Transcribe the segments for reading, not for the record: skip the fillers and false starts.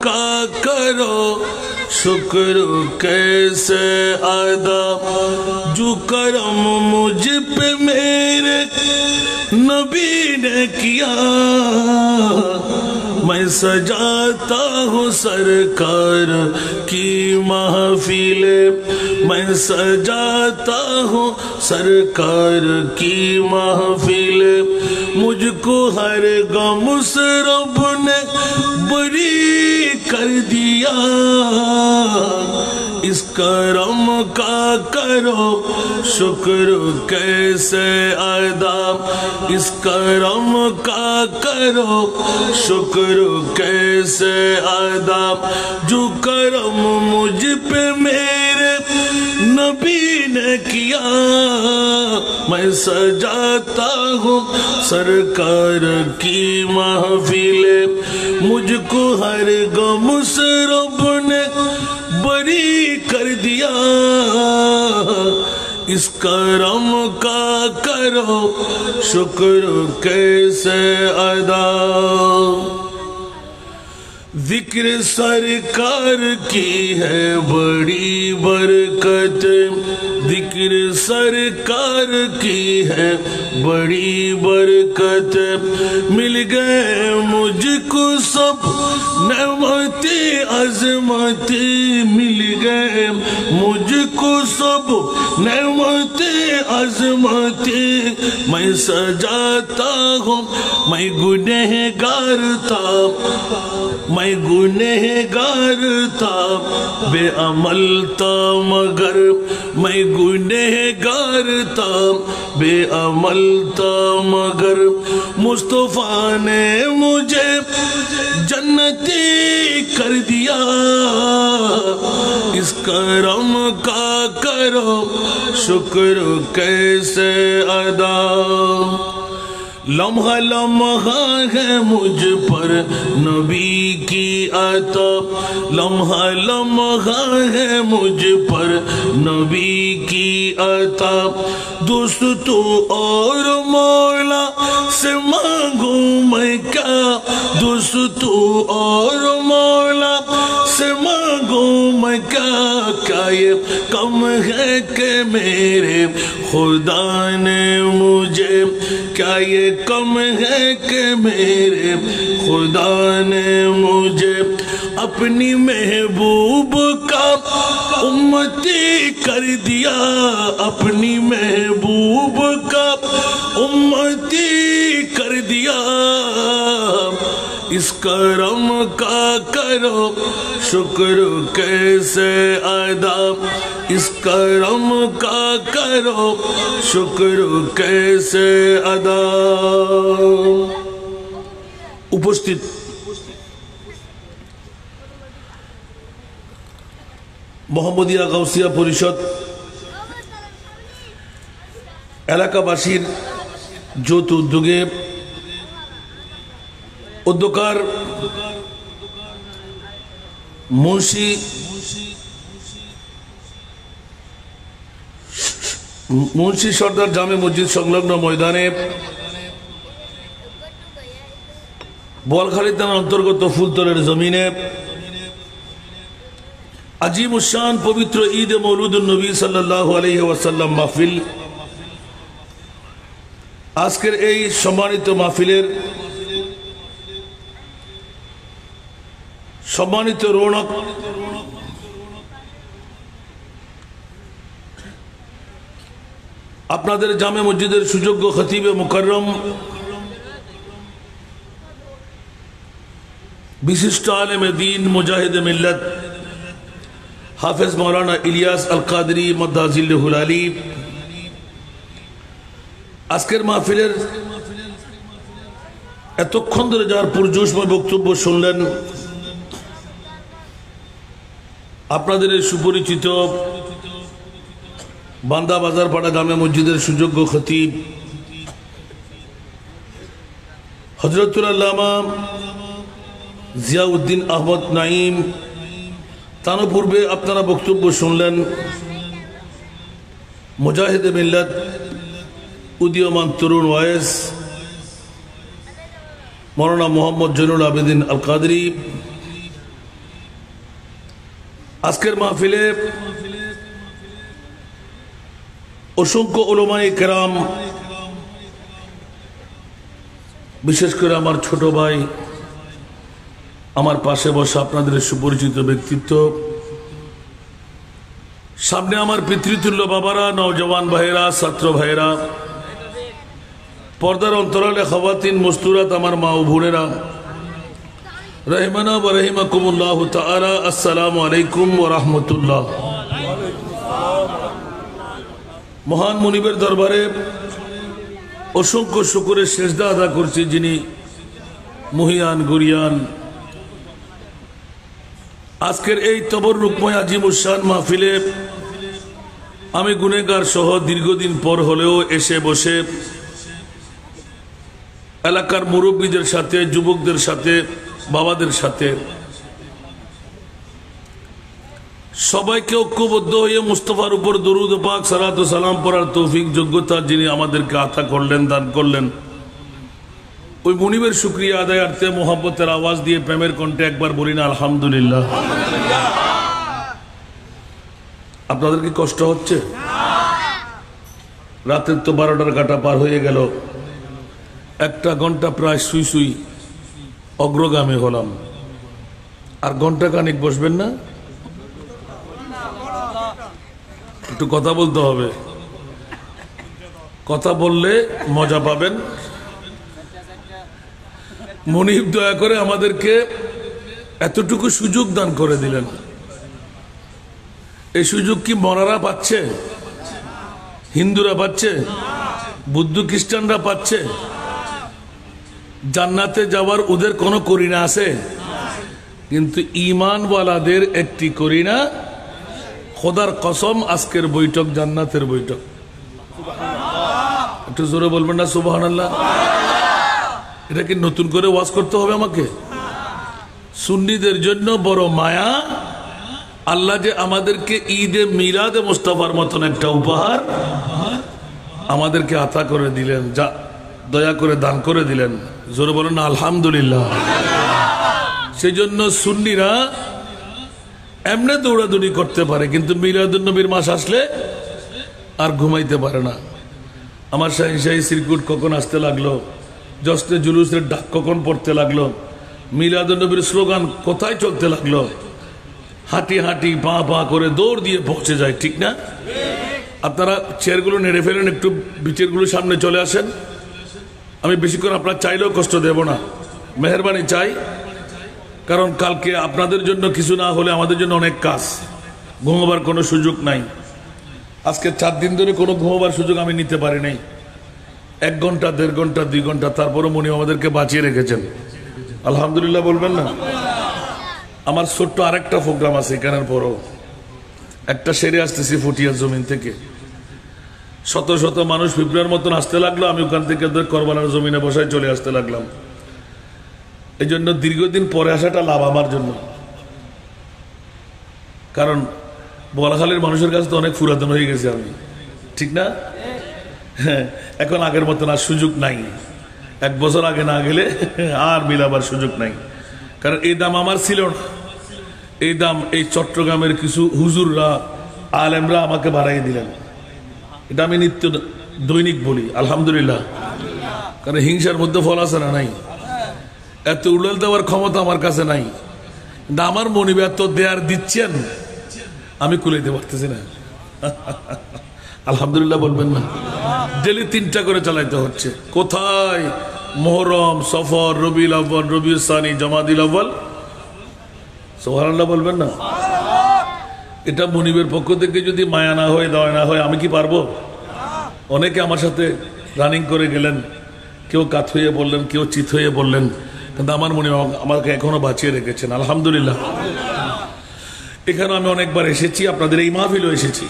کا کرو شکر کیسے ادا جو کرم مجھ پہ میرے نبی نے کیا میں سجاتا ہوں سرکار کی محفل میں سجاتا ہوں سرکار کی محفل مجھ کو ہر غم سے رب نے بری کر دیا اس کرم کا کرو شکر کیسے ادا اس کرم کا کرو شکر کیسے ادا جو کرم مجھ پہ میرے نبی نے کیا میں سجاتا ہوں سرکار کی محفل مجھ کو ہر غم سے رب نے بری کر دیا اس کرم کا کرو شکر کیسے ادا ذکر سرکار کی ہے بڑی برکت ذکر سرکار کی ہے بڑی برکت مل گئے مجھ کو سب نعمت عظمت مل گئے مجھ کو سب نعمت عظمت میں سجاتا ہوں میں گنہگار تھا میں گنہگار تھا بے عمل تھا مگر میں گنہگار تھا بے عمل تھا مگر مصطفیٰ نے مجھے جنتی کر دیا اس کرم کا کرو شکر کیسے ادا لمحہ لمحہ ہے مجھ پر نبی کی عطا لمحہ لمحہ ہے مجھ پر نبی کی عطا دوست تو اور مولا سے مانگوں میں کیا دوست تو اور مولا سے مانگوں میں کیا یہ کم ہے کہ میرے خدا نے مجھے کیا یہ کم ہے کہ میرے خدا نے مجھے اپنی محبوب کا امتی کر دیا اپنی محبوب کا امتی کر دیا اس کرم کا کرو شکر کیسے ادا اس کرم کا کرو شکر کیسے ادا উপস্থিত মোহাম্মদিয়া গাউসিয়া পরিষদ এলাকাবাসীর যৌথ উদ্যোগে উদ্যোক্তার মুন্সি সর্দার জামে মসজিদ সংলগ্ন ময়দানে বোয়ালখালী থানার অন্তর্গত ফুলতলের জমিনে আজিম উশান পবিত্র ঈদ মৌলুদুন নবী সাল্লাল্লাহু আলাইহি ওয়াসাল্লাম মাহফিল আজকের এই সম্মানিত মাহফিলের সম্মানিত রৌনক আপনাদের জামে মসজিদের সুযোগ্য খতিবে মুকাররম বিশিষ্ট আলেমে দ্বীন মুজাহিদে মিল্লাত হাফেজ মাওলানা ইলিয়াস আল কাদরি মাদ্দাজিল্লাহুল আলী আজকের মাহফিলের এতক্ষণ ধরে যার পুরজোশময় বক্তব্য শুনলেন আপনাদের এই সুপরিচিত বান্দা বাজারপাড়া জামে মসজিদের সুযোগ্য খতিব হযরতুল আল্লামা জিয়াউদ্দিন আহমদ নাঈম তার পূর্বে আপনারা বক্তব্য শুনলেন মুজাহিদে মিল্লাত উদীয়মান তরুণ ওয়াইস মৌলানা মোহাম্মদ জৈনুল আবেদিন আল কাদরি আজকের মাহফিলে অসংখ্য উলামায়ে কেরাম, বিশেষ করে আমার ছোট ভাই, আমার পাশে বসা আপনাদের সুপরিচিত ব্যক্তিত্ব, সামনে আমার পিতৃতুল্য বাবারা, নওজওয়ান ভাইয়েরা, ছাত্র ভাইয়েরা, পর্দার অন্তরালে খাওয়াতিন মস্তুরাত, আমার মা ও বোনেরা, রহিমানা ওয়া রাহিমাকুমুল্লাহ তাআলা, আসসালামু আলাইকুম ওয়া রাহমাতুল্লাহ। মহান মুনিবের দরবারে অসংখ্য শুকরের সেজদা আদা করছি, যিনি মুহিয়ান গুরিয়ান। আজকের এই তবররুকময় আজিমুশান মাহফিলে আমি গুনেহগার সহ দীর্ঘদিন পর হলেও এসে বসে এলাকার মুরব্বীদের সাথে, যুবকদের সাথে, বাবাদের সাথে সবাইকে ঐক্যবদ্ধ হয়ে মুস্তাফার উপর দরুদ পাক সালাত ও সালাম পড়ার তৌফিক যোগ্যতা যিনি আমাদেরকে আতা করলেন, দান করলেন, ওই মুনিবের শুকরিয়া আদায়ার্থে মোহাব্বতের আওয়াজ দিয়ে প্রেমের কণ্ঠে একবার বলি না আলহামদুলিল্লাহ। আপনাদের কি কষ্ট হচ্ছে? রাতের তো 12টার কাটা পার হয়ে গেল, একটা ঘন্টা প্রায় সুই সুই অগ্রগামী হলাম। আর ঘন্টা খানিক বসবেন না? একটু কথা বলতে হবে, কথা বললে মজা পাবেন। মুনিব দয়া করে আমাদেরকে এতটুকু সুযোগ দান করে দিলেন। এই সুযোগ কি মরারা পাচ্ছে? হিন্দুরা পাচ্ছে? বুদ্ধ খ্রিস্টানরা পাচ্ছে? জান্নাতে যাওয়ার ওদের কোনো করিনা আছে, কিন্তু ঈমানওয়ালাদের একটি করিনা। খোদার কসম, আজকের বৈঠক জান্নাতের বৈঠক। একটু জোরে বলবেন না সুবহানাল্লাহ? এটা কি নতুন করে ওয়াজ করতে হবে আমাকে? সুন্নিদের জন্য বড় মায়া, আল্লাহ যে আমাদেরকে ঈদে মিলাদে মুস্তাফার মতন একটা উপহার আমাদেরকে আতা করে দিলেন, যা দয়া করে দান করে দিলেন। জোরে বলেন না আলহামদুলিল্লাহ। সেই জন্য সুন্নিরা এমনি দৌড়াদৌড়ি করতে পারে, কিন্তু মিলাদুন নবীর মাস আসলে আর ঘুমাইতে পারে না। আমার শাহী সিরকুট কখন আসতে লাগলো, জশ্নে জুলুসের ডাক কখন পড়তে লাগলো, মিলাদুন নবীর স্লোগান কোথায় চলতে লাগলো, হাঁটি হাঁটি পা পা করে দৌড় দিয়ে পৌঁছে যায়, ঠিক না? আপনারা চেয়ারগুলো নেড়ে ফেলেন, একটু বিচেরগুলো সামনে চলে আসেন। আমি বেশিক্ষণ আপনারা চাইলেও কষ্ট দেব না, মেহরবানি চাই, কারণ কালকে আপনাদের জন্য কিছু না হলে আমাদের জন্য অনেক কাজ। ঘুমাবার কোনো সুযোগ নাই। আজকে 4 দিন ধরে কোনো ঘুমাবার সুযোগ আমি নিতে পারি নাই। 1 ঘন্টা, 1.5 ঘন্টা, 2 ঘন্টা, তারপরও মনি আমাদেরকে বাঁচিয়ে রেখেছেন। আলহামদুলিল্লাহ বলবেন না? আমার ছোট্ট আরেকটা প্রোগ্রাম আছে এখানের পরও, একটা সেরে আসতেছি ফুটিয়া জমিন থেকে। শত শত মানুষ ফিব্রুয়ারির মতন আসতে লাগলো, আমি ওখান থেকে করবালার জমিনে বসায় চলে আসতে লাগলাম। এই জন্য দীর্ঘদিন পরে আসাটা লাভ আমার জন্য, কারণ বোয়ালখালীর মানুষের কাছে তো অনেক পুরাতন হয়ে গেছে আমি, ঠিক না? হ্যাঁ, এখন আগের মতন আর সুযোগ নাই। 1 বছর আগে না গেলে আর মিলাবার সুযোগ নাই, কারণ এই দাম আমার ছিল না। এই দাম এই চট্টগ্রামের কিছু হুজুররা, আলেমরা আমাকে বাড়াই দিলেন। এটা আমি নিত্য দৈনিক বলি আলহামদুলিল্লাহ, কারণ হিংসার মধ্যে ফল আছে না? নাই। এত উড়াল দেওয়ার ক্ষমতা আমার কাছে নাই, কিন্তু আমার মনিব এত দেয়ার দিচ্ছেন, আমি কুলাইতে পারতেছি না। আলহামদুলিল্লাহ বলবেন না? ডেলি 3টা করে চালাইতে হচ্ছে। কোথায়? মুহররম, সফর, রবিউল আউয়াল, রবিউল সানি, জমাদিল আউয়াল। সুবহানাল্লাহ বলবেন না? এটা মুনিবের পক্ষ থেকে যদি মায়া না হয়, দয়া না হয়, আমি কি পারবো? অনেকে আমার সাথে রানিং করে গেলেন, কেউ কাত হয়ে বললেন, কেউ চিত হয়ে বললেন, কিন্তু আমার মনিব আমাকে এখনো বাঁচিয়ে রেখেছেন আলহামদুলিল্লাহ। এখানে আমি অনেকবার এসেছি, আপনাদের এই মাহফিলও এসেছি।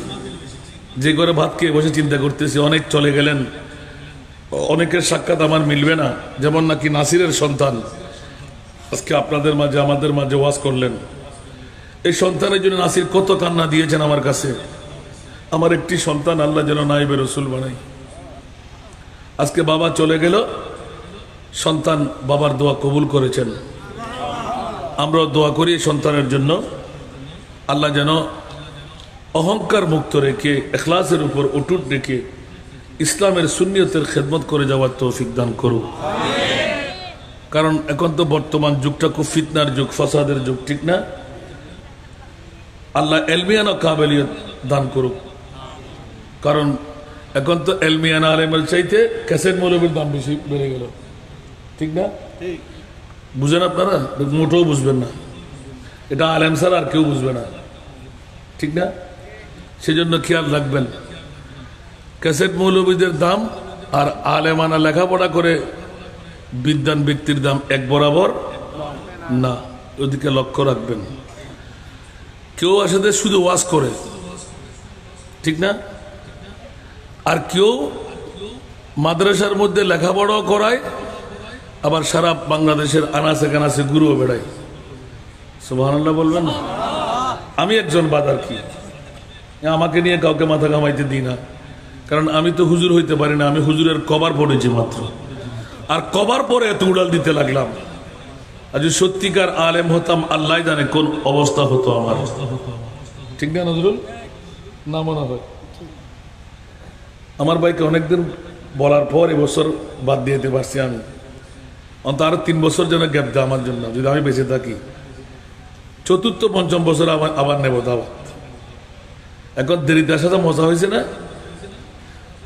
যে ঘরে ভাত খেয়ে বসে চিন্তা করতেছি, অনেক চলে গেলেন, অনেকের সাক্ষাৎ আমার মিলবে না। যেমন নাকি নাসিরের সন্তান আজকে আপনাদের মাঝে, আমাদের মাঝে ওয়াজ করলেন। এই সন্তানের জন্য নাসির কত কান্না দিয়েছেন আমার কাছে। আমার একটি সন্তান আল্লাহ যেন নাইবে রসুল বানাই। আজকে বাবা চলে গেল, সন্তান বাবার দোয়া কবুল করেছেন। আমরাও দোয়া করি সন্তানের জন্য, আল্লাহ যেন অহংকার মুক্ত রেখে ইখলাসের উপর অটুট রেখে ইসলামের সুন্নিয়তের খেদমত করে যাওয়ার তৌফিক দান করুক। কারণ এখন তো বর্তমান যুগটা খুব ফিতনার যুগ, ফাসাদের যুগ, ঠিক না? আল্লাহ এলমিয়ানা কাবেলিয়ত দান করুক। কারণ এখন তো এলমিয়ানা আলেমের চাইতে ক্যাসেট মৌলবীর দাম বেশি বেড়ে গেল, ঠিক না? বুঝেন আপনারা? মোটেও বুঝবেন না, এটা আলেম ছাড়া আর কেউ বুঝবে না, ঠিক না? সেজন্য খেয়াল রাখবেন, ক্যাসেট মৌলবীদের দাম আর আলেমানা লেখাপড়া করে বিদ্বান ব্যক্তির দাম এক বরাবর না, ওদিকে লক্ষ্য রাখবেন। কেউ আসলে শুধু ওয়াজ করে, ঠিক না? আর কেউ মাদ্রাসার মধ্যে লেখাপড়াও করায়, আবার সারা বাংলাদেশের আনাচে কানাচে ঘুরেও বেড়ায়। সুবহানাল্লাহ বলবেন না? আমি একজন বাদার কি, আমাকে নিয়ে কাউকে মাথা ঘামাইতে দিই না, কারণ আমি তো হুজুর হইতে পারি না, আমি হুজুরের কভার পড়েছি মাত্র, আর কভার পরে এত উড়াল দিতে লাগলাম। আর যদি সত্যিকার আলেম হতাম, আল্লাহ জানে কোন অবস্থা হতো আমার, ঠিক না নজরুল? না মনে হয় আমার ভাইকে অনেকদিন বলার পর এবছর বাদ দিয়ে দিতে পারছি আমি, অন্তত আরো 3 বছর যেন গ্যাপ দেয় আমার জন্য, যদি আমি বেঁচে থাকি। চতুর্থ পঞ্চম বছর আবার নেব দাওয়াত। এখন দেরিতে আসাটা মজা হয়েছে না?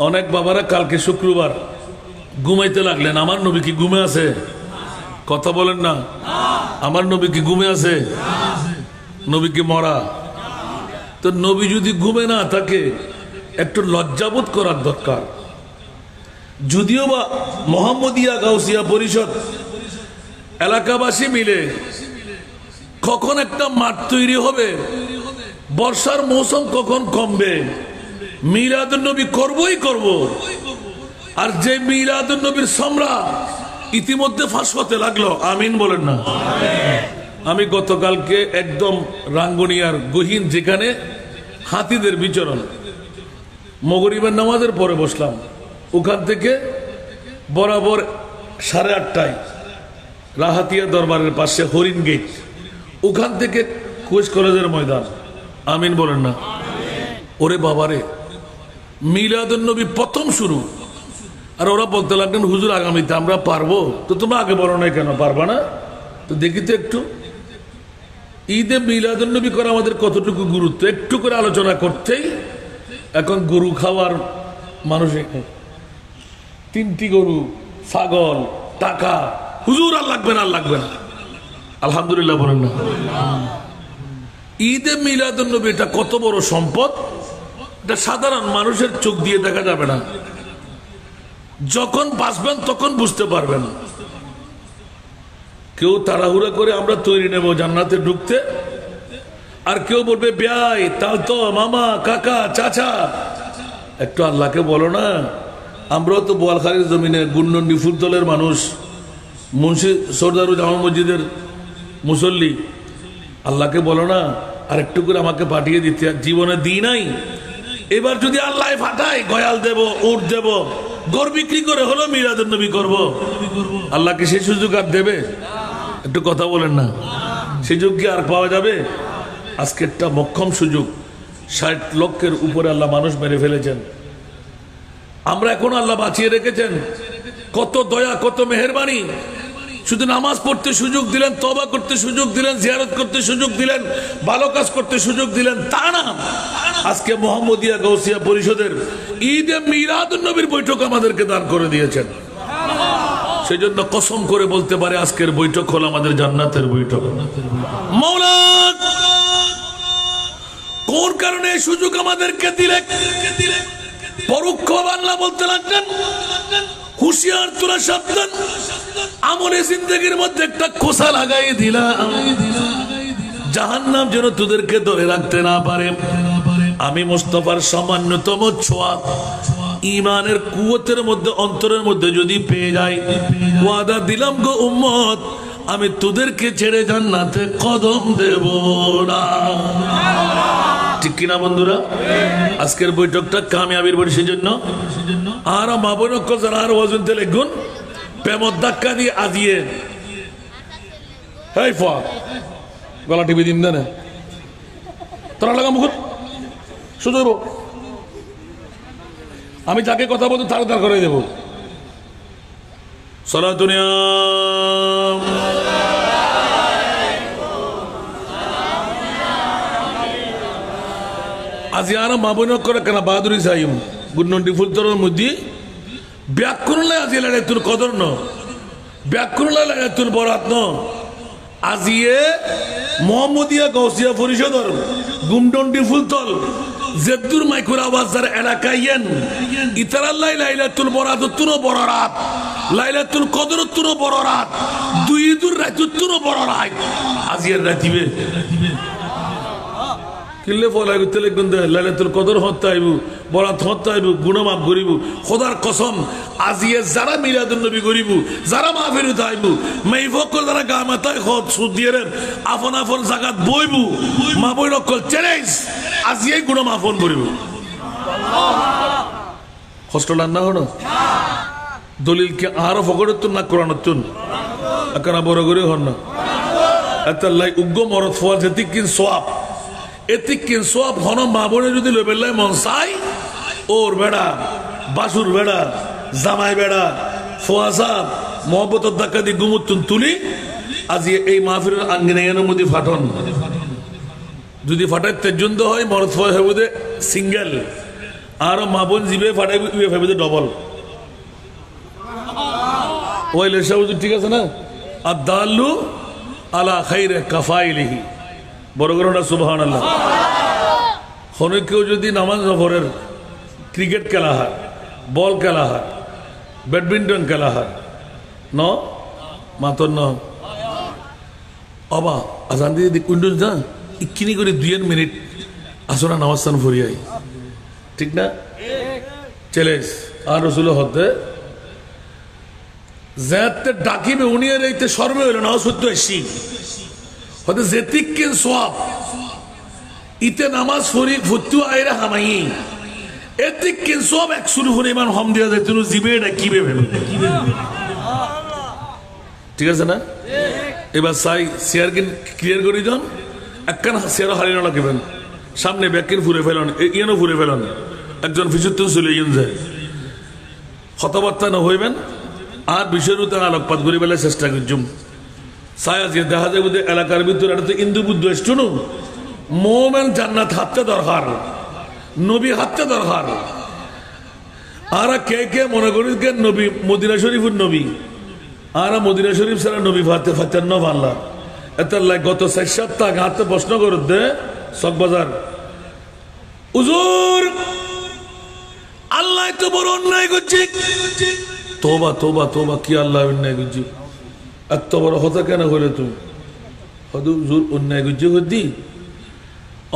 অনেক বাবারা কালকে শুক্রবার ঘুমাইতে লাগলেন, আমার নবী কি ঘুমে আছে? কথা বলেন না, আমার নবী কি ঘুমে আছে? নবী কি মরা? তো নবী যদি ঘুমে না থাকে একটু লজ্জাবোধ করার দরকার। যদিও বা মোহাম্মদিয়া গাউসিয়া পরিষদ এলাকাবাসী মিলে কখন একটা মাঠ তৈরি হবে, বর্ষার মৌসুম কখন কমবে, মিলাদুন নবী করবই করব। আর যে মিলাদুন নবীর সম্রাট ইতিমধ্যে ফাঁস হতে লাগলো, আমিন বলেন না? আমি গতকালকে একদম রাঙ্গুনিয়ার গহীন যেখানে হাতিদের বিচরণ, মগরিবের নামাজের পরে বসলাম, ওখান থেকে বরাবর 8:30টায় রাহাতিয়া দরবারের পাশে হরিণ গেট, ওখান থেকে কোচ কলেজের ময়দান, আমিন বলেন না? ওরে বাবারে, মিলাদুন নবী প্রথম শুরু। আর ওরা বলতে লাগলেন, হুজুর আগামীতে আমরা পারবো। তো তোমরা আগে বলো না কেন পারবা না? তো দেখি তো একটু ঈদে মিলাদুন নবী করা আমাদের কতটুকু গুরুত্ব, একটু করে আলোচনা করতেই এখন গরু খাওয়ার মানুষ, 3টি গরু, ছাগল, টাকা, হুজুর আর লাগবে না, আর লাগবে না। আলহামদুলিল্লাহ বলেন না? ঈদে মিলাদুন নবী এটা কত বড় সম্পদ, এটা সাধারণ মানুষের চোখ দিয়ে দেখা যাবে না, যখন বাঁচবেন তখন বুঝতে পারবেন। কেউ তাড়াহুড়া করে আমরা তৈরি নেব জান্নাতে ঢুকতে, আর কেউ বলবে বেয়াই, তালতো, মামা, কাকা, চাচা। একটু আল্লাহকে বলো না, আমরাও তো বোয়ালখালীর জমিনে গুন্ডন্ডি ফুটদলের মানুষ, মুন্সি সর্দারু জামা মসজিদের মুসল্লি। আল্লাহকে বলো না আর একটু করে আমাকে পাঠিয়ে দিতে, জীবনে দিই নাই, এবার যদি আল্লাহ ফাটাই গয়াল দেব, উট দেব, গড় বিক্রি করে হলো মিলাদুন নবী করবো। আল্লাহকে সেই সুযোগ আর দেবে? একটু কথা বলেন না, সুযোগ কি আর পাওয়া যাবে? আজকে একটা মক্ষম সুযোগ, 60 লক্ষের উপরে আল্লাহ মানুষ মেরে ফেলেছেন, আমরা এখন আল্লাহ বাঁচিয়ে রেখেছেন। কত দয়া, কত মেহেরবানি। শুধু নামাজ পড়তে সুযোগ দিলেন, তওবা করতে সুযোগ দিলেন, জিয়ারত করতে সুযোগ দিলেন, ভালো কাজ করতে সুযোগ দিলেন, তা না, আজকে মোহাম্মদিয়া গাউসিয়া পরিষদের ঈদে মিলাদুন নবীর বৈঠক আমাদেরকে দান করে দিয়েছেন। সেজন্য কসম করে বলতে পারে আজকের বৈঠক হলো আমাদের জান্নাতের বৈঠক। মাওলা কোন কারণে এই সুযোগ আমাদেরকে দিলে? পরোক্ষ আল্লাহ বলতে লাগলেন, হুঁশিয়ার তোরা সাবধান, আমলে জিন্দেগির মধ্যে একটা খোসা লাগাই দিলাম, জাহান্নাম যেন তোদেরকে ধরে রাখতে না পারে। আমি মুস্তাফার সামান্যতম ছোঁয়া ইমানের কুওয়াতের মধ্যে, অন্তরের মধ্যে যদি পেয়ে যাই, ওয়াদা দিলাম গো উম্মত, আমি তোদেরকে ছেড়ে জান্নাতে কদম দেব না। ঠিক কিনা বন্ধুরা? আজকের বৈঠকটা কামিয়াবির বৈঠক। সেজন্য আর মা বোন যারা আর ওয়াজন তেলে গুণ প্রেমত ধাক্কা দিয়ে আজিয়ে গলা টিভি দিন না, তোরা লাগা মুখ শুধু আমি যাকে কথা বলতে তার তার করে দেব সালাতুনিয়া আজি আর মাবন করে কেন বাহাদুরি সাইম গুণন্ডি ফুলতরের মধ্যে ব্যাকরণে আজি লাগে তোর কদর ন ব্যাকরণে লাগে তোর বরাত ন আজিয়ে মোহাম্মদিয়া গৌসিয়া পরিষদর গুমডন্ডি ফুলতল জেদ্দুর মাইকুর আওয়াজ যার এলাকাইয়েন ইতারাল্লাই লাইলাতুল বরাদতুন বড় রাত লাইলাতুল কদরতুন বড় রাত দুই দূর রাতুতুন বড় রাত আজিয়ের রাতিবে কিল্লে ফলাই করতে লিখবেন লাইলাতুল কদর হত্যা আইবু বরাত হত্যা আইবু গুণমাপ করিব খোদার কসম আজিয়ে যারা মিলাদুন নবী করিব যারা মাহফিল উঠাইবু মেইফকল যারা গা মাথায় খত সুদ দিয়ে আপন আপন জায়গাত বইবু মা বই নকল চ্যালেঞ্জ আজিয়ে গুণমাপন করিব কষ্ট না হন দলিলকে আরো ফকরতুন না কোরআনতুন আকানা বড় করে হন না আতাল্লাই উগ্গ মরদ ফওয়াল যেতিকিন সওয়াব এতিকিন সওয়াব হন মা বনে যদি লবেল্লাই মন চাই ওর বেড়া বাসুর বেড়া জামাই বেড়া ফোয়াসাব মহব্বতর ধাক্কা দিয়ে গুমুতুন তুলি আজ এই মাহফিলের আঙ্গিনাইয়ের মধ্যে ফাটন যদি ফাটাই তেজন্ত হয় মরদ ফয় হবে সিঙ্গেল আর মা বোন জিবে ফাটাই হবে ডবল ওই লেসা ঠিক আছে না আর দাল্লু আলা খাইরে কাফাইলিহি বড় করে সুবহানাল্লাহ হনে কেউ যদি নামাজ নফরের ক্রিকেট খেলা হয় বল খেলা হয় ব্যাডমিন্টন খেলা হয় ন মাতর ন অবা আজান দিয়ে কুন্ডুস না ইকিনি করে 2 মিনিট আসনা নামাজ স্থান ফরিয়াই ঠিক না চ্যালেঞ্জ আর রসুল হতে যাতে ডাকিবে উনিয়ে রেইতে সর্বে হইল না সত্য এসি হতে যেতিকেন সোয়াব ইতে নামাজ ফরি ফুটু আইরা হামাই এতিকেন সোয়াব 100 পরিমাণ হম দিয়া যায় তুমি জিবে ডাকিবে ভেবে ঠিক আছে না এবার সাই শেয়ার ক্লিয়ার করে দেন একখান শেয়ার হারিয়ে রাখবেন সামনে ব্যাকিন ফুরে ফেলন ইয়েনও ফুরে ফেলন একজন ফিসুত্তুন চলে ইন যায় কথাবার্তা না হইবেন আর বিষয়ের উপর আলোকপাত করে বেলার চেষ্টা করছুম সায়া যে দেখা যায় বুঝে এলাকার ভিতরে এটা তো ইন্দু বুদ্ধ এসটুনু মোমেন জান্নাত হাতে দরকার নবী হাতে দরকার আর কে কে মনে করি কে নবী মদিনা শরীফের নবী আর মদিনা শরীফ সারা নবী ফাতে ফাতেন ন ভাল্লা এত গত 4 সপ্তাহ হাতে প্রশ্ন করে দে চকবাজার হুজুর আল্লাহ তো বড় অন্যায় করছে তোবা তোবা তোবা কি আল্লাহ অন্যায় করছে এত বড় হতা কেন হলে তুমি হুজুর অন্যায় করছে হদি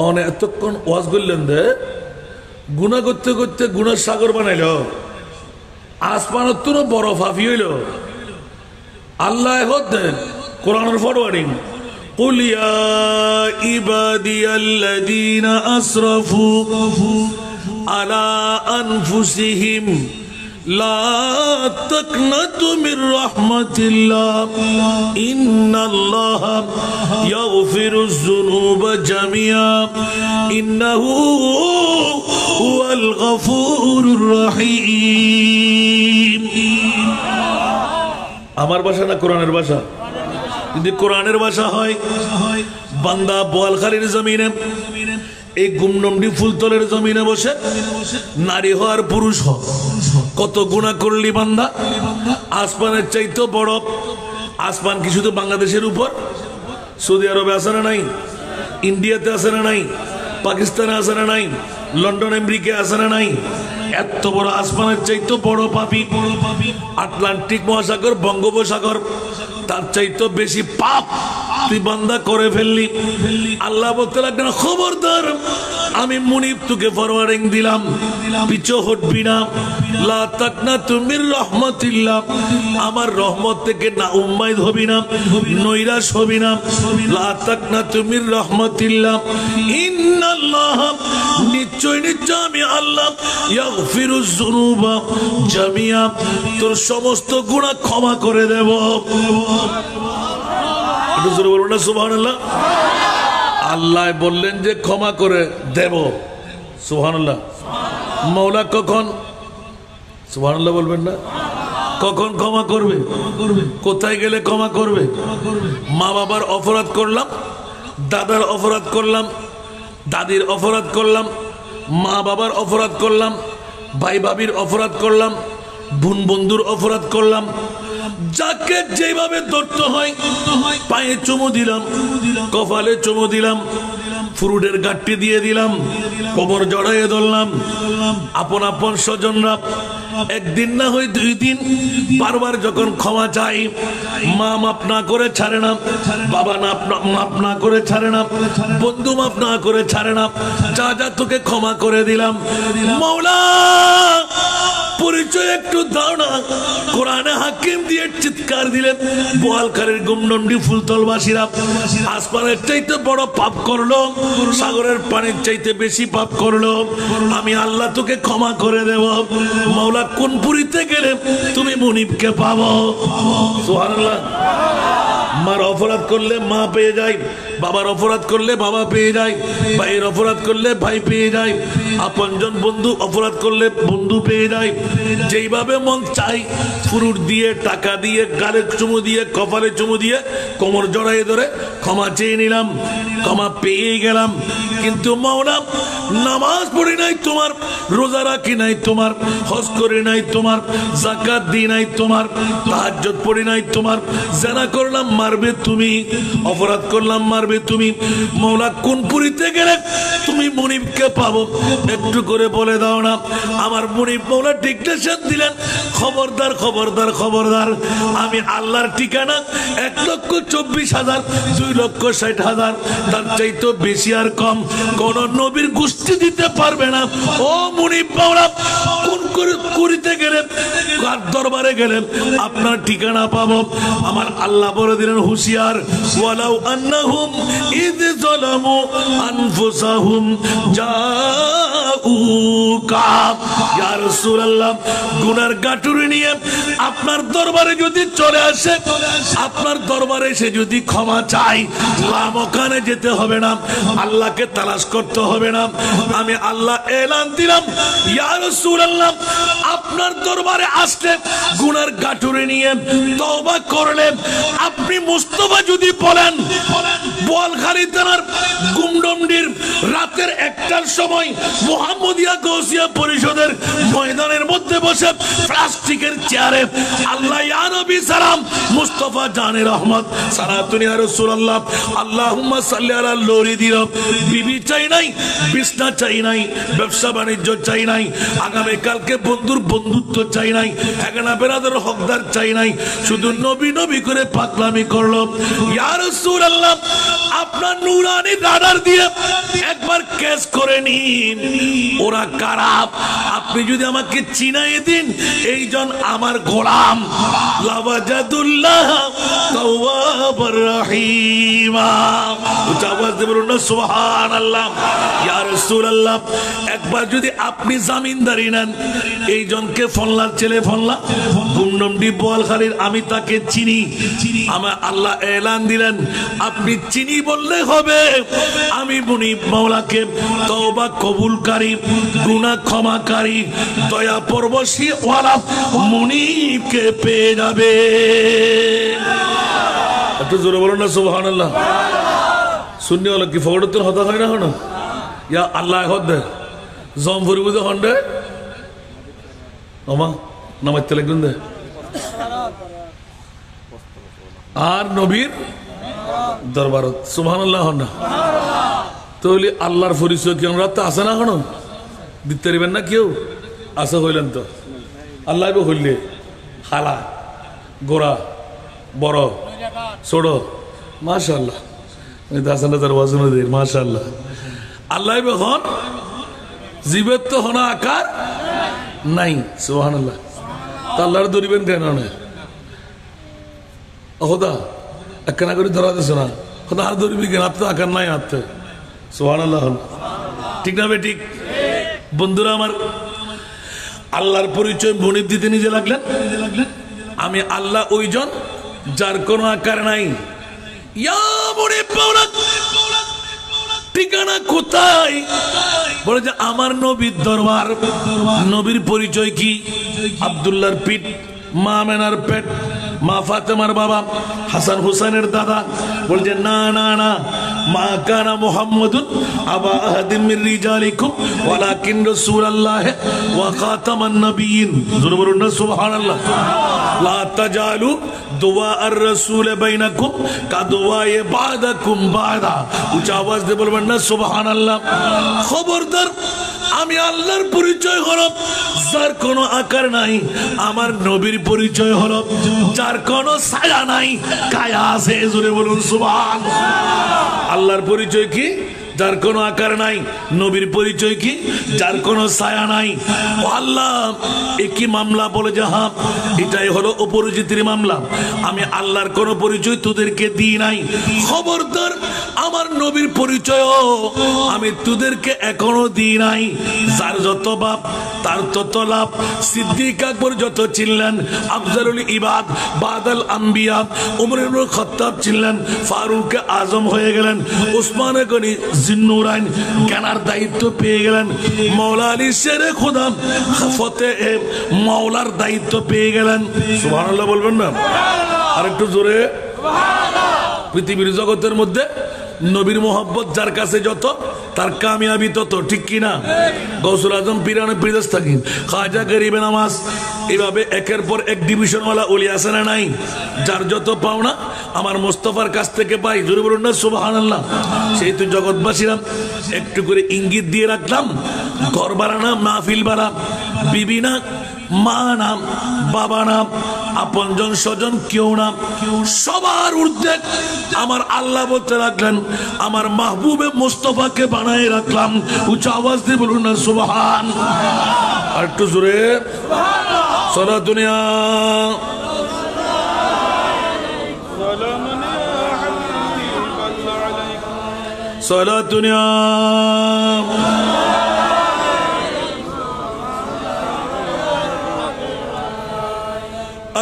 অনে এতক্ষণ ওয়াজ করলেন দে গুনাহ করতে করতে গুনার সাগর বানাইল আসমানত তো বরফ হাফি হইল আল্লাহ হতে কোরআনের ফরওয়ার্ডিং قل يا عبادي الذين أسرفوا على أنفسهم لا تقنطوا من رحمة الله إن الله يغفر الذنوب جميعا إنه هو الغفور الرحيم আমার ভাষা না কোরআনের ভাষা যদি কোরআনের ভাষা হয় বান্দা বোয়ালখালীর জমিনে এই গুমনমডি ফুলতলের জমিনে বসে নারী হওয়ার পুরুষ হোক কত গুনাহ করলি বান্দা আসমানের চাইতে বড় আসমান কি শুধু বাংলাদেশের উপর সৌদি আরবে আছে না নাই ইন্ডিয়াতে আছে না নাই পাকিস্তানে আছে না নাই লন্ডন আমেরিকা আছে না নাই এত বড় আসমানের চাইতে বড় পাপী আটলান্টিক মহাসাগর বঙ্গোপসাগর তার চাইতে বেশি পাপ তুই বান্দা করে ফেললি আল্লাহ বলতে লাগলেন খবরদার আমি মুনিব তোকে ফরওয়ার্ডিং দিলাম পিছু হটবি না লা তাকনাতু মির রাহমাতিল্লাহ আমার রহমত থেকে না উম্মাইদ হবি না নৈরাশ হবি না লা তাকনাতু মির রাহমাতিল্লাহ ইন্নাল্লাহ নিশ্চয় নিশ্চয় আমি আল্লাহ ইয়াগফিরুজ যুনুবা জামিআ তোর সমস্ত গুনাহ ক্ষমা করে দেব সুবহানাল্লাহ আল্লাহ বললেন যে ক্ষমা করে দেব। সুবহানাল্লাহ। মওলা কখন, সুবহানাল্লাহ বলবেন না, কখন ক্ষমা করবে? কোথায় গেলে ক্ষমা করবে? মা বাবার অপরাধ করলাম, দাদার অপরাধ করলাম, দাদির অপরাধ করলাম, মা বাবার অপরাধ করলাম, ভাই ভাবির অপরাধ করলাম, বোন বন্ধুর অপরাধ করলাম, যাকে যেভাবে ধরতে হয় পায়ে চুমু দিলাম, কপালে চুমু দিলাম, ফুরুডের গাঁটটি দিয়ে দিলাম, কোমর জড়াইয়ে ধরলাম। আপন আপন স্বজনরা একদিন না হয় 2 দিন বারবার যখন ক্ষমা চাই, মা মাপ না করে ছাড়ে না, বাবা না মাপ না করে ছাড়ে না, বন্ধু মাপ না করে ছাড়ে না। যা যা তোকে ক্ষমা করে দিলাম, মওলা পরিচয় একটু দাও না। কোরআনে হাকিম দিয়ে চিৎকার দিলেন, বোয়ালখালীর গুমনন্ডি ফুলতলবাসীরা আসমানের চাইতে বড় পাপ করলো, সাগরের পানির চাইতে বেশি পাপ করলো, আমি আল্লাহ তোকে ক্ষমা করে দেব। মাওলা কোন পুরীতে গেলে তুমি মুনিবকে পাবো? সুবহানাল্লাহ। মার অপরাধ করলে মা পেয়ে যায়, বাবার অপরাধ করলে বাবা পেয়ে যায়, ভাইয়ের অপরাধ করলে ভাই পেয়ে যায়, আপনজন বন্ধু অপরাধ করলে বন্ধু পেয়ে যায়। যেইভাবে মন চাই ফুরুট দিয়ে, টাকা দিয়ে, গালে চুমু দিয়ে, কপালে চুমু দিয়ে, কোমর জড়াই ধরে ক্ষমা চেয়ে নিলাম, ক্ষমা পেয়ে গেলাম। কিন্তু মাওলা নামাজ পড়ি নাই তোমার, রোজা রাখি নাই তোমার, হজ করি নাই তোমার, যাকাত দিই নাই তোমার, তাহাজ্জুদ পড়ি নাই তোমার, জিনা করলাম মারবে তুমি, অপরাধ করলাম মারবে তুমি। মাওলা কোন পুরীতে গেলে তুমি মুনিবকে পাবো? একটু করে বলে দাও না। আমার মুনিব মাওলা ডিক্টেশন দিলেন, খবরদার খবরদার খবরদার, আমি আল্লাহর ঠিকানা 1,24,000, 2,60,000, তার চাইতে বেশি আর কম কোন নবীর গোষ্ঠী দিতে পারবে না। ও মুনিব মাওলা, কোন করিতে গেলে, কার দরবারে গেলে আপনার ঠিকানা পাবো? আমার আল্লাহ বলে দিলেন, হুশিয়ার, ওয়ালাউ আন্নাহুম ইয যালামু আনফুসাহুম জাউকা, ইয়া রাসূলুল্লাহ, গুনার গাটুরি নিয়ে আপনার দরবারে যদি চলে আসে, আপনার দরবারে এসে যদি ক্ষমা চাই, লামকানে যেতে হবে না, আল্লাহকে তালাশ করতে হবে না। আমি আল্লাহ এলান দিলাম, ইয়া রাসূলুল্লাহ, আপনার দরবারে আসলে গুনার গাটুরি নিয়ে তওবা করলে, আপনি মুস্তাফা যদি বলেন, বোয়ালখালী থানার গুমডন্ডির রাতের 1টার সময় মুহাম্মদিয়া গৌসিয়া পরিষদের ময়দানের মধ্যে বসে প্লাস্টিকের চেয়ারে আল্লাহ ইয়া নবী সালাম, মুস্তাফা জানে রহমত সালাতুন ইয়া রাসূলুল্লাহ, আল্লাহুম্মা সাল্লি আলা লোরি দিও। বিবি চাই নাই, বিছনা চাই নাই, ব্যবসা বাণিজ্য চাই নাই, আগামী কালকে বন্ধুর বন্ধুত্ব চাই নাই, এখানে বেরাদের হকদার চাই নাই, শুধু নবী নবী করে পাগলামি করলো। ইয়া রাসূলুল্লাহ, আপনার নূরানি রাডার দিয়ে একবার কেস করে নিন, ওরা কারা? আপনি যদি আমাকে চিনাই দিন, এইজন আমার গোলাম, লাওয়াজাদুল্লাহ তাওয়াবার রহিমা। উচ্চ আওয়াজ দিয়ে বলুন না সুবহানাল্লাহ। ইয়া রাসূলুল্লাহ, একবার যদি আপনি জামিনদারি নেন, এইজনকে ফল্লার ছেলে ফল্লা, গুমনন্ডি বোয়ালখালীর, আমি তাকে চিনি। আমার আল্লাহ এলান দিলেন, আপনি চিনি বললে হবে, আমি মুনিব মাওলাকে তওবা কবুলকারী, গুনাহ ক্ষমাকারী, দয়া পরবশী ওয়ালা মুনিবকে পেয়ে যাবে। একটু জোরে বলুন না সুবহানাল্লাহ। সুন্নি হলো কি ফগড়তের হতা হয় না হনো, ইয়া আল্লাহ হদে জম ফুরিবুদে হন্ডে ওমা নামাইতে লাগবেন দে, আর নবীর দরবারত সুবহানাল্লাহ হন না। তাহলে আল্লাহর পরিচয় কেমন রাত আছে না হনো, দিতে পারবেন না কেউ? আছে হইলেন তো আল্লাহ হইলে হালা গোড়া বড় ছোট, মাশাআল্লাহ, মাশাআল্লাহ, আল্লাহ হন জীবের তো হনা আকার নাই। সুবহানাল্লাহ। আল্লাহর ধরিবেন কেন ওদা একখানা করে ধরা দিস না, খোদা আর ধরবি কেন? আপনি আকার নাই হাতে। সুবহানাল্লাহ। ঠিক না বে ঠিক? বন্ধুরা আমার, আল্লাহর পরিচয় মুনিব দিতে নিজে লাগলেন। আমি আল্লাহ ওইজন যার কোনো আকার নাই। ইয়া মুনিব মাওলা, ঠিকানা কোথায়? বলে যে আমার নবীর দরবার। নবীর পরিচয় কি? আব্দুল্লাহর পিঠ, মা আমেনার পেট, মা ফাতেমার বাবা, হাসান হুসাইনের দাদা। বলছে না না না, মা কানা মুহাম্মাদুন আবা আহাদিম মির রিজালিকুম ওয়ালাকিন রাসূলুল্লাহ ওয়া খাতামান নবিয়্যিন। জোরে বলুন না সুবহানাল্লাহ। লা তাজালু দুআ আর রাসূল বাইনাকুম কাদুআয়ে বাদাকুম বাদা। উচ্চ আওয়াজ দিয়ে বলবেন না সুবহানাল্লাহ। খবরদার, আমি আল্লাহর পরিচয় হলো যার কোনো আকার নাই, আমার নবীর পরিচয় হলো যার কোনো ছায়া নাই, কায়া আছে। জোরে বলুন সুবহানাল্লাহ। আল্লাহর পরিচয় কি? যার কোনো আকার নাই। নবীর পরিচয় কি? যার কোনো ছায়া নাই। ও আল্লাহ, একই মামলা বলে যে হ্যাঁ, এটাই হলো অপরিচিতির মামলা। আমি আল্লাহর কোনো পরিচয় তোদেরকে দিই নাই। খবরদার, আমার নবীর পরিচয় আমি তোদেরকে এখনো দিই নাই। যার যত বাপ তার তত লাভ। সিদ্দিক আকবর যত ছিলেন আফজালুল ইবাদ বাদাল আম্বিয়া, উমর ইবনে খাত্তাব ছিলেন ফারুক আজম হয়ে গেলেন, উসমান গনি জিন্নুরাইন কেনার দায়িত্ব পেয়ে গেলেন, মাওলা আলী শেরে খোদা ফতে মাওলার দায়িত্ব পেয়ে গেলেন। সুবহানাল্লাহ বলবেন না? আর একটু জোরে সুবহানাল্লাহ। পৃথিবীর জগতের মধ্যে নবীর মোহাব্বত যার কাছে যত, তার কামিয়াবি তত, ঠিক কিনা? গৌসুল আজম পীরানে পীরদাস থাকি, খাজা গরিবে নামাজ, এইভাবে একের পর এক ডিভিশনওয়ালা ওলি আছে না নাই? যার যত পাওনা আমার মোস্তফার কাছ থেকে পাই। জোরে বলুন না সুবহানাল্লাহ। সেই তো জগৎবাসীরা একটু করে ইঙ্গিত দিয়ে রাখলাম, ঘর বাড়ানা, মাহফিল বাড়া, বিবি না, মা নাম, বাবা নাম, আপনজন স্বজন কেউ নাম, সবার ঊর্ধ্বে আমার আল্লাহ বলতে রাখলেন, আমার মাহবুবে মুস্তফাকে বানায় রাখলাম। উচ্চ আওয়াজ দিয়ে বলুন না সুবহান। আর একটু জোরে সারা দুনিয়া সারা দুনিয়া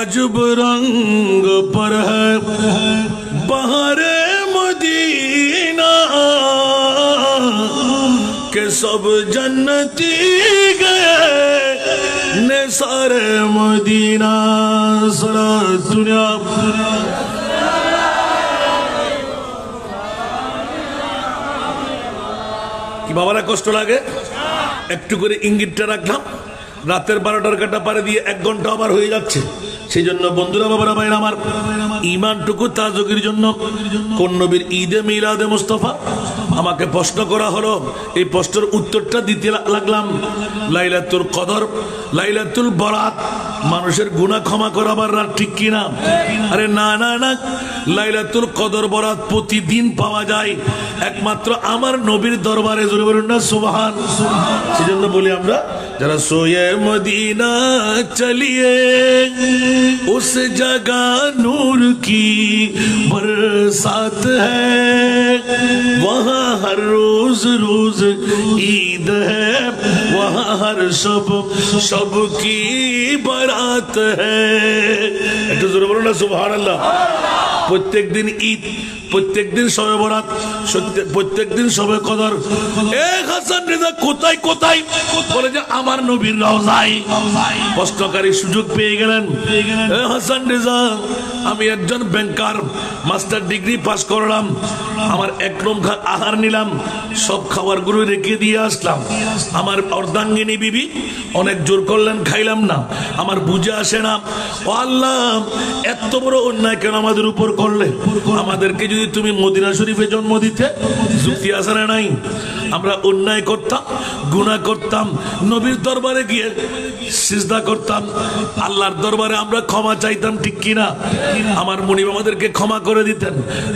अजब रंग पर है बहारे मदीना के सब जन्नती गए ने सारे मदीना। सारा दुनिया কি বাবারা কষ্ট লাগে? একটু করে ইঙ্গিতটা রাখলাম। রাতের 12টার কাটা পারে দিয়ে 1 ঘন্টা আবার হয়ে যাচ্ছে। সেই জন্য বন্ধুরা, বাবারা, ভাইরা আমার, ইমানটুকু তাজগির জন্য কোন নবীর ঈদে মিলাদে মুস্তাফা আমাকে প্রশ্ন করা হলো। এই প্রশ্নের উত্তরটা দিতে লাগলাম। লাইলাতুল কদর, লাইলাতুল বরাত মানুষের গুনাহ ক্ষমা করাবার রাত, ঠিক কিনা? আরে না না না, লাইলাতুল কদর বরাত প্রতিদিন পাওয়া যায় একমাত্র আমার নবীর দরবারে। জোরে বলুন না সুবহান। সেজন্য বলি আমরা, যারা সোয়ে মদিনা চলিয়ে उस जगह नूर की बरसात है, वहाँ हर रोज रोज ईद है, वहाँ हर शब की बारात है। একটু জোরে বলুন না সুবহানাল্লাহ। প্রত্যেক দিন ঈদ, প্রত্যেক দিন শবে বরাত, প্রত্যেক দিন শবে কদর। হাসান রেজা কোথায় কোথায়? বলে যে আমার নবীর রওজায়। প্রশ্নকারী সুযোগ পেয়ে গেলেন। হাসান রেজা, আমি একজন ব্যাংকার, মাস্টার ডিগ্রি পাস করলাম, আমার একদম আহার নিলাম, সব খাবার গুলো রেখে দিয়ে আসলাম। আমার অর্ধাঙ্গিনী বিবি অনেক জোর করলেন, খাইলাম না, আমার বুঝে আসে না। ও আল্লাহ, এত বড় অন্যায় কেন আমাদের উপর করলে? আমাদেরকে যদি তুমি মদিনা শরীফে জন্ম দিতে, যুক্তি আসে না নাই? আমরা অন্যায় করতাম, গুনাহ করতাম, নবীর দরবারে গিয়ে সিজদা করতাম, আল্লাহর দরবারে আমরা ক্ষমা চাইতাম, ঠিক কিনা? আমার মুনিব আমাদেরকে ক্ষমা করে দিতেন।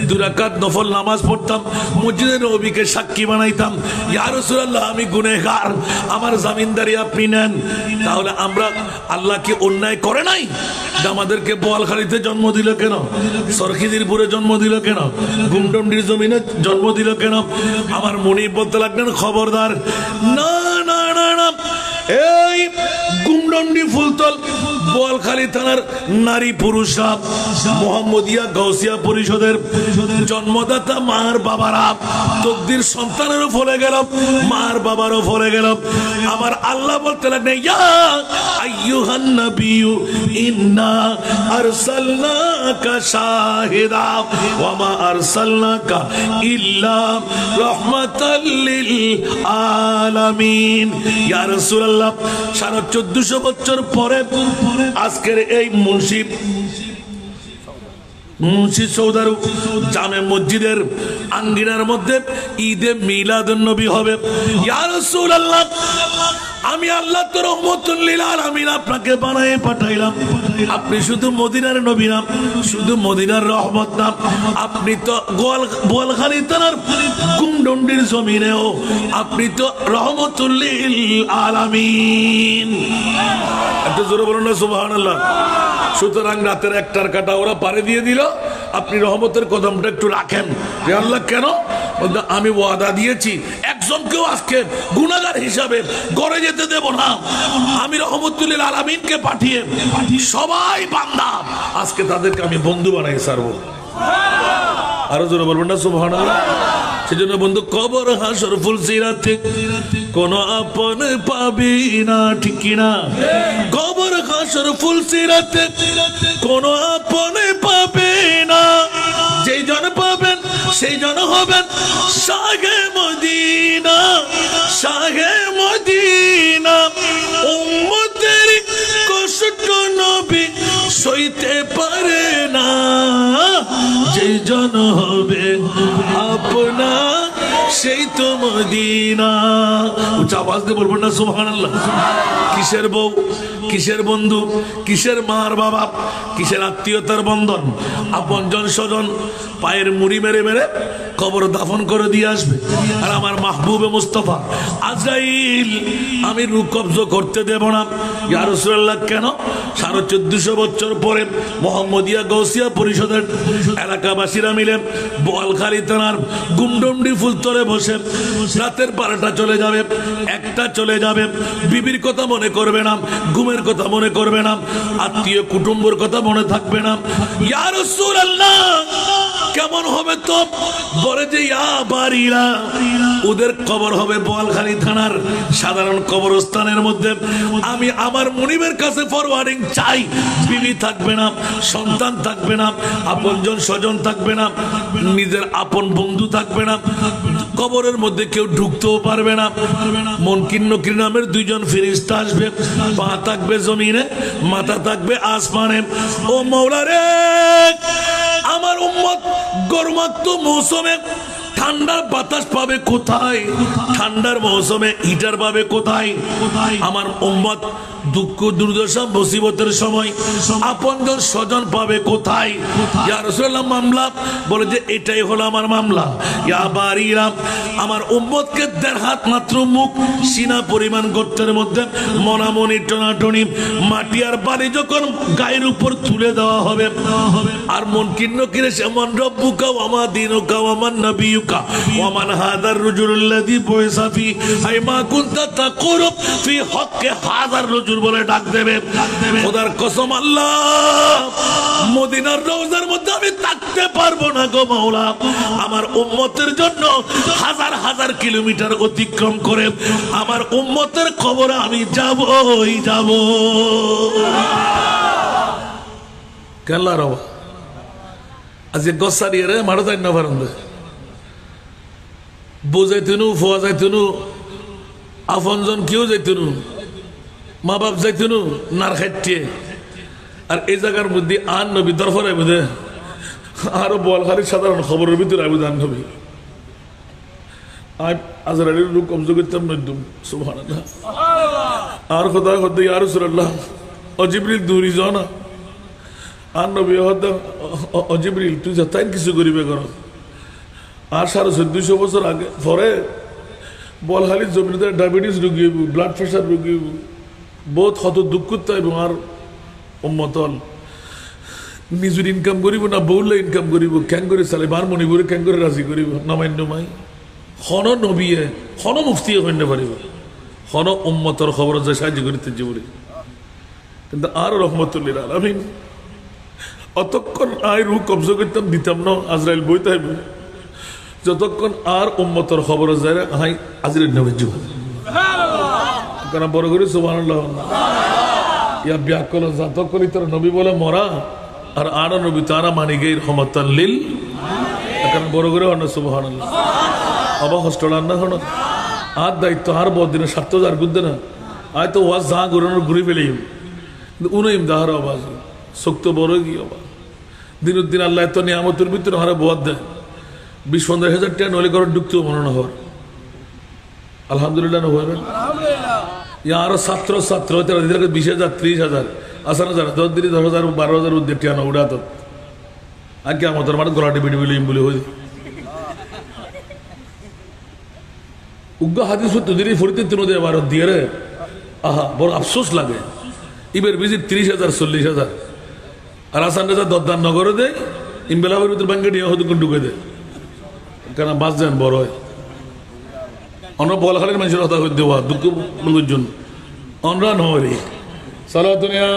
2 রাকাত নফল নামাজ পড়তাম, মসজিদে নবীকে সাক্ষী বানাইতাম, ইয়া রাসূলুল্লাহ আমি গুনাহগার, আমার জামিনদারি আপনি নেন। তাহলে আমরা আল্লাহকে অন্যায় করে নাই? আমাদেরকে বোয়ালখালীতে জন্ম দিল কেন? সরখিদিরপুরে জন্ম দিল কেন? গুমডমডির জমিনে জন্ম দিল কেন? আমার মুনিব বলতে লাগলেন, খবরদার, না না না না, এই গুমডন্ডি ফুলতল বোয়ালখালী থানার নারী পুরুষরা মোহাম্মদিয়া গাউসিয়া পরিষদের জন্মদাতা মার বাবারা তকদির সন্তানেরও ফলে গেল, মার বাবারও ফলে গেল। আমার আল্লাহ বলতে লাগলেন, ইয়া আইয়ুহান নাবিয়্যু ইন্না আরসালনাকা শাহিদা ওয়া মা আরসালনাকা ইল্লা রাহমাতাল লিল আলামিন। ইয়া রাসূলুল্লাহ 1450 বছর পরে আজকের এই মুন্সি সৌদারু জামে মসজিদের আঙ্গিনার মধ্যে ঈদে মিলাদুন নবী হবে। ইয়া রাসূলুল্লাহ, আমি আল্লাহ তো রহমতুল লিল আলামিন আপনাকে বানায়ে পাঠাইলাম। আপনি শুধু মদিনার নবী না, শুধু মদিনার রহমত না, আপনি তো বোয়ালখালী থানার গুমডন্ডির জমিনেও আপনি তো রহমতুল লিল আলামিন। এত জোরে বলুন না সুবহানাল্লাহ। সুতরাং রাতের একটার কাটা ওরা পারে দিয়ে দিল, আপনি রহমতের কদমটা একটু রাখেন। যে আল্লাহ কেন? আমি ওয়াদা দিয়েছি একজনকেও আজকে গুনাহগার হিসাবে গড়ে যেতে দেব না। আমি রহমতুল লিল আলামিনকে পাঠিয়ে সবাই বান্দা, আজকে তাদেরকে আমি বন্ধু বানাই ছাড়বো। আরো জোরে বলবেন না সুবহানাল্লাহ। সেজন্য বন্ধু, কবর হাসর ফুলসিরাতে কোন আপন পাবি না, ঠিক কিনা? কবর হাসর ফুলসিরাতে কোন আপন পাবে না, যেই জন পাবেন সেই জন হবেন শাহে মদিনা, শাহে মদিনা। উম্মতের কষ্ট নবী সইতে পারে না, যেই জন হবে আপনা সেই তো মদিনা। উচ্চ আওয়াজ দিয়ে বলবেন না সুবহানাল্লাহ। কিসের বউ, কিসের বন্ধু, কিসের মার বাবা, কিসের আত্মীয়তার বন্ধন, আপনজন স্বজন পায়ের মুড়ি মেরে মেরে কবর দাফন করে দিয়ে আসবে। আর আমার মাহবুবে মুস্তাফা আজরাইল আমি রূহ কবজ করতে দেব না। ইয়া রাসূলুল্লাহ কেন? 1450 বছর পরে মোহাম্মদিয়া গাউসিয়া পরিষদের এলাকাবাসীরা মিলে বোয়ালখালী থানার গুমডন্ডি ফুলতলে বসে রাতের 12টা চলে যাবে, 1টা চলে যাবে, বিবির কথা মনে করবে না, ঘুমের কথা মনে করবে না, আত্মীয় কুটুম্বর কথা মনে থাকবে না। ইয়া রাসূলুল্লাহ কেমন হবে তো? বলে যে ইয়া বারিরা, ওদের কবর হবে বোয়ালখালী থানার সাধারণ কবরস্থানের মধ্যে। আমি আমার মুনিবের কাছে ফরওয়ার্ডিং চাই, বিবি থাকবে না, সন্তান থাকবে না, আপনজন স্বজন থাকবে না, নিজের আপন বন্ধু থাকবে না, কবরের মধ্যে কেউ ঢুকতেও পারবে না। মুনকির নকির নামের 2 জন ফেরেশতা আসবে, পা থাকবে জমিনে, মাথা থাকবে আসমানে। ও মাওলা রে, আমার উম্মত গরমাক্ত মৌসুমে ঠান্ডার বাতাস পাবে কোথায়? ঠান্ডার মৌসুমে হিটার পাবে কোথায়? আমার উম্মত দুঃখ দুর্দশা মুসিবতের সময় আপনজন স্বজন পাবে কোথায়? ইয়া রাসূলুল্লাহ মামলা বলে যে এটাই হলো আমার মামলা। ইয়া বারিরা, আমার উম্মতকে 1.5 হাত মাত্র মুখ সিনা পরিমাণ গর্তের মধ্যে মনামনি টনাটনি মাটি আর বালি যখন গায়ের উপর তুলে দেওয়া হবে, আর মুনকির নকিরে সেমন রব্বুকা ওয়া মা দীনুকা ওয়া মান নাবিয়ুকা ওয়া মান হাদার রাজুলুল্লাযী বুইসা ফি আই মা কুনতা তাকুরু ফি হক্কে হাদার রাজুল বলে ডাক দেবে। খোদার কসম আল্লাহ, মদিনার রওজার মধ্যে আমি থাকতে পারবো না গো মাওলা। আমার উম্মতের জন্য হাজার হাজার কিলোমিটার অতিক্রম করে আমার উম্মতের কবরে আমি যাবই যাব। কেলা রবা আজকে গসারিয়ে রে মারো তাই না পারেন বোঝাইতেনু ফোয়া যাইতেনু আপনজন কেউ যাইতেনু মা বাপ যাইতেনু নার খাইটিয়ে। আর এই জায়গার মধ্যে আন নবী দরফর আইবুদে আরো বোয়ালখালীর সাধারণ খবরের ভিতরে আইবুদে আন নবী আজরাইলের রূপ কবজ করতাম নইদুম সুবহানাল্লাহ। আর খোদা খোদা ইয়া রাসূলুল্লাহ ও জিবরিল দূরি যাও না। আর নবী ও জিবরিল তুই যা তাই কিছু করিবে কর। আর 1450 বছর আগে পরে বোয়ালখালীর জমিতে ডায়াবেটিস রোগী, ব্লাড প্রেশার রোগী বহুত হত দুঃখ এবং আর উম্মতল নিজের ইনকাম করিব না বউলে ইনকাম করিব ক্যাং করে চালে বার মণিপুরে ক্যাং করে রাজি করিব নামান্য মাই হন নবীয়ে হন মুফতি হইতে পারিব হন উম্মতর খবর যে সাহায্য করিতে জীবনে কিন্তু আর রহমতুল্লিল আলামিন অতক্ষণ আয় রু কবজা করতাম দিতাম না আজরাইল বই তাইব যতক্ষণ আর উম্মতর খবর যায় হাই আজরের নবী জীবন কেন বড় করে সুবহানাল্লাহ ইয়া ব্যাকল যতক্ষণ তোর নবী বলে মরা আর আরো নবী তারা মানি গে রহমতাল লিল এখন বড় করে হন সুবহানাল্লাহ আবা হোস্টেল আন্না হন আর দায়িত্ব আর বহুদিনে ৭০০০ গুদ্ধে না আয় তো ওয়াজ যা ঘুরানোর ঘুরি ফেলেই উনইম দাহার আওয়াজ শক্ত বড় কি আবার দিন আল্লাহ এত নিয়ামতের ভিতরে হারে বোয়াদ দেয় ২০-১৫,০০০ টাকা নলে ঘর ঢুকতেও মনে না হওয়ার আলহামদুলিল্লাহ হবেন ইয়া আরো ছাত্র ২০,০০০ ৩০,০০০ আসা না যারা ১০ দিনে ১০,০০০ ১২,০০০ উদ্যোগ টিয়ানো উড়াত আর কি আমাদের মানে গলাটি বিড়ি বিলিম বলে হয়ে উগ্র হাদিস তুদিরি ফরিতে তিন ভারত দিয়ে রে আহা বড় আফসোস লাগে ইবের ভিজিট ৩০,০০০ ৪০,০০০ আর আসান রাজা দরদান নগরে দেয় ইমবেলাবের ভিতরে ব্যাংকে নিয়ে হয়তো ঢুকে দেয় কেন বাস যান বড় হয় অন্য বলখালের মানুষের কথা হয়ে দেওয়া দুঃখ লোকের জন্য অনরা নহরে সালা দুনিয়া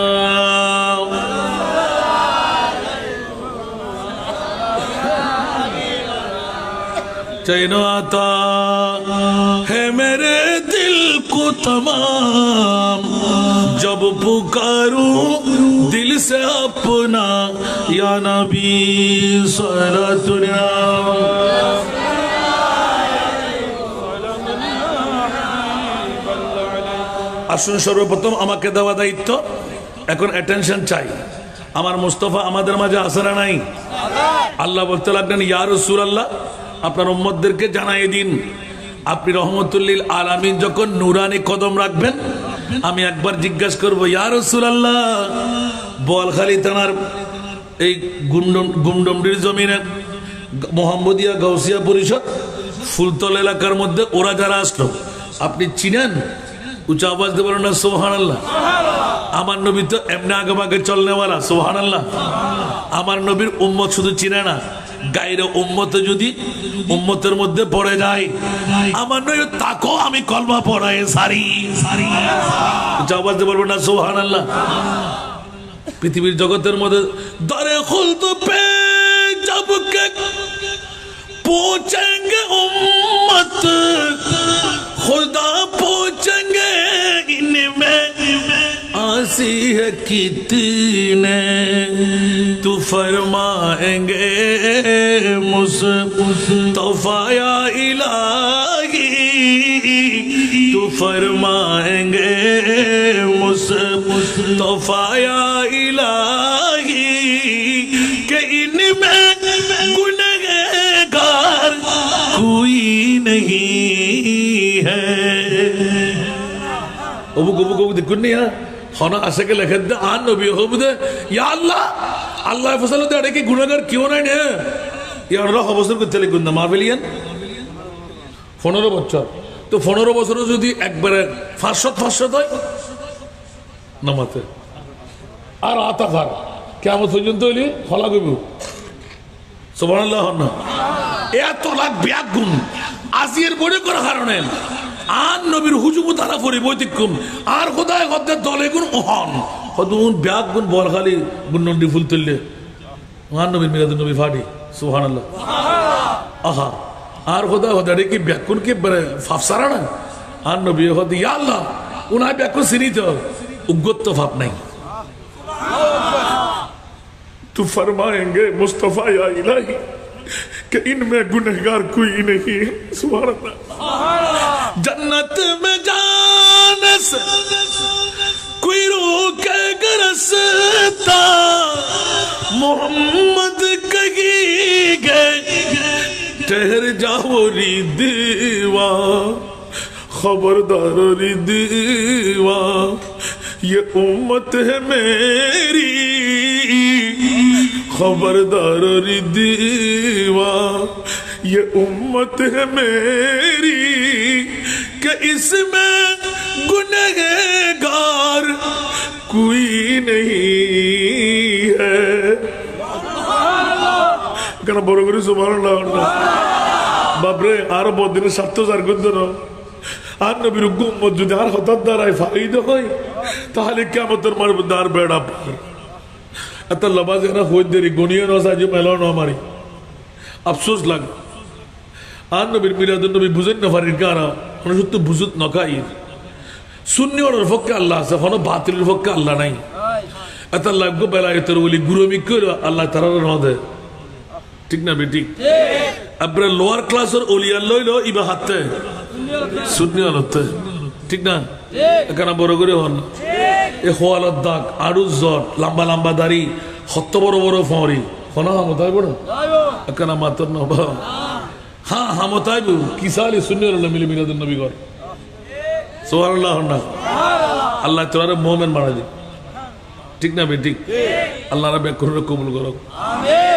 चैनो आता है मेरे दिल को तमाम जब पुकारूं दिल से अपना या नबी सलातुना আসুন সর্বপ্রথম আমাকে দেওয়া দায়িত্ব এখন অ্যাটেনশন চাই আমার মুস্তাফা আমাদের মাঝে আছে না নাই আল্লাহ বলতে লাগলেন ইয়া রাসূলুল্লাহ আপনার উম্মতদেরকে জানাই দিন আপনি রহমতুল্লিল আলামিন যখন নুরানি কদম রাখবেন আমি একবার জিজ্ঞাসা করব ইয়া রাসূলুল্লাহ বোয়ালখালী থানার এই গুমডমডির জমিনে মোহাম্মদিয়া গাউসিয়া পরিষদ ফুলতল এলাকার মধ্যে ওরা যারা আসলো আপনি চিনেন উঁচা আওয়াজ দিয়ে বলেন না সুবহানাল্লাহ আমার নবী তো এমনি আগে আগে চলনেওয়ালা সুবহানাল্লাহ আমার নবীর উম্মত শুধু চিনে না গায়রে উম্মতে যদি উম্মতের মধ্যে পড়ে যায় আমার নবী তাকো আমি কলমা পড়াই সারি উঁচা আওয়াজ দিয়ে বলবেন না সুবহানাল্লাহ পৃথিবীর জগতের মধ্যে দরে খুলতো পে জব কে পৌঁছেঙ্গে উম্মত खुदा पूछेंगे इनमें आसी है कितने तू फरमाएंगे मुस्तफा या इलाही तू फरमाएंगे मुस्तफा या इलाही कि इनमें गुनहगार कोई नहीं অবুক অবুক অবুক দেখুন নি হনা আশাকে লেখেন দে আর নবী হবু দে ইয়া আল্লাহ আল্লাহ ফসল দে কি গুনাহগার কেউ নাই নে ইয়ারা অবসর করতে লিখুন না মাহফিলিয়ান 15 বছর তো 15 বছর যদি একবারে 500 হয় নামাতে আর আতাফার কিয়ামত পর্যন্ত হইলি খলা কইব সুবহানাল্লাহ না এত লাখ ব্যাগ গুণ আজির বড় করার কারণে আর নবীর হুজুম তারা পরে বৈতিক্রম আর খোদায় খদ্দের দলে গুণ ওহন হদুন ব্যাগ গুণ বলখালি গুণন্ডি ফুল তুললে আর নবীর মিলাদুন নবী ফাটি সুবহানাল্লাহ আহা আর খোদায় খোদারে কি ব্যাগ গুণ কি ফাফসারা না আর নবী হদ ইয়া আল্লাহ উনায় ব্যাগ গুণ সিনিত উগ্গত ভাব নাই তু ফরমায়েঙ্গে মুস্তাফা ইয়া ইলাহি कि इनमें गुनहगार कोई नहीं है सुभान अल्लाह जन्नत में जाने से कोई रोके गरसता मोहम्मद कही गए ठहर जाओ री दीवा खबरदार री दीवा ये उम्मत है मेरी खबरदार री दीवा ये उम्मत है मेरी कि इसमें गुनहगार कोई नहीं है কেন বড় করে সুবহানাল্লাহ বাপরে আর বহুত দিনের ৭০০০ গুণ আর নবীর উম্মত যদি আর হঠাৎ দ্বারায় ফাইদা হয় তাহলে কিয়ামতের মার দার বেড়া পার এত লবাজ এরা হই দেরি গনিয়ে না সাজে মেলাও না মারি আফসোস লাগে আর নবীর মিলাদুন নবী বুঝেন না ফারির কারা মানে সত্য বুঝুত নকাই সুন্নি ওর পক্ষে আল্লাহ আছে কোনো বাতিলের পক্ষে আল্লাহ নাই এত লাগবে বেলায়েতের বলি গুরুমি করে আল্লাহ তারা না দেয় ঠিক না বেঠিক আপনার লোয়ার ক্লাসের ওলিয়ার লইলো ইবা হাতে সুন্নি আলতে ঠিক না এখানে বড় করে হন এ হোয়ালত দাগ আড়ু জট লম্বা লম্বা দাড়ি হত্ত বড় বড় ফরি হনা হামতাই বড় এখানে মাতর না হ্যাঁ হামতাইব কিসালি সুন্নি আল্লাহ মিলে মিলাদুন নবী ঘর সুবহানাল্লাহ না আল্লাহ তোরা মোমেন মারা দি ঠিক না বেঠিক আল্লাহ রাব্বে করে কবুল করো আমিন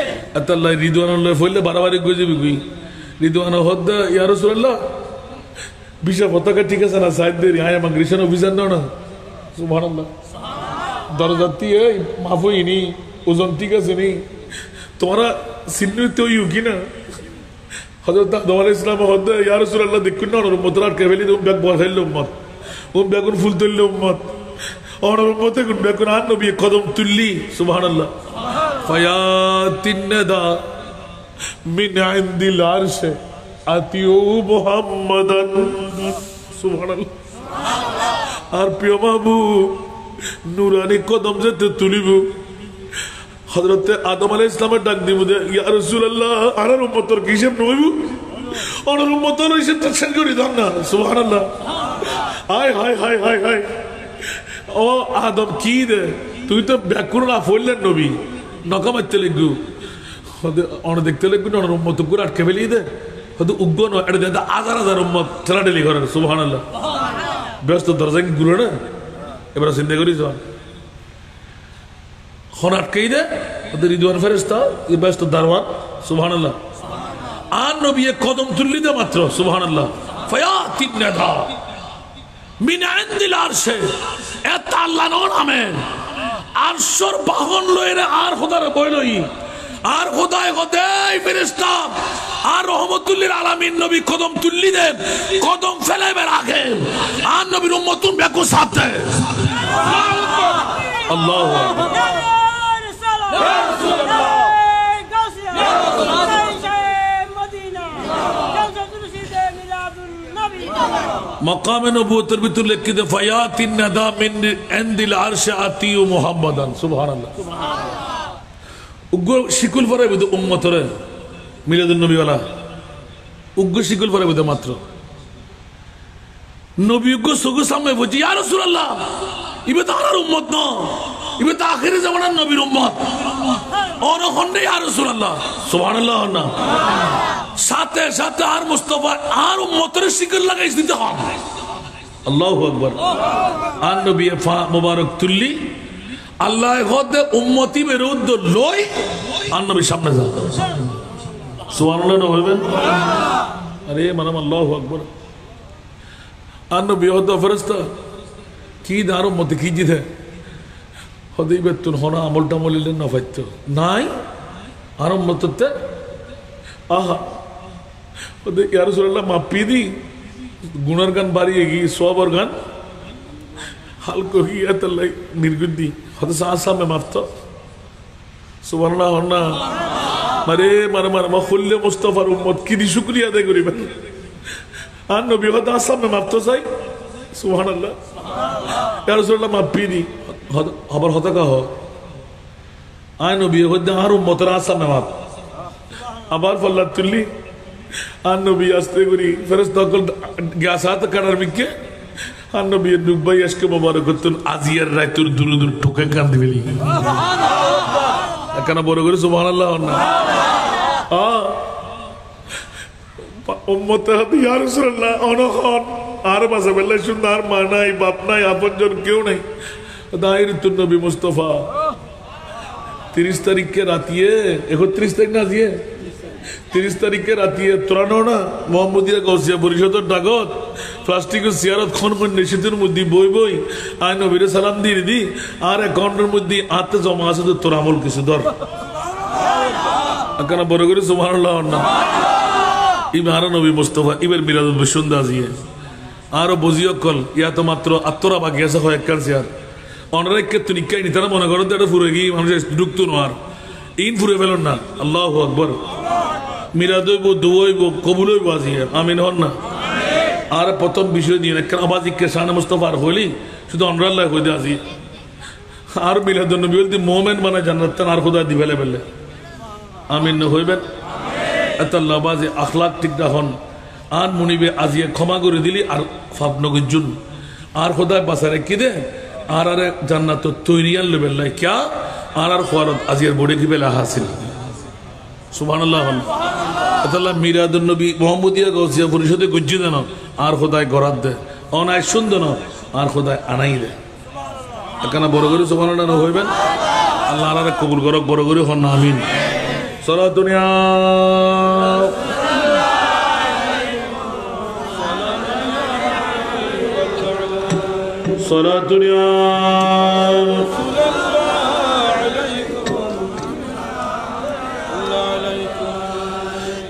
আল্লাহ রিদওয়ান আল্লাহ ফইলে বারবারই গজিবি কই রিদওয়ান হদ ইয়া রাসূলুল্লাহ বিশা পতাকা ঠিক আছে না সাইড দেরি আয় মাইগ্রেশন অফিসার দাও না সুবহানাল্লাহ দরজাতি এই মাফ হইনি ওজন ঠিক আছে নি তোরা সিন্নি তো ইউ কি না হযরত আদম আলাইহিস সালাম হদ ইয়া রাসূলুল্লাহ দেখুন না ওর মুতরার কেবলি তো ব্যাগ বল খাইলো উম্মত ও ব্যাগুন ফুল তুললো উম্মত और उम्मत गुन बेकुरान नबी कदम तुल्ली सुभान अल्लाह फयातिन नदा मिन इंदिल अर्श आतियो मुहम्मदन सुभान अल्लाह আর প্রিয় মাহবুব নূরানি কদম যেতে তুলিব হযরতে আদম আলাইহিস সালামের ডাক দিব ইয়া রাসূলুল্লাহ আনার উম্মতর কিসব নইব ওনার উম্মতর এসে টেনশন করি দাও না সুবহানাল্লাহ হায় হায় হায় হায় হায় ও আদম কি দে তুই তো ব্যাকুর না ফললেন নবী নকামাইতে লাগু অন দেখতে লাগু না উম্মত পুরো আটকে ফেলি দে হয়তো উগ্র নয় এটা দে হাজার হাজার উম্মত ঠেলা ঠেলি করেন সুবহানাল্লাহ ব্যস্ত দরজা কি গুলো না এবার চিন্তা করি যান খন আটকেই দে ওদের রিদওয়ান ফেরেশতা এই ব্যস্ত দারওয়ান সুবহানাল্লাহ আর নবী কদম তুললি দে মাত্র সুবহানাল্লাহ ফায়াতিন নাদা মিন ইনদিল আরশে এত আল্লাহ নামে আরশের বাহন লইরে আর খোদার বইলই আর খোদায় খোদাই ফেরেশতা আর রহমতুল লিল আলামিন নবী কদম তুললি দে কদম ফেলাইবার আগে আর নবীর উম্মতুন বেকু সাথে আল্লাহু আকবার ইয়া রাসূলুল্লাহ مقام نبوت تربیت لکھ دے فیات الندى من عند العرش آتیو محمدن سبحان اللہ উগ্র শিকুল পরে বুঝে উম্মতরে মিলাদুন নবী ওয়ালা উগ্র শিকুল পরে বুঝে মাত্র নবী উগ্র সুগু সামনে বুঝি ইয়া রাসূলুল্লাহ ইবে তো আর উম্মত না ইবে তো আখিরি জামানার নবীর উম্মত আর হন্ডে ইয়া রাসূলুল্লাহ সুবহানাল্লাহ না সাথে সাথে আর মুস্তাফা আর উম্মতের শিকল লাগাইছ দিতে হবে আল্লাহু আকবার আর নবী মুবারক তুল্লি আল্লাহ খোদে উম্মতি বিরুদ্ধ লই আর নবী সামনে যা সুবহানাল্লাহ না বলবেন আরে মানাম আল্লাহু আকবার আর নবী হদ ফেরেশতা কি দার উম্মতি কি জিতে হদি বেতুন হনা আমলটা মলিলেন না ফাইতো নাই আর উম্মততে আহা ওদে ইয়া রাসূলুল্লাহ মাপি দি গুনার গান বাড়িয়ে গি সওয়াবের গান হালকো গিয়া তাল্লাই নির্গুদ্দি হদ সাসা মে মাফতো সুবহানাল্লাহ না মারে মারে মারে মখুল্লে মুস্তাফার উম্মত কি দি শুকরিয়া আদায় করিবেন আর নবী হদ সাসা মে মাফতো চাই সুবহানাল্লাহ ইয়া রাসূলুল্লাহ মাপি দি আবার হতা কা হ আয় নবী হদ আর উম্মতের সাসা মে মাফ আবার ফল্লা তুল্লি আর নবী আসতে করি ফেরেশতা কল গ্যাসাত কাটার মিকে আর নবী দুবাই আজকে মোবারক হতুন আজিয়ার রাতুর দূর দূর ঠোকে কান দিবেলি সুবহানাল্লাহ কেন বড় করে সুবহানাল্লাহ না উম্মত ইয়া রাসূলুল্লাহ অনখন আর বাসা বেলা সুন্দর মা নাই বাপ নাই আপনজন কেউ নাই দাইরতুন নবী মুস্তাফা 30 তারিখ কে রাতিয়ে 31 তারিখ না দিয়ে 30 তারিখ কে রাতিয়ে তোরানো না মোহাম্মদিয়া গৌসিয়া পরিষদের ডাগত প্লাস্টিকের সিয়ারত খন কোন নিষিদ্ধের মধ্যে বই বই আয় নবীর সালাম দিয়ে দি আর অ্যাকাউন্টের মধ্যে হাতে জমা আছে তো তোর আমল কিছু ধর কেন বড় করে সুবহানাল্লাহ না ইবার নবী মুস্তাফা ইবার মিলাদুল বিশুন্দা জিয়ে আরো বুঝিও কল ইয়া তো মাত্র আত্মরা বাকি আছে হয় একখান চেয়ার অনারেককে তো নিকাই নি তারা মনে করো এটা ফুরে গিয়ে মানুষের ঢুকতো নোয়ার ইন ফুরে ফেলুন না আল্লাহ আকবর মিরাদ হইব দুইব কবুল হইব আজিয়ে আমিন হন না আর প্রথম বিষয় দিয়ে একখান আবাজ ইকে শাহান মুস্তফার হইলি শুধু অনরাল্লাহ হইতে আজি আর মিলাদ নবী বলতে মোমেন মানে জান্নাত আর খোদা দি ফেলে ফেলে আমিন হইবেন এত আল্লাহ বাজে আখলাক ঠিক হন আর মুনিবে আজিয়ে ক্ষমা করে দিলি আর ফাপনগুজুন আর খোদায় বাসারে কি দে আর আরে জান্নাত তৈরি আনলে বেল্লাই ক্যা আর খোয়ারত আজিয়ার বোর্ডে কি বেলা হাসিল সুবহানাল্লাহ আল্লাহ মিরাদুন নবী মোহাম্মদিয়া গৌসিয়া পরিষদে গুজ্জি দেন আর খোদায় গরাত দে অনায় সুন্দর আর খোদায় আনাই দে এখানে বড় করে সুবহানাল্লাহ হইবেন আল্লাহ আর কবুল করক বড় করে হন আমিন সারা দুনিয়া সারা দুনিয়া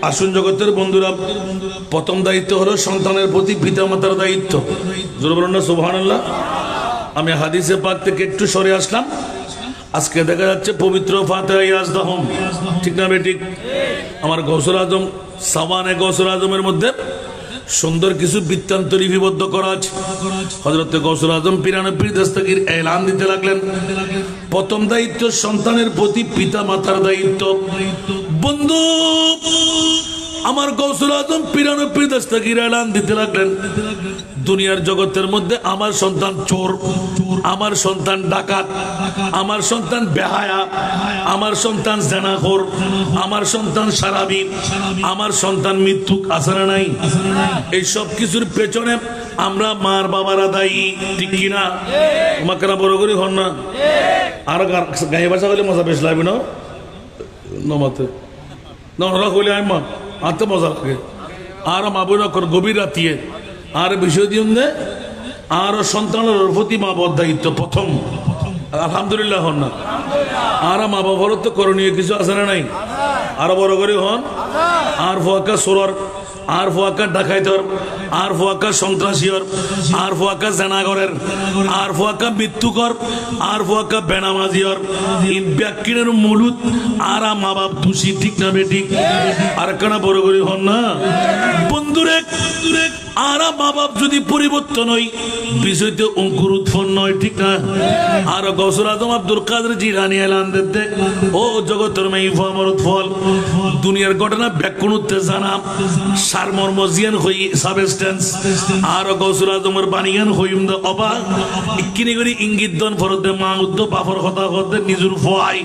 আসুন জগতের বন্ধুরা প্রথম দায়িত্ব হলো সন্তানের প্রতি পিতামাতার দায়িত্ব জোরে বলুন না সুবহানাল্লাহ আমি হাদিসে পাক থেকে একটু সরে আসলাম আজকে দেখা যাচ্ছে পবিত্র ফাতিহা ইয়াজদাহুম ঠিক না বেঠিক আমার গৌসুল আজম সাওয়ানে গৌসুল আজমের মধ্যে সুন্দর কিছু বৃত্তান্ত লিপিবদ্ধ করা আছে হযরত গৌসুল আজম পীরানে পীর দস্তগীর এলান দিতে লাগলেন প্রথম দায়িত্ব সন্তানের প্রতি পিতামাতার দায়িত্ব বন্ধু আমার গৌসুল আজম পীরানে পীর দস্তগীর এলান দিতে লাগলেন দুনিয়ার জগতের মধ্যে আমার সন্তান চোর আমার সন্তান ডাকাত আমার সন্তান বেহায়া আমার সন্তান জেনাখোর আমার সন্তান শারাবি আমার সন্তান মিথ্যুক আছে না নাই এই সব কিছুর পেছনে আমরা মার বাবারা দায়ী ঠিক কিনা মাকেরা বড় করি হন না আর গায়ে ভাষা হলে মজা বেশ লাগবে না নমাতে না ওরা হইলে আমি মা আনতে মজা লাগে আর মা বোন গভীর রাতিয়ে আর বিষয় দিয়ে আর সন্তানের প্রতি মা বাবার দায়িত্ব প্রথম আলহামদুলিল্লাহ হন না আর মা বাবার তো করণীয় কিছু আছে না নাই আরো বড় করে হন আর ফোয়াক্কা সোরার আর ফোয়াক্কা ডাকাইতর আর ফোয়াক্কা সন্ত্রাসীর আর ফোয়াক্কা জেনাগরের আর ফোয়াক্কা মৃত্যুকর আর ফোয়াক্কা বেনামাজির এই ব্যাকিনের মূলত আর মা বাপ দোষী ঠিক না বেঠিক আর কেনা বড় করে হন না বন্ধুরে আর মা বাপ যদি পরিবর্তন হয় বিষয়তে অঙ্কুর উৎপন্ন নয় ঠিক না আর গৌসুল আজম আব্দুল কাদের জিলানী এলান দিতে ও জগতের মাইফ আমার ফল দুনিয়ার ঘটনা ব্যাকুণ উঠতে জানা সারমর্ম জিয়ান হই সাবস্টেন্স আর গৌসুল আজমের বানিয়ান হইম দে অবাক কিনে করে ইঙ্গিত দন ফরদে মা উদ্দ বাফর কথা করতে নিজুর ফয়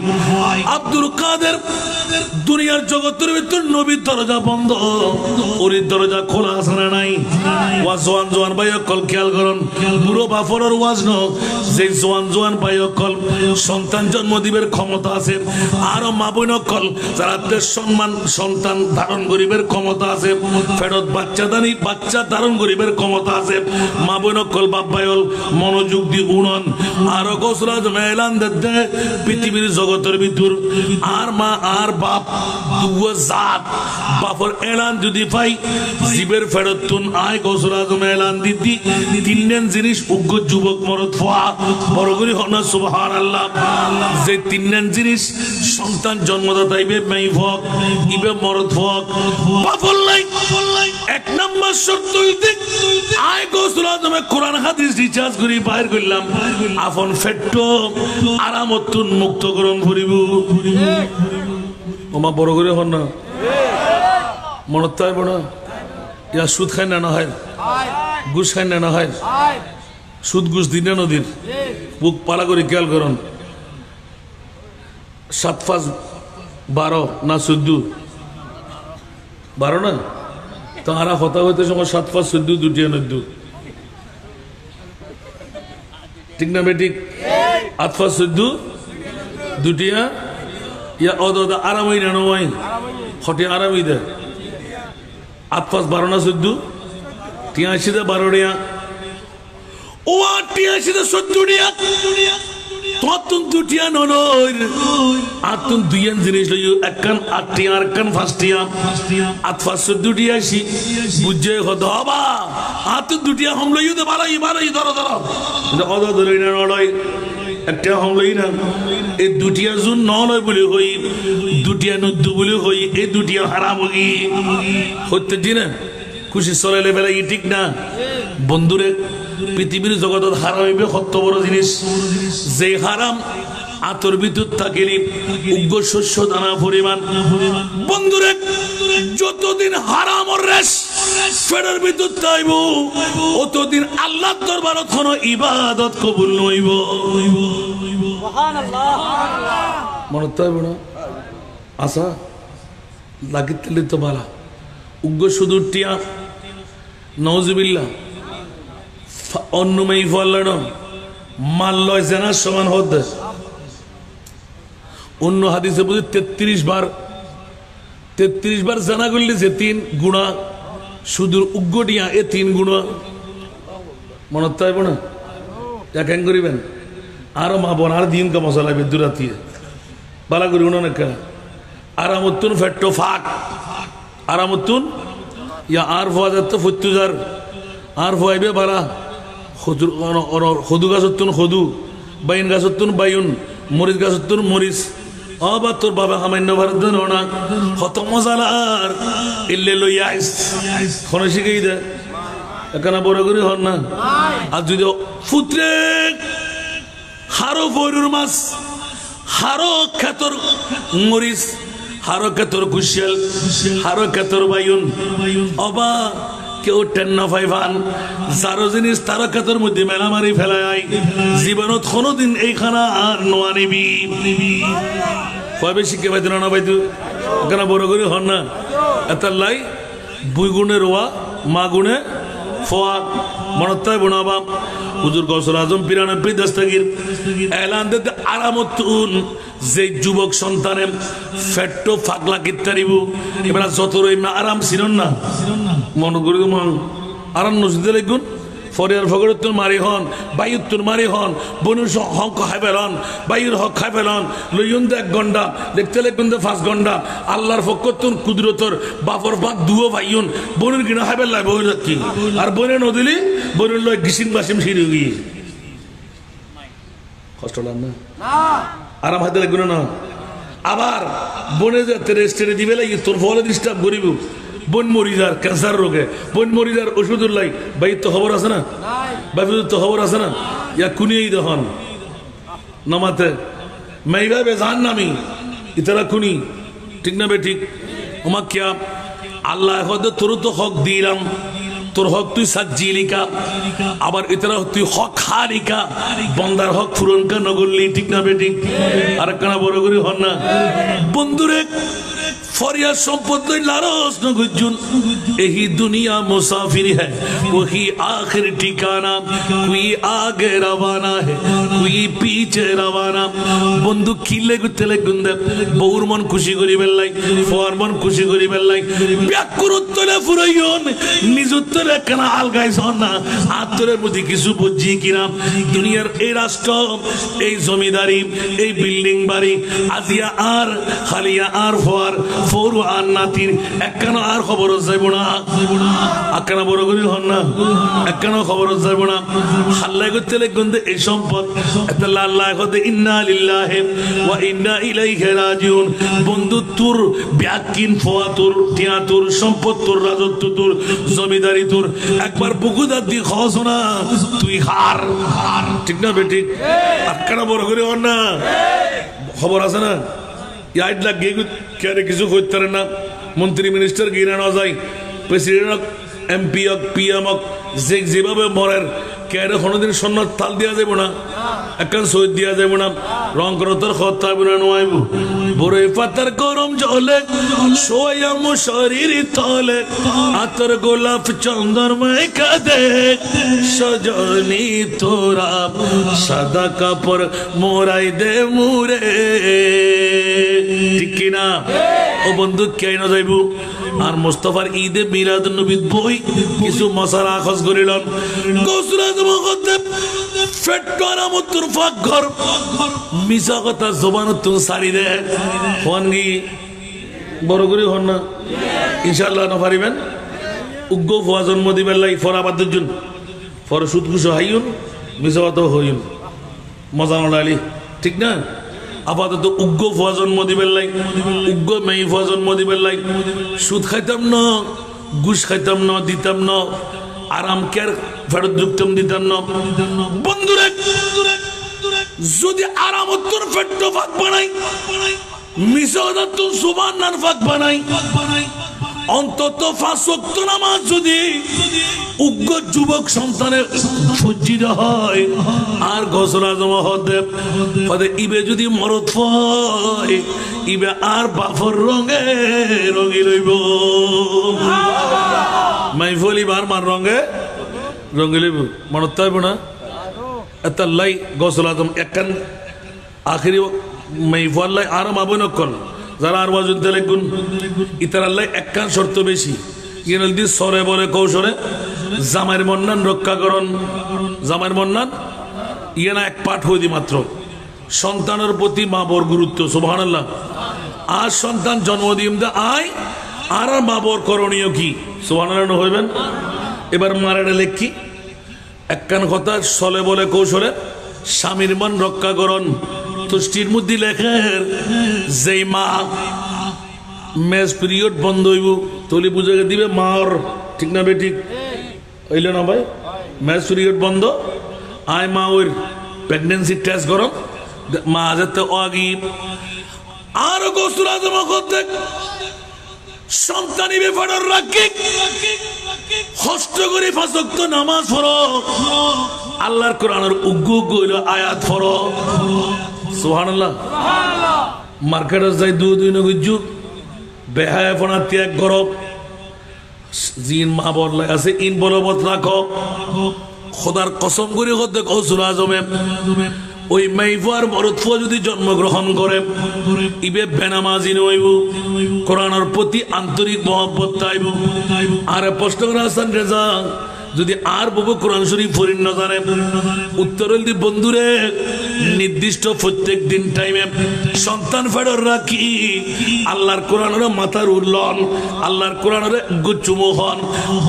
আব্দুল কাদের দুনিয়ার জগতের ভিতর নবীর দরজা বন্ধ ওর দরজা খোলা আছে না নাই ওয়াজ জোয়ান ভাই কল খেয়াল করুন বুড়ো বাফরের ওয়াজ ন যে জোয়ান ভাই কল সন্তান জন্ম দিবের ক্ষমতা আছে আর মা বোন কল যারা সম্মান সন্তান ধারণ করিবের ক্ষমতা আছে ফেরত বাচ্চা ধারণ করিবের ক্ষমতা আছে মা বোন কল বাপ ভাইল মনোযোগ দি উনন আর গৌসুল আজম এলান দে পৃথিবীর জগতের ভিতর আর মা আর বাপ দুয়া জাত বাপর এলান যদি পাই জীবের ফেরত তুন আয় গৌসুল আজম এলান দিদি তিনজন জিনিস উগ্র যুবক মরদ ফোয়া বড় করে হন সুবহানাল্লাহ যে তিনজন জিনিস সন্তান জন্মদাতা ইবে মাই ফক ইবে মরদ ফক বাপর লাই এক নাম্বার শর্ত হইতে আয় গৌসুল আজম কোরআন হাদিস রিচার্জ করি বাইর করলাম আপন ফেট্টো আরামতুন মুক্তকরণ করিব ওমা বড় করে হন না মনত তাই বড় ইয়া সুদ খাই না হয় ঘুষ খাই না হয় সুদ ঘুষ দিন না নদীর বুক পালা করে খেয়াল করুন 7-5-12 না 14 না তাহারা কথা হইতে সময় 7-5-14 দুটিয়া নদ্দু ঠিক না বেঠিক 8-5-14 দুটিয়া ইয়া অদা আরামই না নয় হটে আরামই দেয় 8-5-12 না 14 83-12 টিয়া ও 83-14 ততন দুটিয়া ননর আতুন দুইয়ান জিনিস লইও একখান 8 আর একখান 5 8-5-14 আসি বুঝে হদ হবা হাত দুটিয়া হামলাই দে বাড়াই বাড়াই ধরো ধরো অদ ধরই না নড়াই একটা হামলাই না এই দুটিয়া জুন নয় বলে হই দুটিয়া নদ্দু বলে হই এই দুটিয়া হারাম হই হতে দিনা খুশি চলাইলে বেলা ই ঠিক না বন্ধুরে পৃথিবীর জগৎ হারাম হইবে কত বড় জিনিস যে হারাম আতর বিদ্যুৎ থাকিলি উগ্র শস্য দানা পরিমাণ বন্ধুরে যতদিন হারাম রেশ ফেডার বিদ্যুৎ তাইব অতদিন আল্লাহর দরবারত কোনো ইবাদত কবুল নইব মনে তাইব না আশা লাগিতে তো বালা উগ্র সুদূর টিয়া নওজুবিল্লাহ অন্যমেই ফল্লান মাল্লয় জেনার সমান হদ অন্য হাদিসে বুঝি 33 বার জানা করলে যে 3 গুণা সুদূর উগ্রটিয়া এ 3 গুণা মনে তাইব না এক করিবেন আরো মা বোন আর দিন কা মশলা বিদ্যুরাতি বালা করি উনো না আরামতুন ফেট্টো ফাক আরামতুন ইয়া আর ফাজাত ফুতুজার আর ফাইবে বালা খদু গাছতুন খদু বাইন গাছতুন বাইন মরিচ গাছতুন মরিচ আবার তোর বাবা সামান্য ভারত না কত মজালার ইল্লে লইয়া আইস খন শিখেই দে এখানে বড় করে হন না আর যদি ফুত্রে হারো বৈরুর মাছ হারো খেতর মরিচ হারো খেতর কুশিয়াল হারো খেতর বাইন অবা কেউ টেন্না ফাইভান যারো জিনিস তার ক্ষেতের মধ্যে মেলা মারি ফেলায় জীবনত কোনোদিন এই খানা আর নোয়া নিবি কবে শিখে পাইতো না পাইতো কেন বড় করে হন না এত লাই 2 গুণে রোয়া মা গুণে ফোয়া মনত্তায় বোনাবা হুজুর গৌসুল আজম 92 দস্তগীর এলান দিতে আরামতুন যে যুবক সন্তানে ফেট্টো ফাগলা কিত্তারিবু এবার যতরই আরাম ছিলেন না মন করে মন আরাম নসিদে লাগুন ফরিয়ার ফগরতুন মারি হন বায়ুত্তুন মারি হন বনুর হক খাই ফেলন বায়ুর হক খাই ফেলন লইয়ুন 1 ঘন্টা দেখতে লাগুন 5 ঘন্টা আল্লাহর ফকতুন কুদরতর বাপর বাপ দুও ভাইয়ুন বনুর কিনা খাই ফেলাই বই রাখি আর বনে নদিলি বনুর লয় গিসিং বাসিম সিঁড়ি গিয়ে কষ্ট লাগ না আরাম হাতে লাগুন না আবার বনে যাতে রেস্টে দিবে লাগি তোর ফলে ডিস্টার্ব করিব বন মরিজার ক্যান্সার রোগে বন মরিজার ওষুধের লাই ভাই তো খবর আছে না বাবু তো খবর আছে না ইয়া কুনিয়েই দহন নামাতে মাইভাবে জান নামি ইতারা কুনি ঠিক না বে ঠিক ওমা কিয়া আল্লাহ হদ তোর তো হক দিলাম তোর হক তুই সাজ্জিলিকা আবার ইতারা তুই হক হারিকা বন্দার হক পূরণ কা নগরলি ঠিক না বে ঠিক আর কানা বড় করে হন না বন্ধুরে फरिया संपत लारस न गुजुन यही दुनिया मुसाफिर है वही आखिर ठिकाना कोई आगे रवाना है कोई पीछे रवाना बंधु किले गुतले गुंदे बौर मन खुशी करी बेल्लाई फोर मन खुशी करी बेल्लाई ব্যাকুরত্তরে ফুরাইয়ন নিজুত্তরে কানা আলগাইছ না আত্তরের মধ্যে কিছু বুঝি কিনা দুনিয়ার এই রাষ্ট্র এই জমিদারি এই বিল্ডিং বাড়ি আজিয়া আর খালিয়া আর ফোয়ার ফোর আর নাতির একখানা আর খবর যাইব না একখানা বড় করি হন না একখানা খবর যাইব না হাল্লাই করতে লেগুন্দে এই সম্পদ এত আল্লাহ কতে ইন্না লিল্লাহি ওয়া ইন্না ইলাইহি রাজিউন বন্ধু তোর ব্যাকিন ফোয়া তোর টিয়া তোর সম্পদ তোর রাজত্ব তোর জমিদারি তোর একবার বুকুদার দিয়ে খস না তুই হার ঠিক না বেটি একখানা বড় করি হন না খবর আছে না ইয়াইড লাগিয়ে কেন কিছু করতে পারে না মন্ত্রী মিনিস্টার গিয়ে না যায় প্রেসিডেন্ট এমপি হোক পিএম হোক যেভাবে মরের কেন কোনোদিন সন্ন্যত তাল দেওয়া যাবো না একখান শহীদ দেওয়া যাবো না রং করে তোর খত নোয়াইব বড়ই পাতার গরম জলে সোয়াম শরীর তলে আতর গোলাপ চন্দনময় কাঁদে সজনী তোরা সাদা কাপড় মোরাই দে মুরে ঠিক কিনা ও বন্ধু কেন যাইব আর মুস্তাফার ঈদে মিলাদ নবী বই কিছু মশলা খস করিলাম গৌসুল আজম করতে ফেটকারা মতুর ফাক ঘর মিছা কথা জবান তুই সারি দে হন গি বড় করে হন না ইনশাআল্লাহ না পারিবেন উগ্র ফুয়া জন্ম দিবেন লাই ফরাবাদের জন্য ফর সুদ খুশো হাইউন মিসাবাত হইউন মজা নড়ালি ঠিক না আপাতত উগ্র ফুয়া জন্ম দিবেন লাই উগ্র মেয়ে ফুয়া জন্ম দিবেন লাই সুদ খাইতাম না ঘুষ খাইতাম না দিতাম না আরাম কেয়ার ফেরত যুক্তম দিতাম না বন্ধুরে যদি আরাম উত্তর ফেট্টো ফাঁক বানাই মিসাদাত সুবান নার ফাঁক বানাই অন্তত 5 ওয়াক্ত নামাজ যদি উগ্র যুবক সন্তানের সজ্জিত হয় আর গোসল আজম হতে ইবে যদি মরদ হয় ইবে আর বাফর রঙে রঙি লইব মাইফলি বার মার রঙে রঙি লইব মনত হইব না এতাল্লাই গোসল আজম একখান আখিরি মাইফাল্লাই আরাম আবন কল যারা আর ওয়াজুন তেলেগুন ইতার আল্লাহ একখান শর্ত বেশি ইয়েন দি সরে বলে কৌশলে জামাইয়ের মন্নান রক্ষা করন জামাইয়ের মন্নান ইয়ে না এক পাঠ হইদি মাত্র সন্তানের প্রতি মা বর গুরুত্ব সুবহানাল্লাহ আর সন্তান জন্ম দিম দা আয় আর মা বর করণীয় কি সুবহানাল্লাহ হইবেন এবার মারাটা লেখি একখান কথা সলে বলে কৌশলে স্বামীর মন রক্ষা করন তুষ্টির মধ্যে লেখের যেই মা মেস পিরিয়ড বন্ধ হইব তলি বুঝে দিবে মার ঠিক না বে ঠিক হইল না ভাই মেস পিরিয়ড বন্ধ আয় মা ওর প্রেগনেন্সি টেস্ট করো মা যেতে আগি আর গোসল আজম করতে সন্তানি বেফাড়ার রাখি কষ্ট করে 5 ওয়াক্ত নামাজ পড়ো আল্লাহর কোরআনের উগ্র গইল আয়াত পড়ো সুবহানাল্লাহ মার্কেটে যাই দুই নগজু বেহায়াপনা ত্যাগ করো জিন মা বললে আছে ইন বলবত রাখো খোদার কসম করে হতে গোসল আজমে ওই মাইফার মরদফুয়া যদি জন্মগ্রহণ করে ইবে বেনামাজি নইব কোরআনের প্রতি আন্তরিক মহব্বত তাইব আর প্রশ্ন হাসান রেজা যদি আর বহু কোরআন শরীফ পড়েন না জানে উত্তর হইল বন্ধুরে নির্দিষ্ট প্রত্যেক দিন টাইমে সন্তান ফেডর রাখি আল্লাহর কোরআনের মাথার উল্লন আল্লাহর কোরআনের গুচুমো হন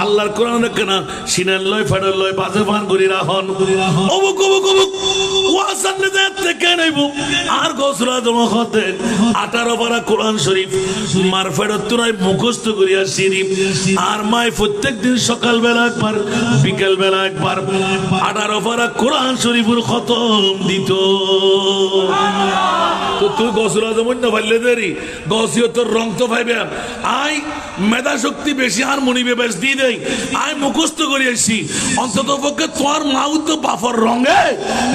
আল্লাহর কোরআনের কেনা সিনার লয় ফেডর লয় বাজে ফান করি রাখন অবুক অবুক অবুক ওয়াসান থেকে নেব আর গোসল আজম হতে 18 পারা কোরআন শরীফ মার ফেডর তুরাই মুখস্থ করিয়া সিরিপ আর মাই প্রত্যেক দিন সকাল বেলা একবার বিকেল বেলা একবার 18 পারা কোরআন শরীফের খতম দিত তো তুই গোসল আজম না ভাইলে দেরি গসিও তোর রং তো ভাইবে আই মেধা শক্তি বেশি আর মনিবে বেশ দিয়ে দেই আই মুখস্থ করিয়াছি অন্তত পক্ষে তোর মাউ তো বাফর রঙে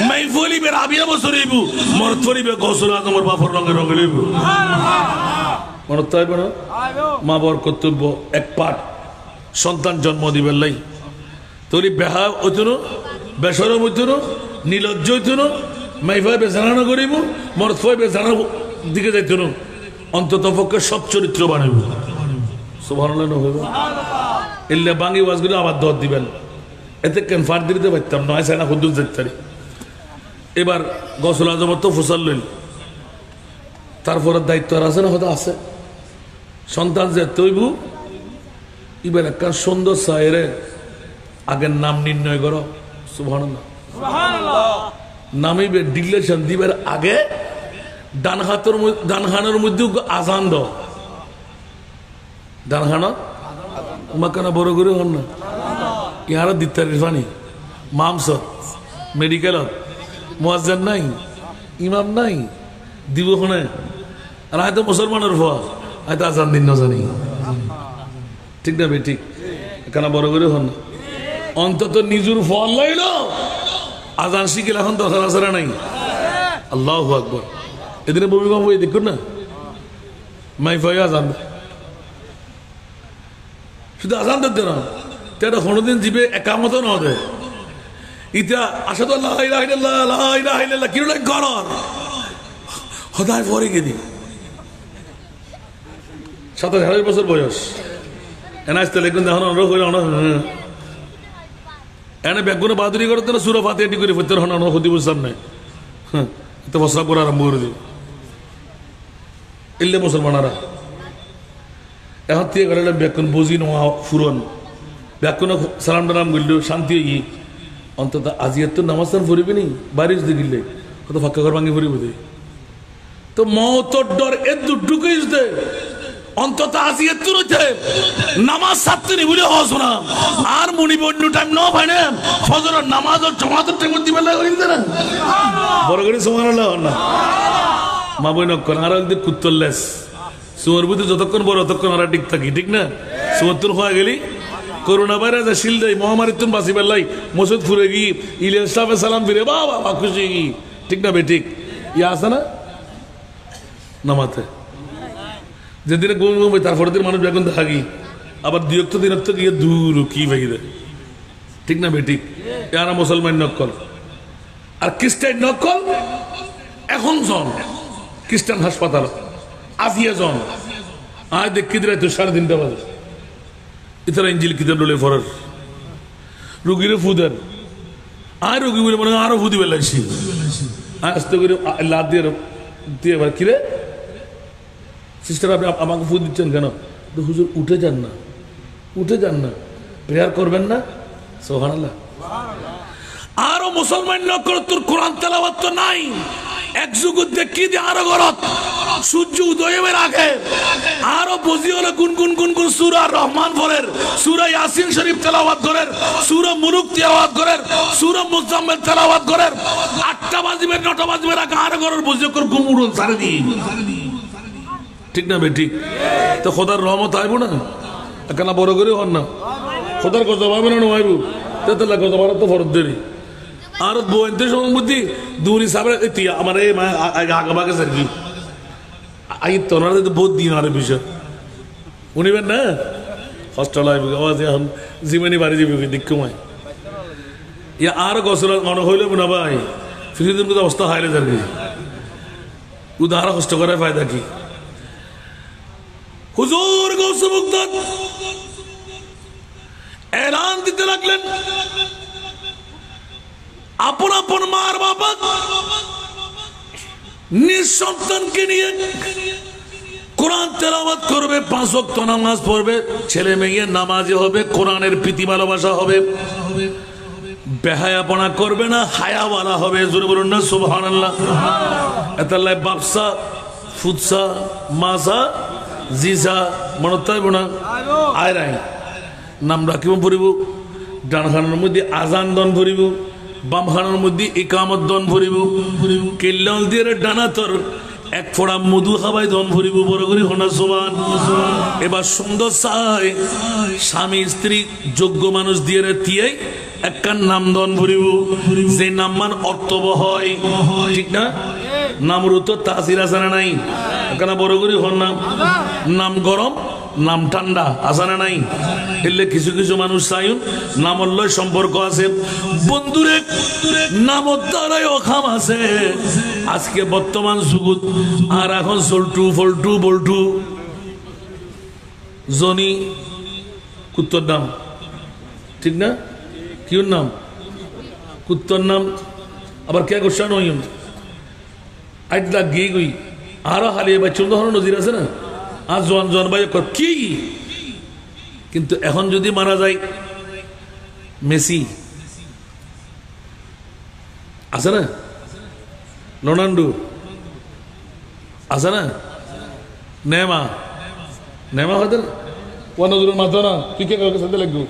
মাইফলি বে রাবিয়া বসরিব মরত ফরিবে গোসল আজমের বাফর রঙে রঙে লইব মনে তাইব না মা বর কর্তব্য এক পাঠ সন্তান জন্ম দিবেন লাই তোরি বেহা হইতো বেসরম হইতো নির্লজ্জ হইতো মাইফাই বেজানা করিব মরত ফয় বেজানা দিকে যাইতো অন্তত পক্ষে সব চরিত্র বানাইব সুবহানাল্লাহ হইব ইল্লা বাঙ্গি ওয়াজগুলো আবার দর দিবেন এতে কেন ফার দিতে পারতাম নয় সাইনা হুদুল যেতারি এবার গোসল আজম তো ফুসাল লইল তারপরে দায়িত্ব আর আছে না হয়তো আছে সন্তান যে তৈবু এবার একটা সুন্দর সাইরে আগের নাম নির্ণয় করো সুবহানাল্লাহ নামিবে ডিক্লেরেশন দিবার আগে ডানখানের মধ্যে আজান দাও ডানখানা মাকানা বড় করে হন না ইহারা দিত্তার ইরফানি মামসত মেডিকেলত মুয়াজ্জিন নাই ইমাম নাই দিব হনে আর হয়তো মুসলমানের হওয়া হয়তো আজান দিন না জানি ঠিক না বে ঠিক এখানে বড় করে হন না অন্তত নিজুর ফল লাইল আজান শিখিল এখন দরকার আছে না নাই আল্লাহু আকবার এদিনে ভূমিকম্প হয়ে দেখুন না মাইফাই আজান শুধু আজান দিতে না এটা কোনোদিন জীবে একামত না দেয় ইটা আসাদু আল্লাহ ইলাহা ইল্লাল্লাহ লা ইলাহা ইল্লাল্লাহ কি লাগে গরর খোদায় পড়ে গেদি 27 বছর বয়স এনাস্তে লেগুন দেখুন অনুরোধ করে এনে ব্যাগুনে বাদুরি করতে না সুরা ফাতে এটি করে ফেরতে হন হদি বুঝতাম না তো ফসলা করে আরম্ভ করে দিব ইল্লে মুসলমানারা এখন থেকে গেলে ব্যাগুন বুঝি নোয়া ফুরন ব্যাকুণ সালাম টালাম করল শান্তি হই অন্তত আজিয়ার তো নামাজ ফুরিবি নি বাড়ি যদি গিলে কত ফাঁকা ঘর ভাঙি ফুরিব দে তো মওতর ডর এদু ঢুকিস দে অন্তত আজিয়ার তো রয়েছে নামাজ ছাড়তে নি বলে হস না আর মনি বন্য টাইম ন ভাই না ফজরের নামাজ আর জমাতের টাইম দিবে না করিন না বড় করে সুবহানাল্লাহ না মা বই নকন আর যদি কুত্তরলেস সুমর বুদ্ধি যতক্ষণ বড় ততক্ষণ আর ঠিক থাকি ঠিক না সুমতুর হয়ে গেলি করোনা ভাইরাস শিল দেয় মহামারী তুমি বাঁচি পেলাই মসুদ ফুরে গি ইলিয়াস সালাম ফিরে বাবা খুশি গি ঠিক না বে ঠিক ইয়া আছে না নামাতে যেদিনে ঘুম ঘুমাই তারপরের দিন মানুষ এখন থাকি আবার দুই একটা দিনের তো গিয়ে দূর কি ভাই ঠিক না বে ঠিক ইয়ারা মুসলমান নকল আর খ্রিস্টান নকল এখন জন খ্রিস্টান হাসপাতাল আজিয়া জন আয় দেখি দিলে তো 3:30 বাজে ইতারা ইঞ্জিল কিতাব ডলে ফরার রুগীরে ফুদেন আর রুগী বলে মনে আরো ফুদি বেলাইছি আস্তে করে লাদ দিয়ে এবার কিরে সিস্টার আপনি আমাকে ফুদ দিচ্ছেন কেন হুজুর উঠে যান না প্রেয়ার করবেন না সুবহানাল্লাহ আরো মুসলমান নকল তোর কোরআন তেলাওয়াত তো নাই এক যুগ দেখি দিয়ে আরো গরত সূর্য উদয়ের আগে আরো বুঝি হলো গুনগুন সূরা রহমান পড়ের সূরা ইয়াসিন শরীফ তেলাওয়াত করেন সূরা মুলুক তেলাওয়াত করেন সূরা মুজাম্মিল তেলাওয়াত করেন 8টা বাজবে 9টা বাজবে আগে আরো গরর বুঝি কর গুমুড়ন সারে দি ঠিক না বেটি তো খোদার রহমত আইব না কেন বড় করে হন না খোদার কথা ভাবে না আইব তেতলা কথা বড় তো ফরজ দেরি আর বইতে সম্বন্ধে দূরি সাবে আমার এই আগাবাগে সার্কি আই তোনার তো বহুত দিন আর বিষয় উনিবেন না হস্টেল আইব আওয়াজ এখন জীবনী বাড়ি যাবে দিকমাই ইয়া আর গোসল মনে হইল না ভাই ফিরিদিন তো অবস্থা হাইলে সার্কি উদাহরণ কষ্ট করে ফায়দা কি হুজুর গৌসে মুগদাদ এলান দিতে লাগলেন আপন আপন মার বাবা নিঃসন্তানকে নিয়ে কোরআন তেলাওয়াত করবে 5 ওয়াক্ত নামাজ পড়বে ছেলে মেয়ে নামাজে হবে কোরআনের প্রীতি ভালোবাসা হবে বেহায়াপনা করবে না হায়াওয়ালা হবে জোরে বলুন না সুবহানাল্লাহ এতাল্লাহ বাপসা ফুদসা মাসা জিসা মনতাই বোনা আয়রাই নাম রাখিব পড়িব ডান খানের মধ্যে আজান দন ভরিব বাম খানের মধ্যে ইকামত দন ভরিব কিল্লাল দিয়ে ডানা তোর এক ফোড়া মধু খাবাই দন ভরিব বড় করি হনা সুবহান এবার সুন্দর চাই স্বামী স্ত্রী যোগ্য মানুষ দিয়ে তিয়াই একখান নাম দন ভরিব যে নাম মান অর্থব হয় ঠিক না নামর তো তাসির আছে না নাই কেন বড় করি হন নাম গরম নাম ঠান্ডা আছে না নাই এলে কিছু কিছু মানুষ চাইন নামল্লয় সম্পর্ক আছে বন্ধুরে নামত দ্বারাই অখাম আছে আজকে বর্তমান যুগত আর এখন সল্টু ফল্টু বল্টু জনি কুত্তর নাম ঠিক না কিউর নাম কুত্তর নাম আবার কে গোসান হইম আইডলা গিয়ে গই আরো হারিয়ে বা চন্দ্র নজির আছে না আর জন ভাই কি কিন্তু এখন যদি মারা যায় মেসি আছে না রোনাল্ডো আছে না নেমা হতে না ও নজরুল মাতো না তুই কে কাউকে সাথে লাগবো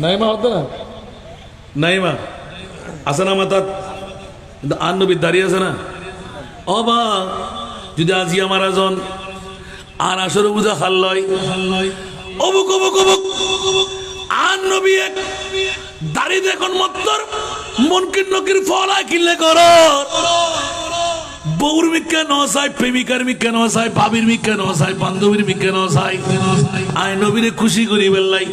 নাইমা হতো না নাইমা আছে না মাতাত কিন্তু আর নবীর দাঁড়িয়ে আছে না অবা যদি আজিয়া মারা জন আর আসরে বুঝা খাল্লয় অবুক অবুক অবুক আর নবী এক দাড়ি দেখুন মত্তর মনকির নকির ফলা কিনলে কর বউর মিক্কা ন চাই প্রেমিকার মিক্কা ন চাই ভাবির মিক্কা ন চাই বান্ধবীর মিক্কা ন চাই আই নবীরে খুশি করি বেলাই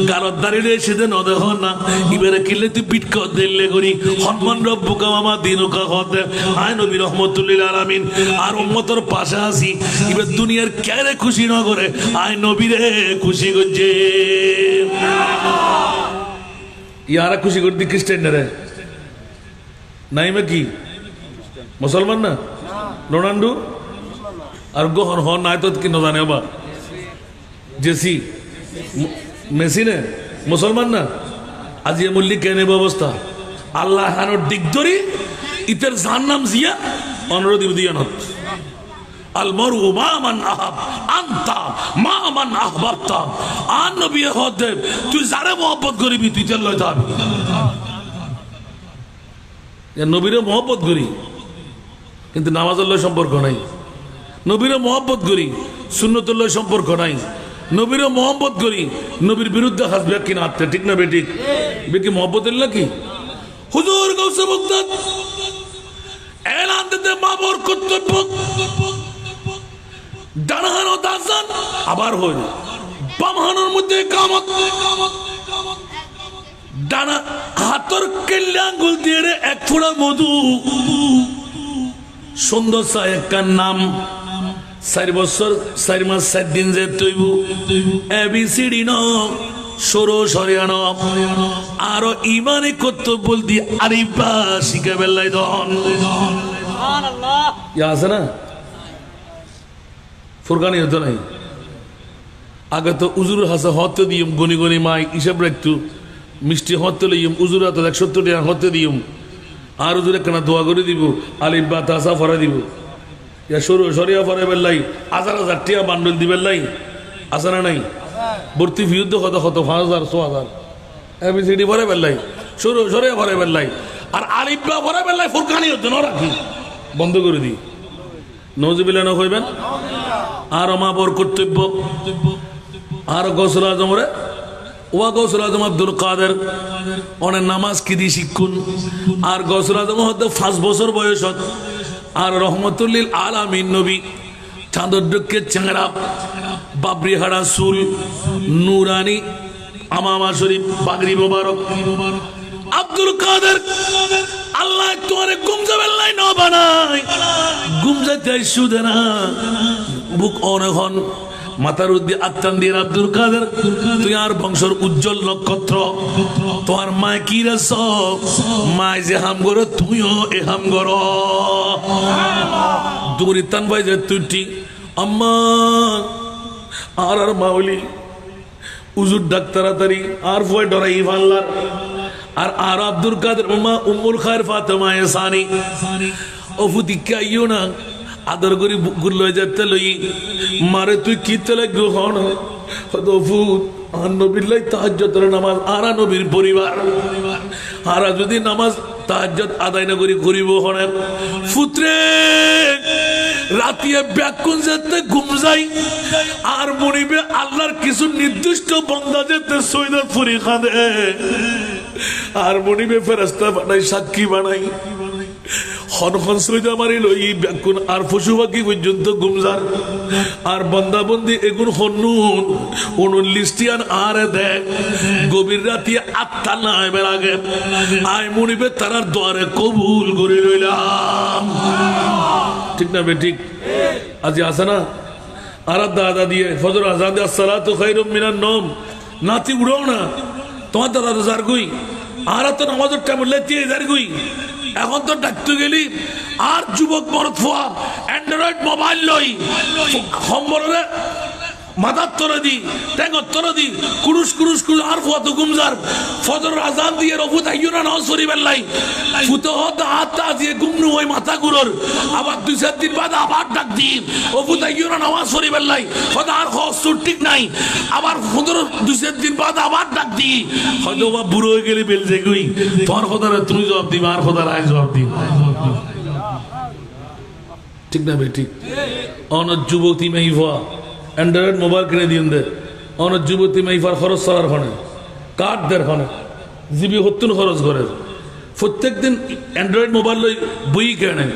গালত দাঁড়িয়ে সেদিন ন দেখ না এবারে কিনলে তুই পিট দিল্লে করি হনুমান রব্বুকা মামা দিনুকা হতে আই নবী রহমতুল্লিল আলামিন আর উম্মতর পাশে আসি এবার দুনিয়ার কেরে খুশি না করে আই নবীরে খুশি করছে ইয়ারা খুশি করতে খ্রিস্টানরা নাইমা কি মুসলমান না রোনাল্ডো আর গোহন হন নাই তো কি ন জানে বা জেসি মেসি ने মুসলমান না আজিয়া মল্লিক কেন ব্যবস্থা আল্লাহ হানোর দিক ধরি ইতের জান্নাম জিয়া অনুরোধ দিয়ানত আল মরু মা মান আহাব আনতা মা মান আহবাবতা আন নবী হতে তুই যারে মহব্বত করিবি তুই তেল লইতে হবে নবীরে মহব্বত করি কিন্তু নামাজের লয় সম্পর্ক নাই নবীরে মহব্বত করি সুন্নতের লয় সম্পর্ক নাই নবীরে মহব্বত করি নবীর বিরুদ্ধে হাসবে কিনা আত্মে ঠিক না বেঠিক বেটি মহব্বতের নাকি হুজুর গৌসে বগদাদ এলান দিতে বাবর কর্তব্য ডানহানো দাসান আবার হইল বামহানোর মধ্যে কামত ডানা হাতর কেল্লা আঙ্গুল দিয়ে এক ফোঁটা মধু সুন্দর একটা নাম 4 বছর 4 মাস 7 দিন যে তৈব এবিসিডি ন সরো সরিয়ান আরো ইমানে কর্তব্য দিয়ে আরিফা শিখে বেল্লাই দন ইয়া আছে না ফুরকানি হতো নাই আগে তো উজুর হাসা হতে দিম গনি গনি মাই হিসাব রাখতো মিষ্টি হতে লইম উজুর হাতে 170 টাকা হতে দিম আর উজুর একখানা দোয়া করে দিব আলিফ বা তাসা ফরা দিব ইয়া সরু সরিয়া ফরা বেল্লাই 1000 টাকা বান্ডল দিবেন লাই আছে না নাই ভর্তি বিরুদ্ধ কত 5000 6000 এবিসিডি ফরা বেল্লাই সরু সরিয়া ফরা বেল্লাই আর আলিফ বা ফরা বেল্লাই ফুরকানি হতো না রাখি বন্ধ করে দিই নওজুবিল্লাহ না কইবেন আর আমাবর কর্তব্য আর গৌসুল আজমরে ওয়া গৌসুল আজম আব্দুল কাদের অনে নামাজ কি দি শিক্ষুন আর গৌসুল আজম হতে 5 বছর বয়স আর রহমতুল্লিল আলামিন নবী চাঁদরকে চেংরা বাবরি হাড়া চুল নুরানি আমামা শরীফ পাগড়ি মোবারক আব্দুল কাদের আল্লাহ তোমারে গুমজাবেল্লাই ন বানাই গুমজাতে শুধু না বুক অনখন মাথার উদ্দি আত্মান দিয়ে আব্দুল কাদের তুই আর বংশের উজ্জ্বল নক্ষত্র তোমার মা কি রেছ মায় যে হাম গর তুইও এ হাম গর দুরিতান ভাই যে তুই আম্মা আর আর মাউলি উজুর ডাক্তারাতারি আর ভয় ডরাই ভাল্লার আর আব্দুল কাদের উম্মা উম্মুল খায়ের ফাতেমা এসানি ওফু দিকে আইও না আদর করি বুকুর লয়ে যেতে লই মারে তুই কি তেলে গ্রহণ ওফু আর নবীর তাহাজ্জুদের নামাজ আর নবীর পরিবার আর যদি নামাজ তাহাজ্জুদ আদায় না করি করিব হনে পুত্রে রাতিয়া ব্যাকুন যেতে ঘুম যাই আর মনিবে আল্লাহর কিছু নির্দিষ্ট বান্দা যেতে সৈয়দ ফুরি খাদে আর মনিবে ফেরেশতা বানাই সাক্ষী বানাই হনখন সৈয়দ আমারই লই ব্যাকুন আর পশু পাখি পর্যন্ত ঘুমজার আর বান্দা বন্দি এগুন হন্নুন 39টিয়ান আর দেখ গভীর রাতি আত্মা না এবার আগে আয় মনিবে তারার দ্বারে কবুল করে লইলাম ঠিক না বেঠিক আজি আছে না আর দাদা দিয়ে ফজর আজান দিয়ে আসসালাতু খায়রুম মিনান নওম নাতি উড়াও না তোমার দাদা তো যার গুই আর তো নামাজের টাইম লেতিয়ে যার গুই এখন তো ডাকতে গেলি আর যুবক মরদ ফোয়া অ্যান্ড্রয়েড মোবাইল লই সম্বরে মাথার তরে দি ট্যাঙ্গর তরে দি কুরুস কুরুস কুরুস আর ফোয়া তো গুমজার ফজর আজান দিয়ে রফু তাইও না নামাজ পড়িবেন লাই ফুতো হত হাতটা দিয়ে গুমনু ওই মাথা গুরর আবার 2-4 দিন বাদ আবার ডাক দি রফু তাইও না নামাজ পড়িবেন লাই হয়তো আর খসুর ঠিক নাই আবার ফুতোর 2-4 দিন বাদ আবার ডাক দি হয়তো বা বুড়ো হয়ে গেলে বেলজে গই তোর খোদারে তুমি জবাব দিবা আর খোদার আয় জবাব দিবা ঠিক না বে ঠিক অনেক যুবতী মেয়ে ফোয়া অ্যান্ড্রয়েড মোবাইল কিনে দিন দে অনেক যুবতী মাইফার খরচ চলার খনে কাঠ দের খনে জিবি 70 খরচ করে প্রত্যেক দিন অ্যান্ড্রয়েড মোবাইল লই বই কেনে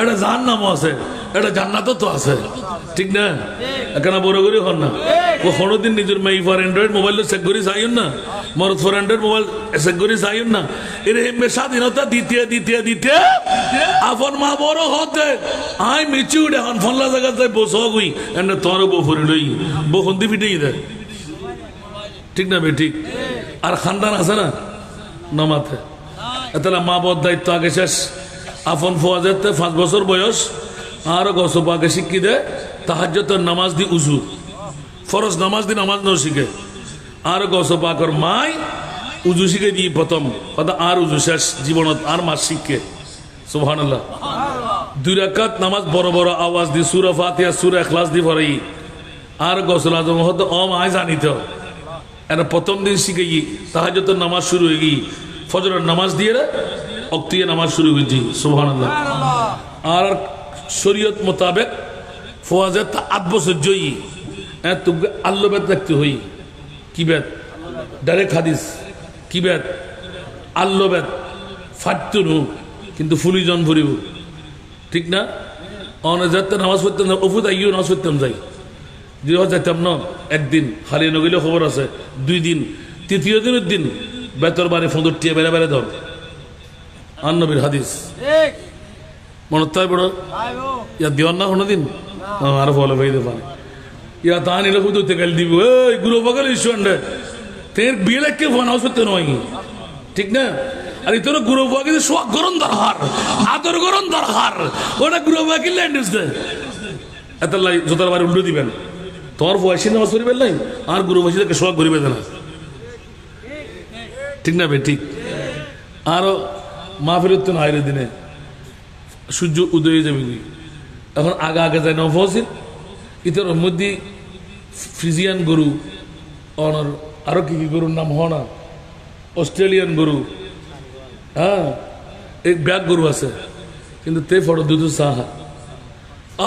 এটা জাহান্নামও আছে এটা জান্নাতও তো আছে ঠিক না এখানে বড় করে হন না ও কোনোদিন নিজের মাইফার অ্যান্ড্রয়েড মোবাইল চেক করি চাইন না মরদ ফর অ্যান্ড্রয়েড মোবাইল চেক করি চাইন না এর হেমে স্বাধীনতা দিতে আপন মা বড় হতে আই মিচুড এখন ফনলা জায়গা যাই বসো গুই এনে তোর বউ ফরি লই বউ হন্দি পিটেই দেয় ঠিক না বে ঠিক আর খানদান আছে না নামাতে এতলা মা বড় দায়িত্ব আগে শেষ আপন ফোয়া যেতে 5 বছর বয়স আর গসব আগে শিক্ষি দে তাহাজ্জুদের নামাজ দি উজু ফরজ নামাজ দি নামাজ ন শিখে আর গৌস পাকর মাই উজু শিখে দিই প্রথম কথা আর উজু শেষ জীবনত আর মাস শিখে সুবহানাল্লাহ 2 রাকাত নামাজ বড় বড় আওয়াজ দি সূরা ফাতিহা সূরা ইখলাস দি পড়াই আর গোসল আজম হতো আয় জানিত এরা প্রথম দিন শিখে গিয়ে তাহাজ্জুদের নামাজ শুরু হয়ে গিয়ে ফজরের নামাজ দিয়ে অক্তিয়া নামাজ শুরু হয়েছি সুবহানাল্লাহ আর শরীয়ত মোতাবেক ফওয়াজের 8 বছর জয়ী তোকে আল্লাহ বেদ দেখতে হই কি বেদ ডাইরেক্ট হাদিস কি বেদ আল্লাহ বেদ ফাটতুনু কিন্তু ফুলিজন ভরিব ঠিক না অনেক নামাজ পড়তাম না ওফুদ আইও নামাজ পড়তাম যাই দুই যাইতাম না একদিন খালি নগেলে খবর আছে 2 দিন তৃতীয় দিনের দিন বেতর বাড়ি ফোঁদর টিয়ে বেড়ে বেড়ে ধর আর নবীর হাদিস মনে তাই বড় ইয়া দিওয়ান না কোনো দিন আরো ফলো ভাই দেবেন ইয়া তা নিলে খুদ তেল দিব এই গুরু বগল ইস্যুন্ডে তের বিয়ে লেখকে ফোন হাউস করতে নয় ঠিক না আর তোর গুরু বাকি সোয়াগ গরম দরকার আদর গরম দরকার ওটা গুরু বাকি ল্যান্ডিস দে এত লাই জোতার বাড়ি উল্টো দিবেন তোমার বয়সী নামাজ পড়িবেন নাই আর গুরু বয়সীকে সোয়াগ করিবে না ঠিক না বে ঠিক আরো মাহফিলত না আইরে দিনে সূর্য উদয় যাবে এখন আগে আগে যায় না ফসিল ইতর মধ্যে ফ্রিজিয়ান গরু অনর আরো কি কি গরুর নাম হয় না অস্ট্রেলিয়ান গরু হ্যাঁ এক ব্যাগ গরু আছে কিন্তু তে ফটো দুধ সাহা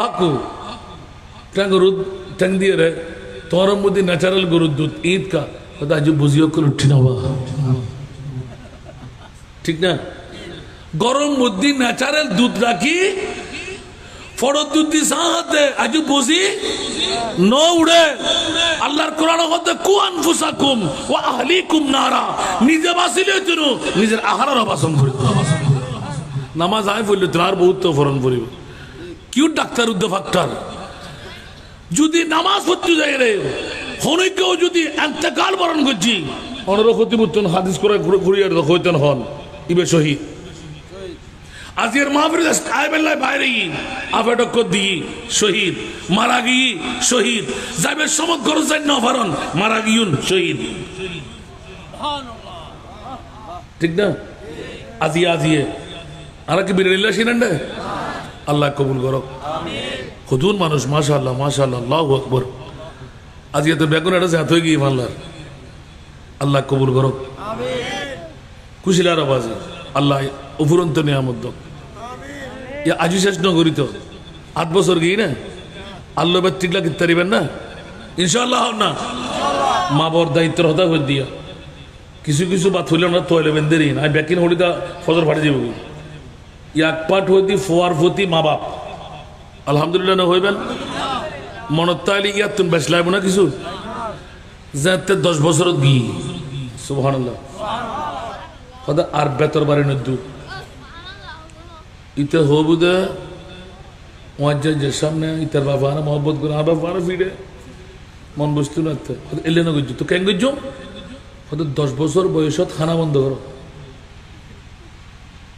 আকু ট্যাং গরু ট্যাং দিয়ে রে তোমার মধ্যে ন্যাচারাল গরুর দুধ ঈদ কা আজ বুঝিও করে উঠি না ঠিক না গরম মধ্যে ন্যাচারাল দুধ রাখি ফটো দুধ দি সাহাতে আজ বুঝি ন উড়ে আল্লাহর কোরআন হতে কু আনফুসাকুম ওয়া আহলিকুম নারা নিজে বাঁচিলে তুমি নিজের আহারের বাসন করি নামাজ আয় বললে তোমার বহুত তো ফরন পড়িব কিউ ডাক্তার উদ্দে ফাক্তার যদি নামাজ পড়তে যাই রে হনকেও যদি ইন্তেকাল বরণ করছি অনর ক্ষতিপূর্তন হাদিস করে ঘুরিয়ে হইতেন হন ইবে শহীদ আজকের মাহফিল আইবেল্লাহ বাইরে আফেডক দি শহীদ মারা গিয়ে শহীদ যাবে সমগ্র জান্ন ফারন মারা গিয়ুন শহীদ ঠিক না আজিয়ে আজিয়ে আর কি বিরিল্লাহ শিনান্ডে আল্লাহ কবুল করো খুদুন মানুষ মাশাআল্লাহ মাশাআল্লাহ আল্লাহু আকবার আজকে তো বেগুন এটা জাত হয়ে গিয়ে মাল্লার আল্লাহ কবুল করো কুশিলার আওয়াজে আল্লাহ উপরন্ত নিয়ামত দাও ইয়া আজি শেষ নগরী তো 8 বছর গিয়ে না আল্লাহ বাত্তিকলা কিনতে পারিবেন না ইনশাআল্লাহ না মা বর দায়িত্ব হতা করে দিয়া কিছু কিছু বাত হইলে আমরা তোলে বেঁধে না ব্যাকিন হলিদা ফজর ফাটে যাব এক পাঠ হইতি ফোয়ার ফতি মা বাপ আলহামদুলিল্লাহ না হইবেন মনত তাইলে ইয়া তুমি বেশ লাগবো না কিছু যাতে 10 বছর গিয়ে সুবহানাল্লাহ হদা আর বেতর বাড়ি নদু ইতে হবুদে ওয়াজ্জের সামনে ইতার বাবা না মোহাম্মদ করে আর বাবা ফিরে মন বসতো না এলে না গজ্জু তো কেন গজ্জু হয়তো 10 বছর বয়সত খানা বন্ধ করো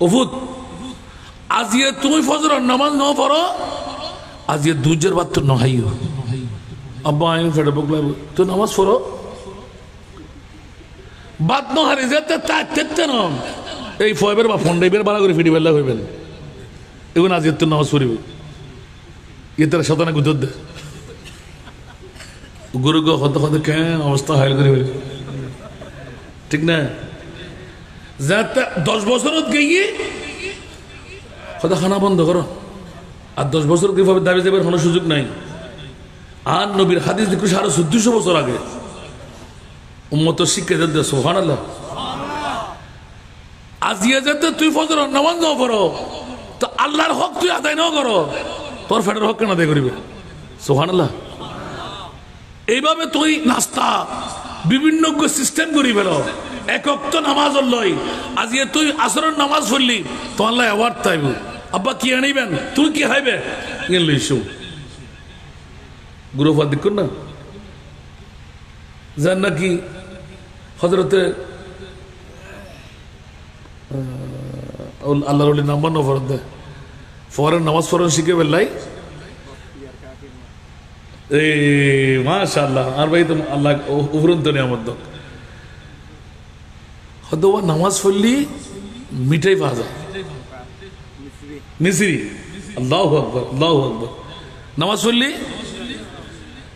ওফুত আজিয়ে তুমি ফজর নামাজ ন পড়ো আজিয়ে দুজের বাদ তো নহাইও আব্বা আইন ফেটে বকলা তো নামাজ পড়ো বাদ ন হারি যেতে তেতে ন এই ফয়েবের বা ফন্ডাইবের বালা করে ফিটি বেলা হইবেন এখন আজিয়ে তো নামাজ পড়িব ইয়ে তারা শতানা গুজর দে গুরু গো হতে হতে কেন অবস্থা হাইল করে ঠিক না যাতে 10 বছরত গিয়ে হয়তো খানা বন্ধ করো আর 10 বছর কিভাবে দাবি যাবার কোনো সুযোগ নাই আর নবীর হাদিস দেখো 1450 বছর আগে উম্মত শিক্ষা দিতে সুবহানাল্লাহ আজিয়া যাতে তুই ফজর নামাজ না পড়ো তো আল্লাহর হক তুই আদায় না করো তোর ফেডার হক কেন আদায় করবে সুবহানাল্লাহ এইভাবে তুই নাস্তা বিভিন্ন সিস্টেম করি ফেলো একক তো নামাজ লই আজিয়ে তুই আসরের নামাজ পড়লি তো আল্লাহ অ্যাওয়ার্ড তাইব আব্বা কি আনিবেন তুই কি হাইবে লইছো গুরুফা দেখুন না জান নাকি হজরতে আল্লাহর ওলি নাম্বার ন ফরদ দে ফরেন নামাজ ফরন শিখে বেলাই এই মাশাআল্লাহ আর ভাই তো আল্লাহ উপরন্ত নিয়ামত দাও হয়তো নামাজ পড়লি মিঠাই পাওয়া যায় মিশ্রি আল্লাহু আকবার আল্লাহু আকবার নামাজ পড়লি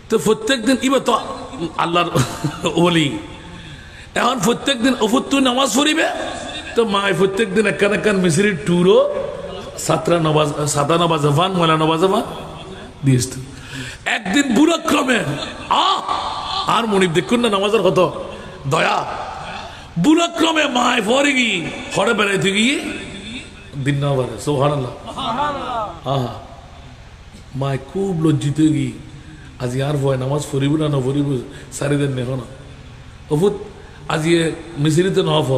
তো প্রত্যেক দিন ইবা তো আল্লাহর ওলি এখন প্রত্যেক দিন ওপর তুই নামাজ পড়িবে তো মায় প্রত্যেক দিন একখান মিশ্রির টুরো সাতা নবাজ ফান ময়লা নবাজ ফান দিস একদিন বুড়ো ক্রমে আর মনিব দেখুন না নামাজের কত দয়া বুড়ো ক্রমে মায় পরে গিয়ে হরে বেড়াইতে গিয়ে দিন না পারে সুবহানাল্লাহ মায় খুব লজ্জিত গিয়ে আজ আর ভয় নামাজ পড়িব না নপড়িব সারি দিন নেহ না অভূত আজি মিশ্রিতে নফ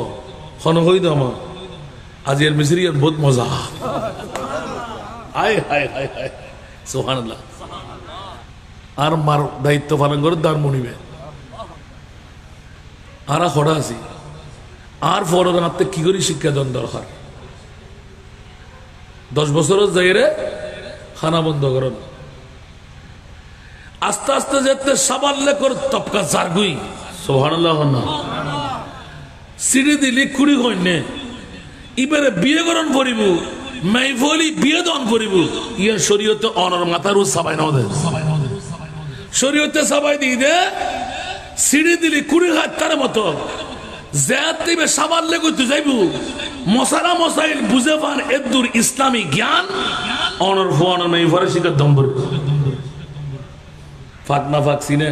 খন হই দামা আজি এর মিশ্রি বহুত মজা হায় হায় হায় হায় সুবহানাল্লাহ আর মার দায়িত্ব পালন করে দার মনিবে আর খড়া আছি আর ফরের হাতে কি করি শিক্ষা দেন দরকার 10 বছরের যাইরে খানা বন্ধ করেন আস্তে আস্তে যেতে সাবাল্লে কর তপকা জারগুই সুবহানাল্লাহ না সিঁড়ি দিলি কুড়ি হইনে এবারে বিয়ে করন পড়িব মাইফলি বিয়ে দন পড়িব ইয়ার শরীয়তে অনর মাথার সাবাই নাও দে শরীয়তে সাবাই দিয়ে দে সিঁড়ি দিলি কুড়ি হাত তার মতো যাতে সাবাল্লে করতে যাইব মশারা মশাইল বুঝে পান এদুর ইসলামী জ্ঞান অনর ফোয়ান মাইফরে শিকার দম পড়িব ফাঁক না ফাঁক সিনে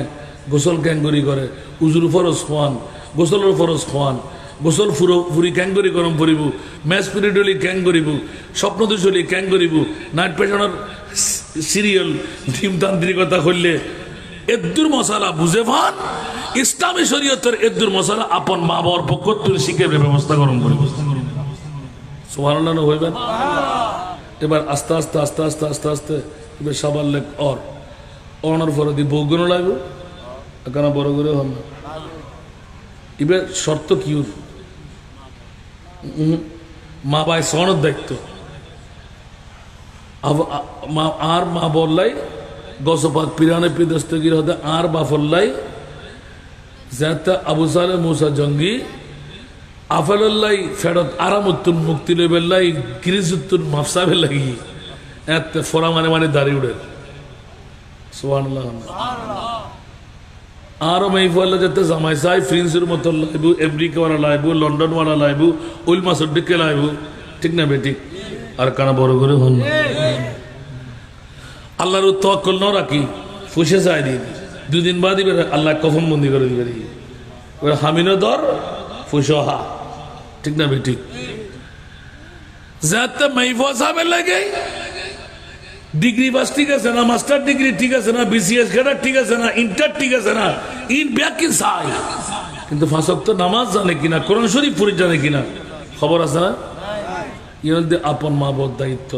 গোসল ক্যাঙ্গুরি করে উজুর ফরজ খোয়ান গোসলের ফরজ খোয়ান গোসল ফুরি ক্যাঙ্গুরি গরম করিব ম্যাচ পিরিয়ডলি ক্যাং করিব স্বপ্ন দুশলি ক্যাং করিব নাইট পেশনের সিরিয়াল ডিমতান্ত্রিকতা করলে এদুর মশালা বুঝে ভান ইসলামী শরীয়তের এদুর মশালা আপন মা বাবার পক্ষ তুলে শিখে ব্যবস্থা গরম করিব সুবহানাল্লাহ হইবেন এবার আস্তে আস্তে আস্তে আস্তে আস্তে আস্তে এবার সবার লেখ অনার পরে দিয়ে বৌগুণ লাগবে এখানে বড় করে হন না এবার শর্ত কি মা বাই সনের দায়িত্ব আর মা বললাই গসপাত পিরানে পিদস্তগির হতে আর বাফল্লাই যাতে আবু সালে মুসা জঙ্গি আফাল্লাই ফেরত আরামুত্তুন মুক্তি লেবেল্লাই গিরিজুত্তুন মাফসাবের লাগি এত ফোরা মানে দাঁড়িয়ে উড়ে সুবহানাল্লাহ আরো মাইফাল্লা যাতে জামাই সাই ফ্রিন্সের মতো লাইবু আমেরিকা ওয়ালা লাইবু লন্ডন ওয়ালা লাইবু উলমা সদ্দিকে লাইবু ঠিক না বেটি আর কানা বড় করে হন আল্লাহর তাওয়াক্কুল না রাখি ফুসে যায় দিন দুদিন বাদ দিবে আল্লাহ কফন বন্দি করে দিবে ওই হামিনো দর ফুসহা ঠিক না বেটি যাতে মাইফা সাহেবের লাগে ডিগ্রি পাস ঠিক আছে না মাস্টার ডিগ্রি ঠিক আছে না বিসিএস ক্যাডার ঠিক আছে না ইন্টার ঠিক আছে না ইন ব্যাকি চাই কিন্তু পাঁচ ওয়াক্ত নামাজ জানে কিনা কোরআন শরীফ পড়ে জানে কিনা খবর আছে না ইয়ে আপন মা বাবার দায়িত্ব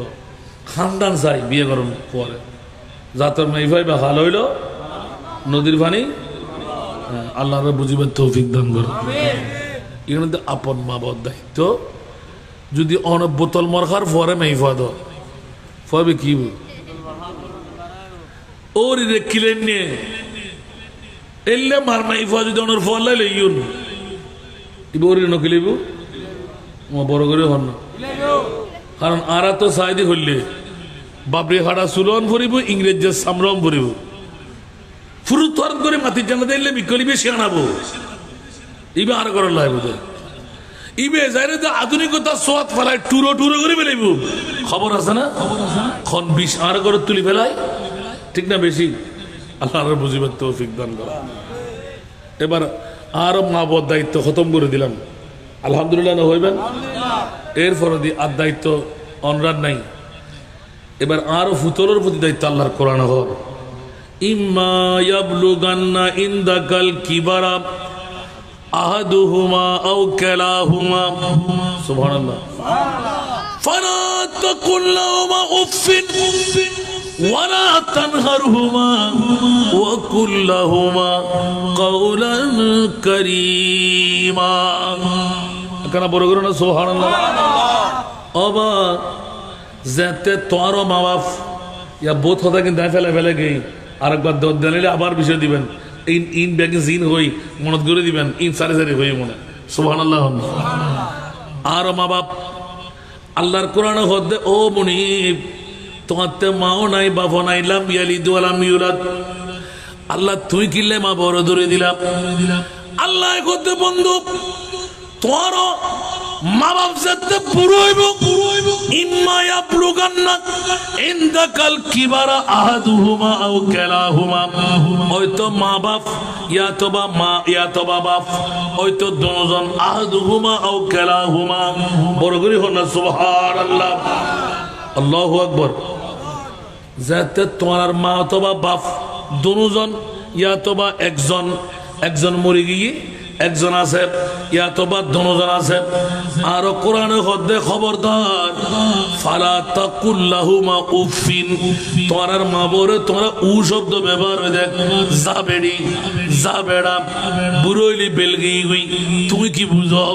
খানদান চাই বিয়ে করার পরে জাতর মাইফাই বা হাল হইল নদীর পানি আল্লাহর বুঝিবার তৌফিক দান করো এখানে আপন মা বাবার দায়িত্ব যদি অনেক বোতল মরখার পরে মাইফা দ ফবে কি ওর কিলেন নিয়ে এলে মার মাইফা যদি অনর ফলাই লইন ওর নকিলিব বড় করে হন না কারণ আরা তো সাইদি হইলে বাবরি হাড়া সুলন ভরিব ইংরেজের সামরম ভরিব ফুরু তরত করে মাটির জানা দিলে বিকলিবে সে আনাবো ইবে আর করার লাগবে তো ইবে যাইরে তো আধুনিকতা সোয়াদ ফেলায় টুরো টুরো করে ফেলাইব খবর আছে না খন বিষ আর করে তুলি ফেলাই ঠিক না বেশি আল্লাহর বুঝিবার তৌফিক দান করা এবার আরো মা বাবার দায়িত্ব খতম করে দিলাম আলহামদুলিল্লাহ না হইবেন এরপরে দি আর দায়িত্ব অনরার নাই এবার আরো ফুতলের প্রতি দায়িত্ব আল্লাহর কোরআন হর ইম্মা ইয়াবলুগান্না ইনদাকাল কিবারা আহাদুহুমা আও কিলাহুমা সুবহানাল্লাহ ফালা তাকুল লাহুমা উফিন ওয়ালা তানহারহুমা ওয়া কুল লাহুমা কাওলান কারীমা কেন বড় করো না সুবহানাল্লাহ অবা যাতে তোর মা বাপ ইয়া বোধ হতা কিন্তু ফেলে ফেলে গই আরেকবার দর দিলে আবার বিষয় দিবেন ইন ব্যাগে জিন হই মনত করে দিবেন ইন সারে সারে হই মনে সুবহানাল্লাহ। আর মা বাপ আল্লাহর কোরআনে হদে ও মুনিব তোমাতে মাও নাই বাবা নাই লাম ইয়ালিদ ওয়া লাম ইউলাদ। আল্লাহ তুই কিলে মা বড় ধরে দিলাম। আল্লাহ হদে বন্ধু তোমার মা বাপ যাতে পুরো হইব ইম্মা ইয়াবলুগান্না ইনদাকাল কিবারা আহাদুহুমা আও কিলাহুমা, হয়তো মা বাপ ইয়া তো বা মা ইয়া তো বাপ হয়তো দুজন আহাদুহুমা আও কিলাহুমা, বড় করে হন সুবহানাল্লাহ আল্লাহু আকবার। যাতে তোমার মা অথবা বাপ দুজন ইয়া তো বা একজন মরে গিয়ে একজন আছে ইয়া তো বা দুজন আছে। আর কোরআনে হদে খবরদার ফালা তাকুল লাহুমা উফিন, তোমার মা বরে তোমরা উ শব্দ ব্যবহার হয়ে দেখ যা বেড়ি যা বেড়া বুড়ইলি বেলগি গই, তুমি কি বুঝো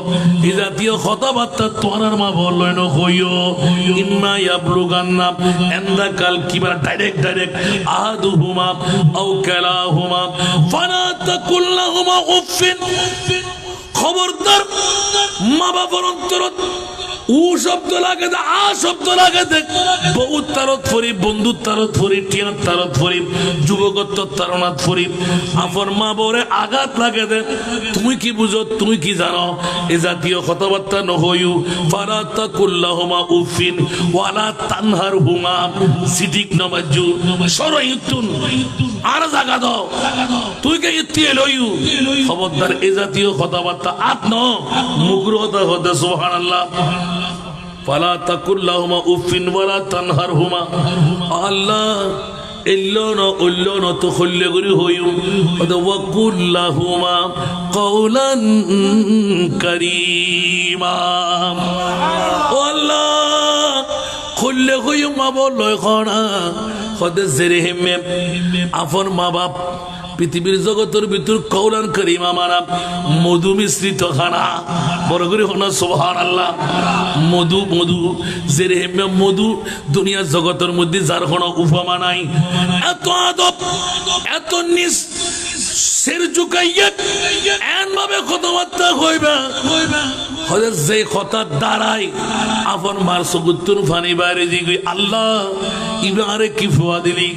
এই জাতীয় কথাবার্তা তোমার মা বললো না হইও। ইম্মা ইয়াবলুগান্না ইনদাকাল কিবার ডাইরেক্ট আহাদুহুমা আও কিলাহুমা ফালা তাকুল লাহুমা উফিন, খবরদার মা বাবার অন্তরত উ শব্দ লাগে দে আ শব্দ লাগে দে, বহুত তারত ফরি বন্ধু তারত ফরি টিয়ার তারত ফরি যুবকত্ব তারনাত ফরি আপন মা বরে আঘাত লাগে দে, তুমি কি বুঝো তুমি কি জানো এ জাতীয় কথাবার্তা নহইউ। ফালা তাকুল লাহুমা উফিন ওয়ালা তানহারহুমা, সিদিক নবাজু সরইতুন আর জায়গা দাও তুই কে ইতিয়ে লইউ, খবরদার এ জাতীয় কথাবার্তা আত ন মুকরুহতা হদে সুবহানাল্লাহ। ফালা তাকুল লাহুমা উফিন ওয়ালা তানহারহুমা, আল্লাহ এল্লো ন তো খল্লে করি হইউ ওয়া কুল লাহুমা কওলান কারীমা, ও আল্লাহ খল্লে হইউ মা বল খনা হদে জেরেহেমে আপন মা বাপ পৃথিবীর জগতের ভিতর কওলান কারীমা মানা মধু মিশ্রিত খানা, বড় করে হনা সুবহানাল্লাহ। মধু জেরেহেমে মধু দুনিয়ার জগতের মধ্যে যার কোনো উপমা নাই। এত আদব এত নিস সের ঝুঁকাইয়া এন ভাবে কথাবার্তা কইবা হলে যে কথা দাঁড়ায় আপন মার সগুত্তুর ফানি বাইরে দিগি আল্লাহ ইবে আরে কি ফুয়া দিলি,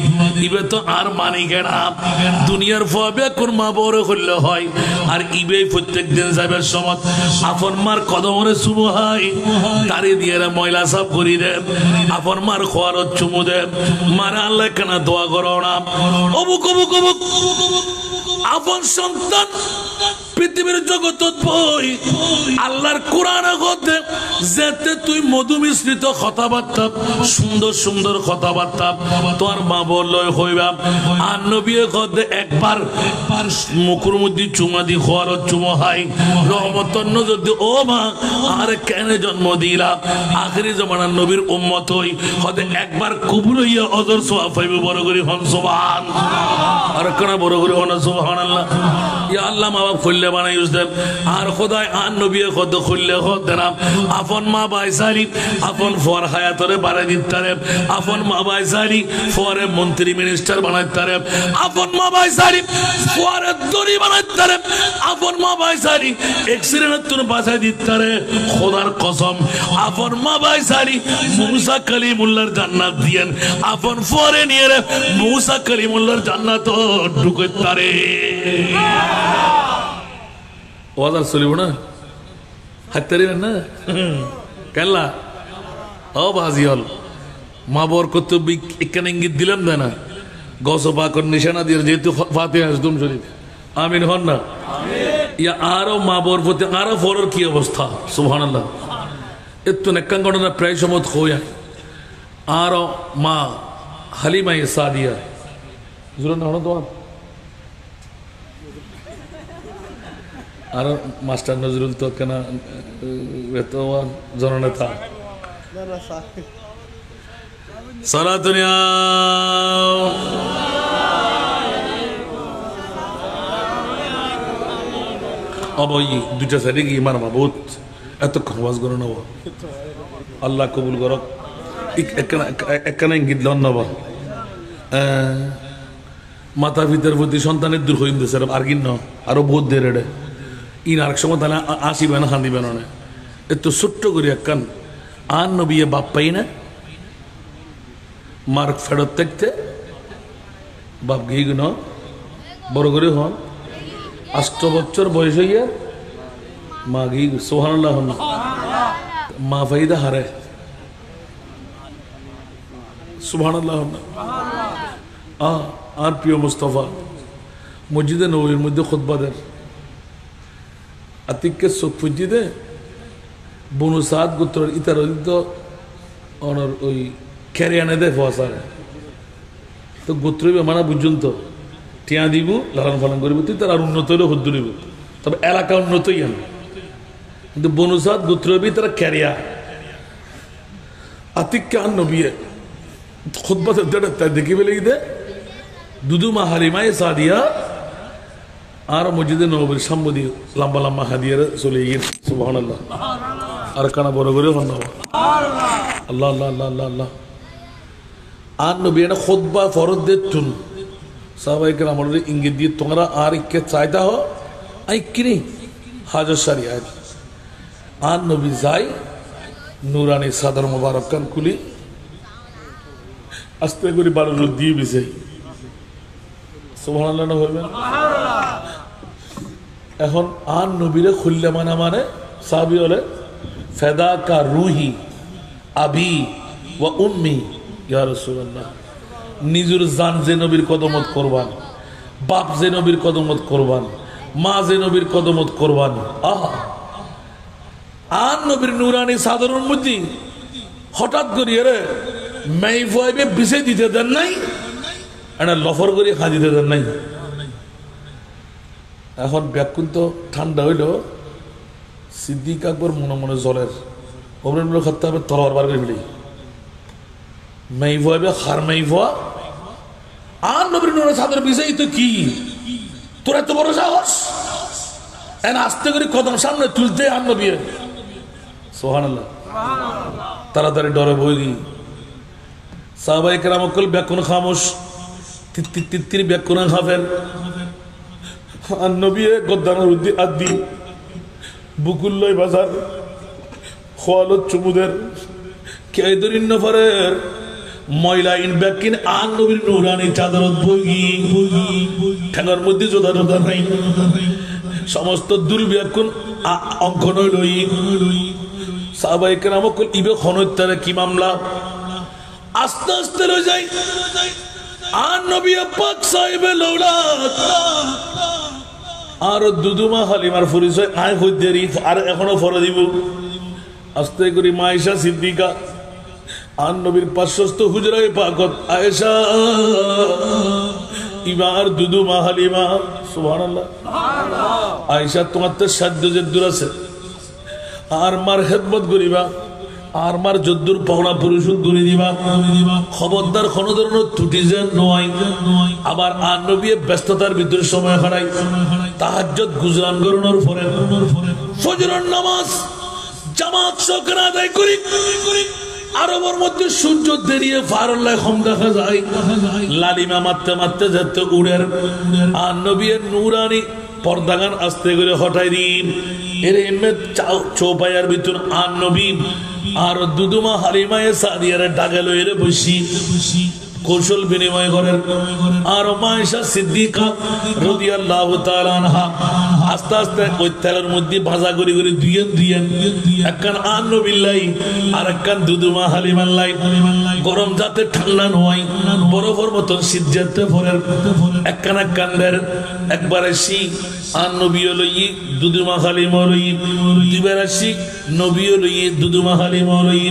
ইবে তো আর মানি কেনা দুনিয়ার ফুয়াবে কোন মা বড় করলে হয়, আর ইবে প্রত্যেক দিন যাবে সমত আপন মার কদমরে চুমু হয় দাঁড়িয়ে দিয়ে ময়লা সাফ করি দে, আপন মার খোয়ার চুমু দে, মারা আল্লাহ কেনা দোয়া করো না। অবুক অবুক অবুক আপন সন্তান পৃথিবীর জগতত বই আল্লাহর কোরআন হতে যেতে তুই মধু মিশ্রিত কথাবার্তা সুন্দর কথাবার্তা তোর মা বলল হইবা, আর নবী হতে একবার মুখের মধ্যে চুমা দি খোয়ার চুমো হাই রহমতর যদি ও মা আর কেন জন্ম দিলা আখেরি জমানার নবীর উম্মত হই হতে একবার কুবুর হইয়া অজর সোয়া পাইবে, বড় করে হন সুবহান আর কেন বড় করে হন সুবহানাল্লাহ। ইয়া আল্লাহ মা বাপ খুললে বানাই দেব আর খোদায় আর নবী কত খুললে হতে না আপন মা বাইসারি আপন ফর হায়াতরে বাড়াই দিতে আপন মা বাইসারি ফরে মন্ত্রী মিনিস্টার বানাইতে আপন মা বাইসারি ফরে দড়ি বানাইতে আপন মা বাইসারি এক্সিডেন্ট তুন বাঁচাই দিতে খোদার কসম আপন মা বাইসারি মুসা কালিমুল্লাহর জান্নাত দিয়েন আপন ফরে নিয়ে মুসা কালিমুল্লাহর জান্নাত ঢুকাইতে ওয়াদার চলিব না হাততারিবেন না কেলা ও বাজি হল মা বর কর্তব্য এখানে ইঙ্গিত দিলাম না না গস পাকর নিশানা দিয়ে যেহেতু ফাতিহা দুম শরীফ আমিন হন না ইয়া আরো মা বর প্রতি আরো ফরের কি অবস্থা সুবহানাল্লাহ। এত নেক্কান ঘটনা প্রায় সময় হইয়া আরো মা হালিমা সাদিয়া জুরন হন তোমার আর মাস্টার নজরুল তো কেনা জননেতা সারা দুনিয়া অবই দুইটা সাইডে গিয়ে মারবা বহুত এত খোয়াজ করো নেব আল্লাহ কবুল করক একখানে ইঙ্গিত লন নেব মাতা পিতার প্রতি সন্তানের দূর হইম দেশে আর কিন্ন আরো বহুত দের এডে ইন আরেক সময় তাহলে আসিবেন খান্দিবেন না এত ছোট্ট করি একখান আর নবিয়ে বাপ পাই না মার্ক ফেরত থাকতে বাপ গিয়ে গুণ বড় করে হন 8 বছর বয়স হইয়া মা গিয়ে সুবহানাল্লাহ হন মা ফাইদা হারে সুবহানাল্লাহ হন আর প্রিয় মুস্তফা মসজিদে নবীর মধ্যে খুতবা দেন আতিককে চোখ ফুজি দে বনু সাদ গোত্র ইতার অনর ওই ক্যারিয়ানে দেয় ফসারে তো গোত্র মানা পর্যন্ত টিয়া দিব লালন পালন করিব তুই তার আর উন্নত হলেও হদ্দু নিব তবে এলাকা উন্নতই আন কিন্তু বনু সাদ গোত্রবি তারা ক্যারিয়া আতিককে আর নবিয়ে খুতবা তাই দেখি বেলে দে দুদুমা হালিমায় সাদিয়া আর মসজিদে নবীর সামনে দিয়ে লম্বা লম্বা হাদিয়ার চলে গিয়ে সুবহানাল্লাহ আর কানা বড় করে হন আল্লাহ আল্লাহ আল্লাহ আল্লাহ আল্লাহ আর নবী না খুতবা ফরজ দেতুন সাহাবায়ে কেরাম আমাদের ইঙ্গিত দিয়ে তোমরা আর ইকে চাইতা হো আই কিনি হাজার সারি আয় আর নবী যাই নুরানি সাদর মোবারক কান খুলি আস্তে করে বারো রোদ দিয়ে বিছাই সুবহানাল্লাহ না বলবেন এখন আর নবীরে খুললে মানে সাহাবী বলে ফেদা কা রুহি আবি ওয়া উম্মি ইয়া রাসূলুল্লাহ নিজের জান যে নবীর কদমত করবান বাপ যে নবীর কদমত করবান মা যে নবীর কদমত করবান আহা আর নবীর নুরানি সাধারণ মধ্যে হঠাৎ করিয়ে রে মাইফাইবে বিছে দিতে দেন নাই এটা লফর করে খা দিতে দেন নাই এখন ব্যাকুণ তো ঠান্ডা হইল সিদ্দিক আকবর মনে মনে জলের অমরেন্দ্র খাতে হবে তলোয়ার বার করে ফেলি মাইফাইবে হার মাইফা আর নবীর নুরানি সাদর বিছে তো কি তোর এত বড় সাহস এন আস্তে করে কদম সামনে তুলতে আর নবী সুবহানাল্লাহ তাড়াতাড়ি ডরে বই গই সাহাবায়ে কেরাম কল ব্যাকুণ খামোশ তিত্তির ব্যাকুণ খাবেন আর নবী গদ্দানোর উদ্দি আদি বুকুল্লয় বাজার খোয়ালত চুমুদের কেদরিন নফরের ময়লা ইন ব্যাকিন আর নবীর নুরানি চাদরত বই ঠ্যাঙার মধ্যে জোদা জোদা নাই সমস্ত দুর্ব্যাকুণ অঙ্ক নই সাহাবায়ে কেরাম কল ইবে খনত্যারে কি মামলা আস্তে আস্তে লই যাই আর নবী পাক সাহেবে লৌলাত আর দুদুমা হালিমার পরিচয় আয় হই দেরি আর এখনো ফর দিব আস্তে করে মায়েশা সিদ্দিকা আর নবীর পার্শ্বস্থ হুজরায়ে পাকত আয়েশা ইবার দুদুমা হালিমা সুবহানাল্লাহ আয়েশা তোমার তো সাধ্য যে দূর আছে আর মার খেদমত করিবা আর মার যদ্দুর পাওনা পরিশোধ করে দিবা খবরদার কোন ধরনের ত্রুটি যেন নয় আবার আর নবী ব্যস্ততার ভিতরে সময় হারাই তাহাজ্জুদ গুজরান করানোর পরে ফজরের নামাজ জামাত সহকারে আদায় করি আরবের মধ্যে সূর্য দেরিয়ে ফারল্লাহ কম দেখা যায় লালিমা মারতে মারতে যেতে উড়ের আর নবী নূরানি পর্দাগান আস্তে করে হটাই দিন এর এমে চৌপাইয়ার ভিতর আর নবী আর দুদুমা হালিমায়ে সাদিয়ারে ডাগালো এর বসি কৌশল বিনিময় করেন আর মায়েশা সিদ্দিকা রাদিয়াল্লাহু তাআলা আনহা আস্তে আস্তে ওই তেলের মধ্যে ভাজা করে করে দুইয়েন একখান আর নবিল্লাই আর একখান দুদুমা হালিমাল্লাই গরম যাতে ঠান্ডা নয় বরফের মতন শীত যেতে ভরের একখান একখানের একবারে শি আর নবীও লই দুদুমা হালিমা লই দুইবার শি নবীও লই দুদুমা হালিমা লই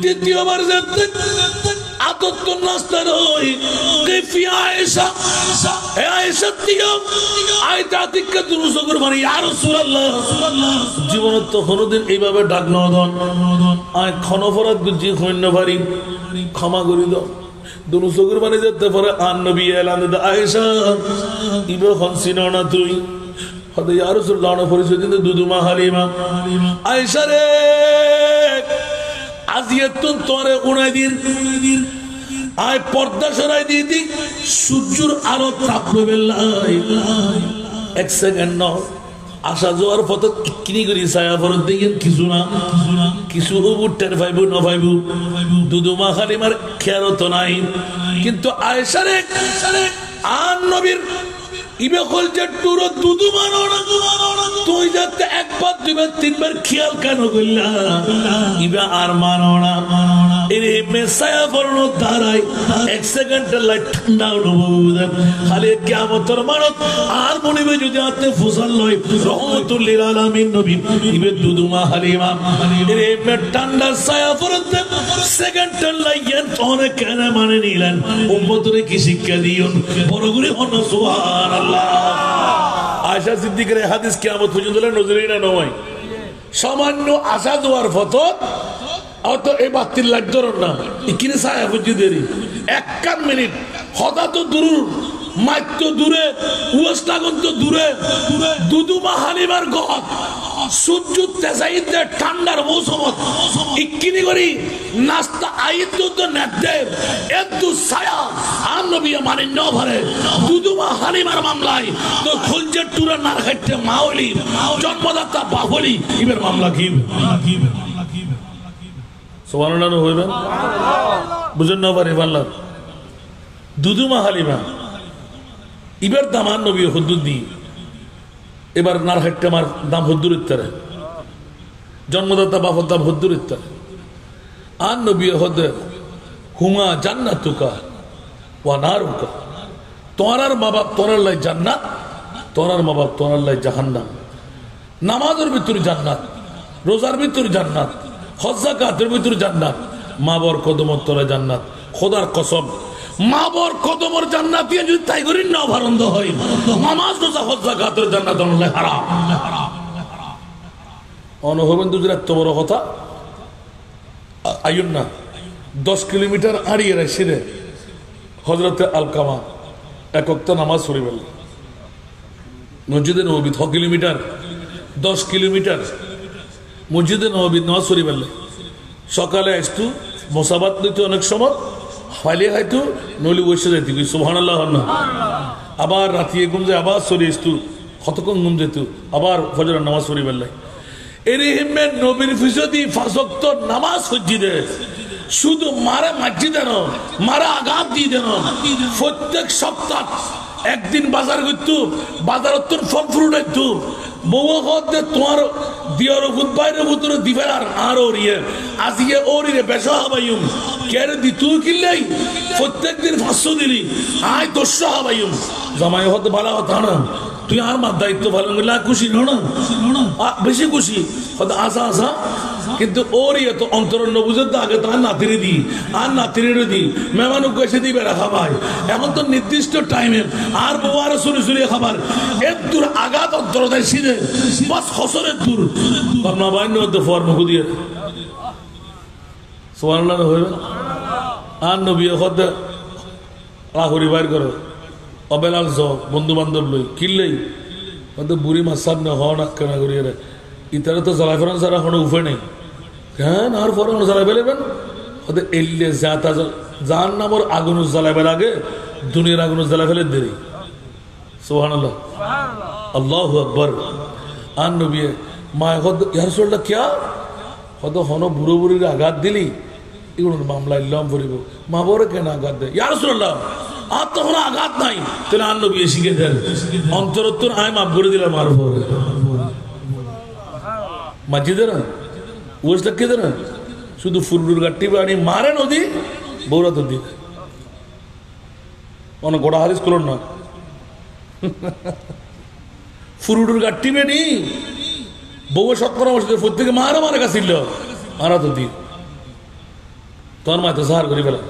তৃতীয়বার যেতে আদত নাস্তা রই কেফি আয়েশা হে আয়েশা তিও আইতা তিক্কা দুরুস করবানি ইয়া রাসূলুল্লাহ জীবনে তো কোনদিন এইভাবে ডাক নদন আয় ক্ষণফরাত গুজি হইন পারি ক্ষমা করি দাও দুরুস করবানি যেতে পারে আর নবী এলান দে আয়েশা ইবে হনসিনা না তুই হদে ইয়া রাসূলুল্লাহ না পরিচয় দিতে দুদুমা হালিমা আয়েশা রে আজিয়াতুন তোরে উনাই দিন আয় পর্দা সরাই দিয়ে দি সূর্যের আলো তাপ বেলাই এক সেকেন্ড আসা যাওয়ার পথে কিনি করি ছায়া ফরত দিয়ে কিছু না কিছু টের পাইব না পাইব দুদুমা হালিমার খেয়াল তো নাই কিন্তু আয়েশারে আর নবীর ইবে কলজে টুরো দুদুমা না তুই যাতে একবার দুইবার তিনবার খেয়াল কেন করলা ইবে আর মানো না এরে মেসায়া ফরনো দাঁড়াই এক সেকেন্ডের লাই ঠান্ডা অনুভব খালি কিয়ামতের মানত আর মনিবে যদি আপনি ফুসাল লয় রহমতুল লিল আলামিন নবী ইবে দুদুমা হালিমা এরে মে ঠান্ডা ছায়া ফরতে সেকেন্ডের লাই অনেক কেন মানে নিলেন উম্মতরে কি শিক্ষা দিও বড় করে হন সুবহানাল্লাহ আয়েশা সিদ্দিকের হাদিস কিয়ামত পর্যন্ত নজরে না নয় সামান্য আসা যাওয়ার ফটো অত এই বাতিল লাগ ধরুন না ইকিনে ছায়া বুঝি দেরি এক মিনিট হদা তো দূর মাইক তো দূরে উস্তাগন তো দূরে দুদুমা হালিমার গত সূর্য তেজাইতে ঠান্ডার মৌসুমত ইকিনি করি নাস্তা আইতো তো নেতে এতু ছায়া আর নবী মানে ন ভরে দুদুমা হালিমার মামলায় তো খুলজে টুরা না খাইতে মাওলি জন্মদাতা বাহলি ইবের মামলা কি সুবহানাল্লাহ হইবে বুঝেন না পারে বাংলা দুদুমা হালিমা ইবার দামান নবী হুদ্দুদ দি এবার নার হাইটটা আমার দাম হুদ্দুর ইত্তারে জন্মদাতা বাপর দাম হুদ্দুর ইত্তারে আর নবী হদ হুমা জান্নাতুকা ওয়া নারুকা তোরার মা বাপ তোরার লাই জান্নাত তোরার মা বাপ তোরার লাই জাহান্নাম নামাজের ভিতর জান্নাত রোজার ভিতর জান্নাত হজ যাকাতের ভিতর জান্নাত মা বর কদমর তোরা জান্নাত খোদার কসম মা বর কদমর জান্নাত দিয়ে যদি তাই করি না ভারন্দ হয় নামাজ রোজা হজ যাকাতের জান্নাত হলে হারাম অনুভবেন দুজের এত বড় কথা আইন না 10 কিলোমিটার আড়িয়ে রাখছিলেন হজরতে আলকামা এক ওয়াক্ত নামাজ পড়ে ফেলল মসজিদে নববী 6 কিলোমিটার 10 কিলোমিটার মসজিদে নববী নামাজ পড়ে ফেলল সকালে আসতু মোসাবাত নিতে অনেক সময় ফাইলে হয়তো নলি বসে যাইতে সুবহানাল্লাহ না আবার রাতে ঘুম যায় আবার সরে আসতু কতক্ষণ ঘুম যেত আবার ফজরের নামাজ পড়ে ফেলল এরে হিম্মে নবীর ফিসদি 5 ওয়াক্ত নামাজ মসজিদে শুধু মারা মসজিদে না মারা আঘাত দিয়ে দেন প্রত্যেক সপ্তাহ একদিন বাজার করতো বাজারত ফল ফ্রুট হইতো বউ হতে তোমার দিয়ার ফুট বাইরে ভিতরে দিবেন আর ওরিয়ে আজকে ওরিয়ে বেশা হবাইম কেন দি তুই কিনলেই প্রত্যেক দিন 500 দিলি আয় 200 হবাইম জামাই হতে ভালো কথা না তুই আর মার দায়িত্ব ভালো মিলা খুশি না বেশি খুশি হতে আসা আসা কিন্তু ওরিয়ে তো অন্তরন্ন বুঝে তো আগে তো আর নাতিরে দি আর নাতিরে দি মেহমানও কইসে দিবে রাখা ভাই এখন তো নির্দিষ্ট টাইমে আর বউ আর শুনে শুনে খাবার এর দূর আঘাত অন্তর দেয় সিধে বাস হসরের দূর কর্মা বাইন তো ফর্ম দিয়ে সুবহানাল্লাহ হইবে আর নবী হতে রাহুরি বাইর করে অবেলাল জ বন্ধু বান্ধব লই কিনলেই হয়তো বুড়ি মাছ সামনে হন আক্কানা করিয়ে ইতারে তো জ্বালা ফেরান ছাড়া কোনো উপায় নেই হ্যাঁ আর ফরানো জ্বালাই ফেলেবেন হয়তো এলে যাতা যার নামর আগুন জ্বালাইবার আগে দুনিয়ার আগুন জ্বালা ফেলে দেরি সুবহানাল্লাহ আল্লাহু আকবার আর নবী মা হদ ইয়া রাসূলুল্লাহ কিয়া হয়তো হন বুড়ো বুড়ির আঘাত দিলি এগুলো মামলা ইল্লাম পড়িব মা বড় কেন আঘাত দেয় ইয়া রাসূলুল্লাহ আর তখন আঘাত নাই তাহলে আর নবী শিখে দেন অন্তরত্তর আয় মাফ করে দিলাম আর পরে মসজিদে না ওসটা কেদে না শুধু ফুরুর গাঠি বাড়ি মারে নদী বৌরা তো দিক অনেক গোড়া হারিস করল না ফুরুডুর গাঠি বেনি বউ সৎকরা মসজিদের ফুর থেকে মারা মারা গেছিল মারা তো দিক তোর মায় তো সাহার করি ফেলা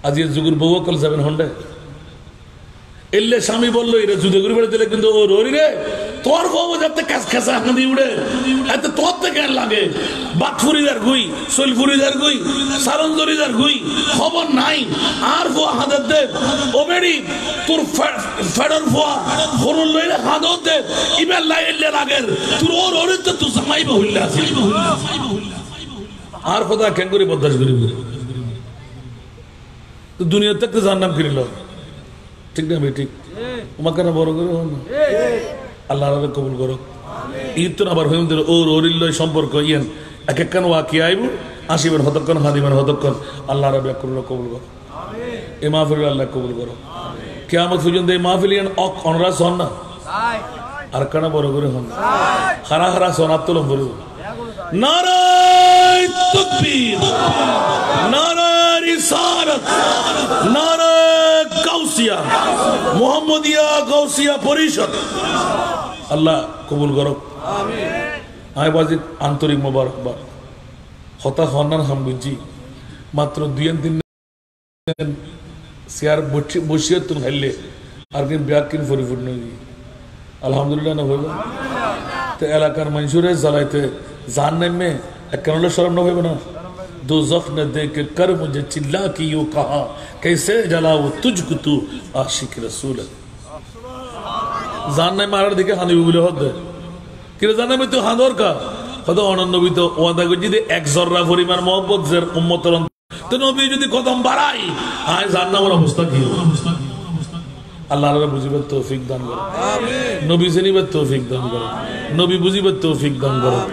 আজ যুগের বউ কল যাবেন হন্ডে এলে স্বামী বললো এরা যুদ্ধ করে বেড়ে দিলে কিন্তু ও রোরি রে তোর বউ যাতে খেসা হাঁদি উড়ে এত তোর থেকে লাগে বাটফুরিদার গুই শৈলফুরিদার গুই সারঞ্জরিদার গুই খবর নাই আর ফোয়া হাঁদের দে ও বেড়ি তোর ফেডর ফোয়া হরুন লইলে হাঁদর দে ইবেল লাই এলে লাগের তোর ও রোরি তো তুই জামাই বহুল্লা আছে আর খোদা কেন করে বদাস করি তো দুনিয়ার থেকে যার নাম কিনিল ঠিক না ভাই ঠিক তোমাকে না বড় করে আল্লাহ রাবে কবুল করো ঈদ তো আবার হইম দিল ওর ওরিল্লয় সম্পর্ক ইয়েন এক একখান ওয়াকি আইব আসিবেন হতক্ষণ হাদিবেন হতক্ষণ আল্লাহ রাবে কবুল কবুল করো এই মাহফিল আল্লাহ কবুল করো কিয়ামত পর্যন্ত এই মাহফিল ইয়ান অনরা সন না আর কানা বড় করে হন হারা হারা সনাত তুলম বলব নারায়ে তাকবীর নারায়ে রিসালাত নারায়ে গাউসিয়া মুহাম্মদিয়া গাউসিয়া পরিষদ আল্লাহ কবুল করো আমিন আয় বাজি আন্তরিক মোবারকবাদ হতা হন্নান হাম বুঝি মাত্র 2-3 দিন সিয়ার বসিয়ে তুন খাইলে আর কিন ব্যাগ কিন ফরিফুট নই আলহামদুলিল্লাহ না হইল তো এলাকার মানুষরে জ্বালাইতে জান নেমে একখানে শরম না হইব না दोज़ख ने देख कर मुझे चिल्ला की यूं कहा कैसे जलाओ तुझको तू आशिक रसूल জান নাই মারার দিকে হাঁদিবি বলে হতে কিরে জানে আমি তো হাঁদর কা হয়তো অনন্নবী তো ওয়াদা করে যদি এক জর্রা পরিমাণ মহব্বত জের উম্মতের তো নবী যদি কদম বাড়াই আয় জান্নাতের অবস্থা কি আল্লাহ তাআলা বুঝিবার তৌফিক দান করুন আমিন নবী জানিবার তৌফিক দান করুন নবী বুঝিবার তৌফিক দান করুন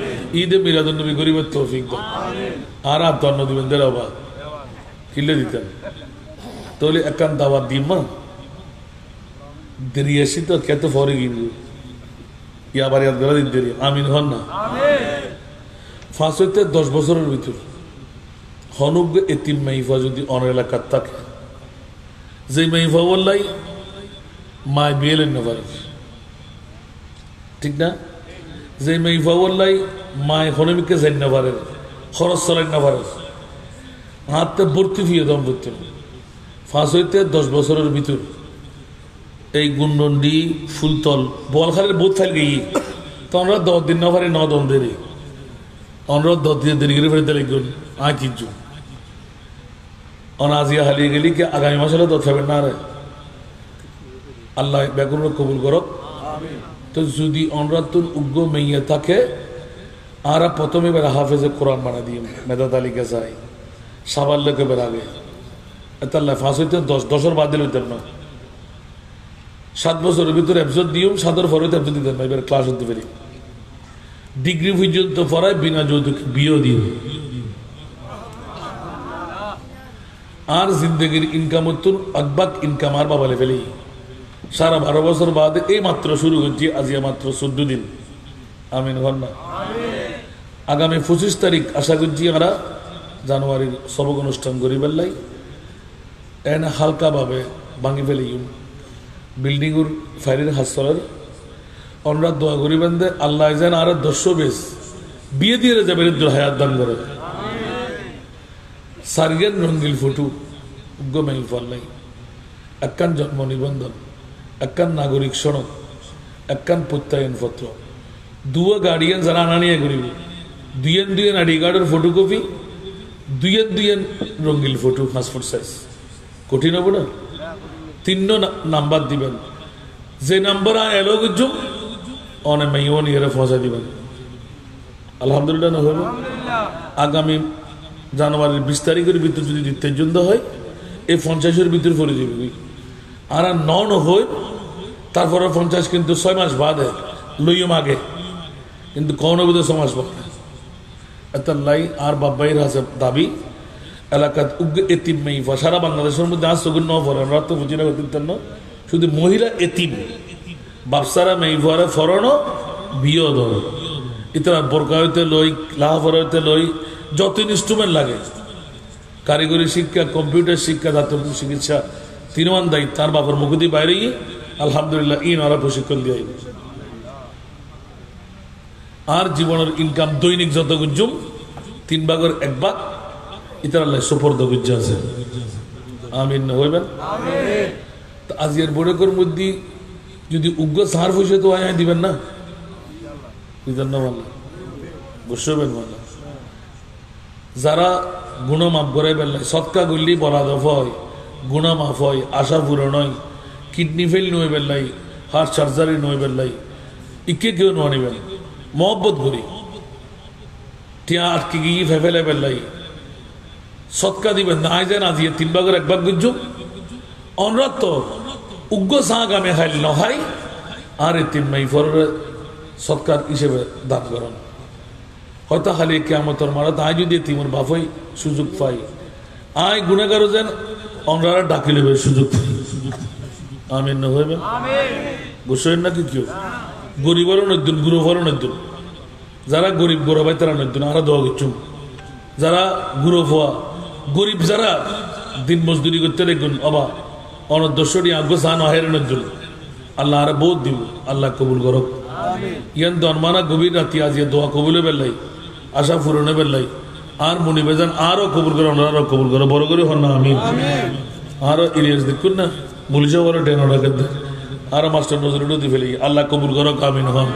ঈদে মিলাদুন নবী গরিবের তৌফিক দান আমিন আর আপ দন্ন দিবেন দেরাবা কিলে দিতেন তাহলে একান দাওয়াত দিমা দেরিয়াসি তো কত ফরি গিন ইয়া বারে গলা দিন দেরি আমিন হন না আমিন ফাসতে 10 বছরের ভিতর হনুগ এতিম মাইফা যদি অন এলাকাত থাকে যে মাইফা ওয়াল্লাই মা বিয়েলেন না পারে ঠিক না যে মাইফা ওয়াল্লাই মা হনমিকে যাই না পারে খরচ চালাই না পারে হাতে ভর্তি ফিয়ে দম ভর্তি ফাঁস হইতে 10 বছরের ভিতর এই গুন্ডন্ডি ফুলতল বলখালের বোধ ফাইল গিয়ে তো আমরা 10 দিন না পারি 9 দম দেরি আমরা 10 দিন দেরি করে ফেলতে লাগল আয় কিচ্ছু অনাজিয়া হারিয়ে গেলি কি আগামী মাসে তো খাবেন না রে আল্লাহ বেগুন কবুল করক তো যদি অনরাতুল উগ্র মেয়ে থাকে আর প্রথমে বের হাফেজে কোরআন বানা দিয়ে মেধা তালিকা চাই সাবার লোকে বের আগে তাল্লাহ ফাঁস হইতে 10 বাদ দিল হইতেন না 7 বছরের ভিতরে এফজদ দিও 7 পরে এফজদ দিতেন না এবার ক্লাস হতে পারি ডিগ্রি পর্যন্ত পড়ায় বিনা যৌতুক বিয়ে দিও আর জিন্দগির ইনকাম উত্তর আকবাক ইনকাম আর বাবালে ফেলি সারা 12 বছর বাদে এই মাত্র শুরু করছি আজিয়া মাত্র 14 দিন আমিন হন না আগামী 25 তারিখ আশা করছি আমরা জানুয়ারির সবক অনুষ্ঠান করি বেলাই এনে হালকাভাবে ভাঙি ফেলি বিল্ডিংয়ের ফায়ারের হাসপাতাল আমরা দোয়া করি বান্ধে আল্লাহ যেন আর 200 বেশ বিয়ে দিয়ে যাবে হায়াত দান করে সার্গেন রঙ্গিল ফটো উগ্র মেইল ফল্লাই একখান জন্ম নিবন্ধন একখান নাগরিক সনদ একখান প্রত্যয়ন পত্র দুয়া গার্ডিয়ান যারা আনানিয়া করিব দুয়েন আইডি কার্ডের ফটোকপি দুয়েন রঙ্গিল ফটো পাসপোর্ট সাইজ কঠিন হবো না 3 নাম্বার দিবেন যে নাম্বার এলো গুজুম অনে মাইওন এর ফসা দিবেন আলহামদুলিল্লাহ না হইব আগামী জানুয়ারির 20 তারিখের ভিতর যদি দিতে হয় এই 50-এর ভিতর পড়ে যাবে আর নন হয় তারপরে 50 কিন্তু 6 মাস বাদে লইম আগে কিন্তু কোন অবধি 6 মাস বাদে এতলাই আর বাবাইর হাসে দাবি এলাকাত উগ্র এতিম মাইফা সারা বাংলাদেশের মধ্যে আজ সগুন ন ফরেন রাত তো বুঝিনা করতেন না শুধু মহিলা এতিম বাপসারা মাইফারে ফরনো বিয়ে ধর ইতরা বোরকা হইতে লই লাহাফর হইতে লই যত ইনস্ট্রুমেন্ট লাগে কারিগরি শিক্ষা কম্পিউটার শিক্ষা দাতব্য চিকিৎসা তিনওয়ান দায়ী তার বাপের মুখদি বাইরে গিয়ে আলহামদুলিল্লাহ ওরা প্রশিক্ষণ দিয়ে আর জীবনের ইনকাম দৈনিক যত গুজুম 3 ভাগের 1 ভাগ ইতার আল্লাহ সুপর্দ গুজ্জা আছে আমিন হইবেন আমিন তো আজিয়ার বড়কর মধ্যে যদি উগ্র সার হইছে তো আয় দিবেন না দিবেন না বললা বসবেন বললা যারা গুণ মাফ করে বেলায় সৎকা গল্লি বলা দফ হয় গুণা মাফ হয় আশা পূরণ হয় কিডনি ফেল নয় বেলাই হার্ট সার্জারি নয় বেলাই ইকে কেউ নিবেন মহব্বত করি টিয়া আটকে গিয়ে ফেফেলে বেলাই সৎকা দিবেন না আয় যেন আজিয়ে 3 ভাগের 1 ভাগ গুজ্জু অনরাত উগ্র সাঁ গামে খাইল নহাই আর এতিম মাইফরের সৎকার হিসেবে দান করেন হয়তো খালি কিয়ামতের মারাত আয় যদি এতিমের বাপই সুযোগ পাই আয় গুনাহগারও যেন অনরা ডাকি লইবে সুযোগ পাই আমিন না হইবে বুঝছেন নাকি কেউ গরিবেরও নদ্দুন গুরুফরও নদ্দুন যারা গরিব গরবাই তারা নদ্দুন আরা দোয়া কিচ্ছু যারা গুরুফ হওয়া গরিব যারা দিন মজদুরি করতে দেখুন অবা অনদর্শনী আগ্রহ সান আহের নদ্দুন আল্লাহ আরে বহুত দিব আল্লাহ কবুল করক ইয়ান দনমানা গভীর রাতি আজ দোয়া কবুলে বেল্লাই আশা ফুরনে বেল্লাই আর মুনি বেজান আরো কবুল করে আরো কবুল করে বড় করে হন না আমিন আরো ইলিয়াস দেখুন না মুলিশা বড় টেনো রাখেন আর মাস্টার নজরুলও দি ফেলি আল্লাহ কবুল করক আমিন হন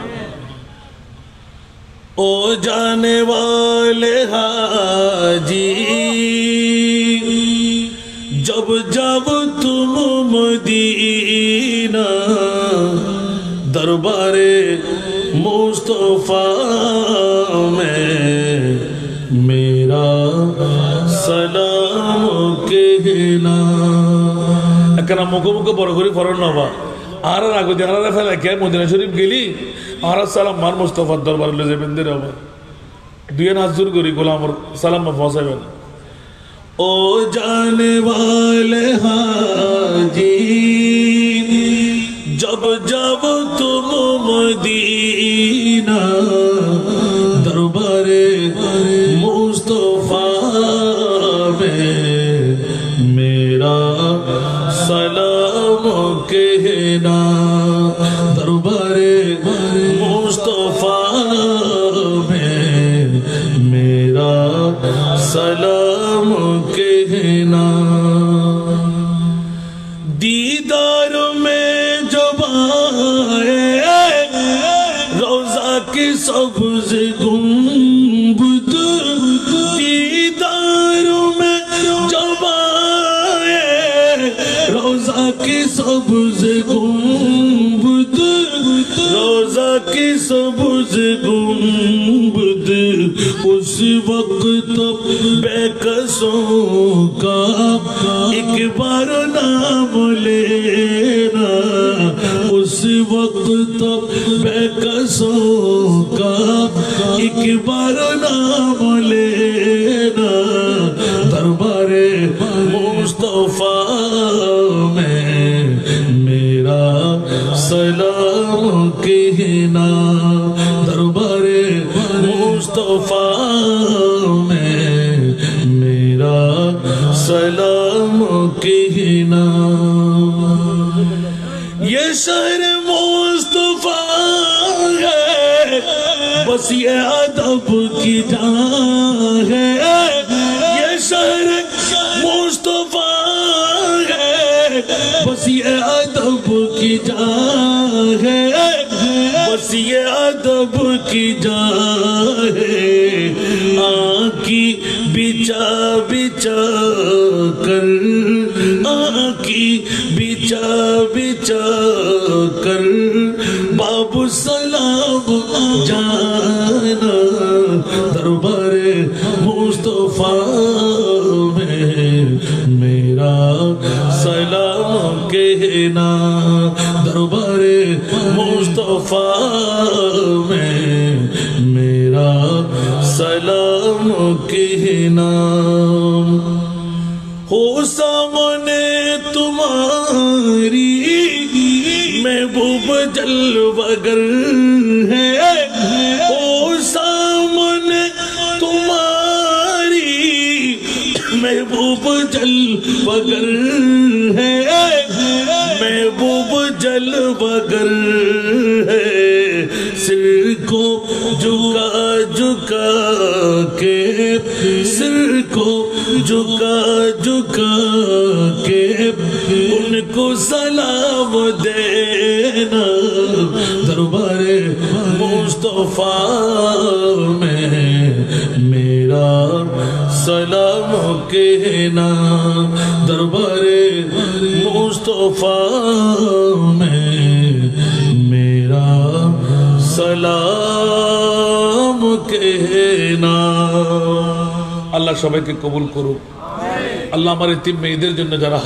ও জানে वाले हाजी जब जब तुम मदीना दरबारे मुस्तफा में मेरा सलाम कहना একখানা মুখে মুখে বড় করে ফরন নবা আর আগে জানালা ফেলা কে মদিনা শরীফ গেলি আর সালাম মার মুস্তফার দরবার লয়ে যাবেন দের হবে দুই নাজুর করি গোলামর সালাম পৌঁছাবেন ও জানে वाले हाजी जब जब तुम मदीना दरबारे मुस्तफा में मेरा सलाम कहना दरबारे मुस्तफा में मेरा सलाम कहना दीदार में जब आए रोजा की सब्ज गुंबद दीदार में जब आए रोजा की सब्ज गुंबद रोजा की सब्ज गुंबद उस वक्त बेकसों का एक बार नाम लेना उस वक्त बेकसों का एक बार नाम लेना दरबारे मुस्तफा में मेरा सलाम कहना दरबारे मुस्तफा में मेरा सलाम कहना ये शहर मुस्तफा है बस ये अदब की जहाँ है ये शहर मुस्तफा है बस ये अदब की जहाँ है बस ये अदब की जहाँ है आँखी बिचा बिचा कर आँखी बिचा बिचा कर बाबू सलाम जाना दरबारे मुस्तफा में मेरा सलाम कहना दरबारे मुस्तफा में मेरा सलाम कहना हो सामने तुम्हारी महबूब जलवगर है हो सामने तुम्हारी महबूब जलवगर है महबूब जलवगर है सिर को झुका झुका के सिर को झुका झुका के उनको सलाम देना दरबारे मुस्तफा में मेरा सलाम कहना दरबारे मुस्तफा में मेरा सलाम कहना আল্লাহ সবাইকে কবুল করুক আল্লাহ আমার এতিম মেয়েদের জন্য যারা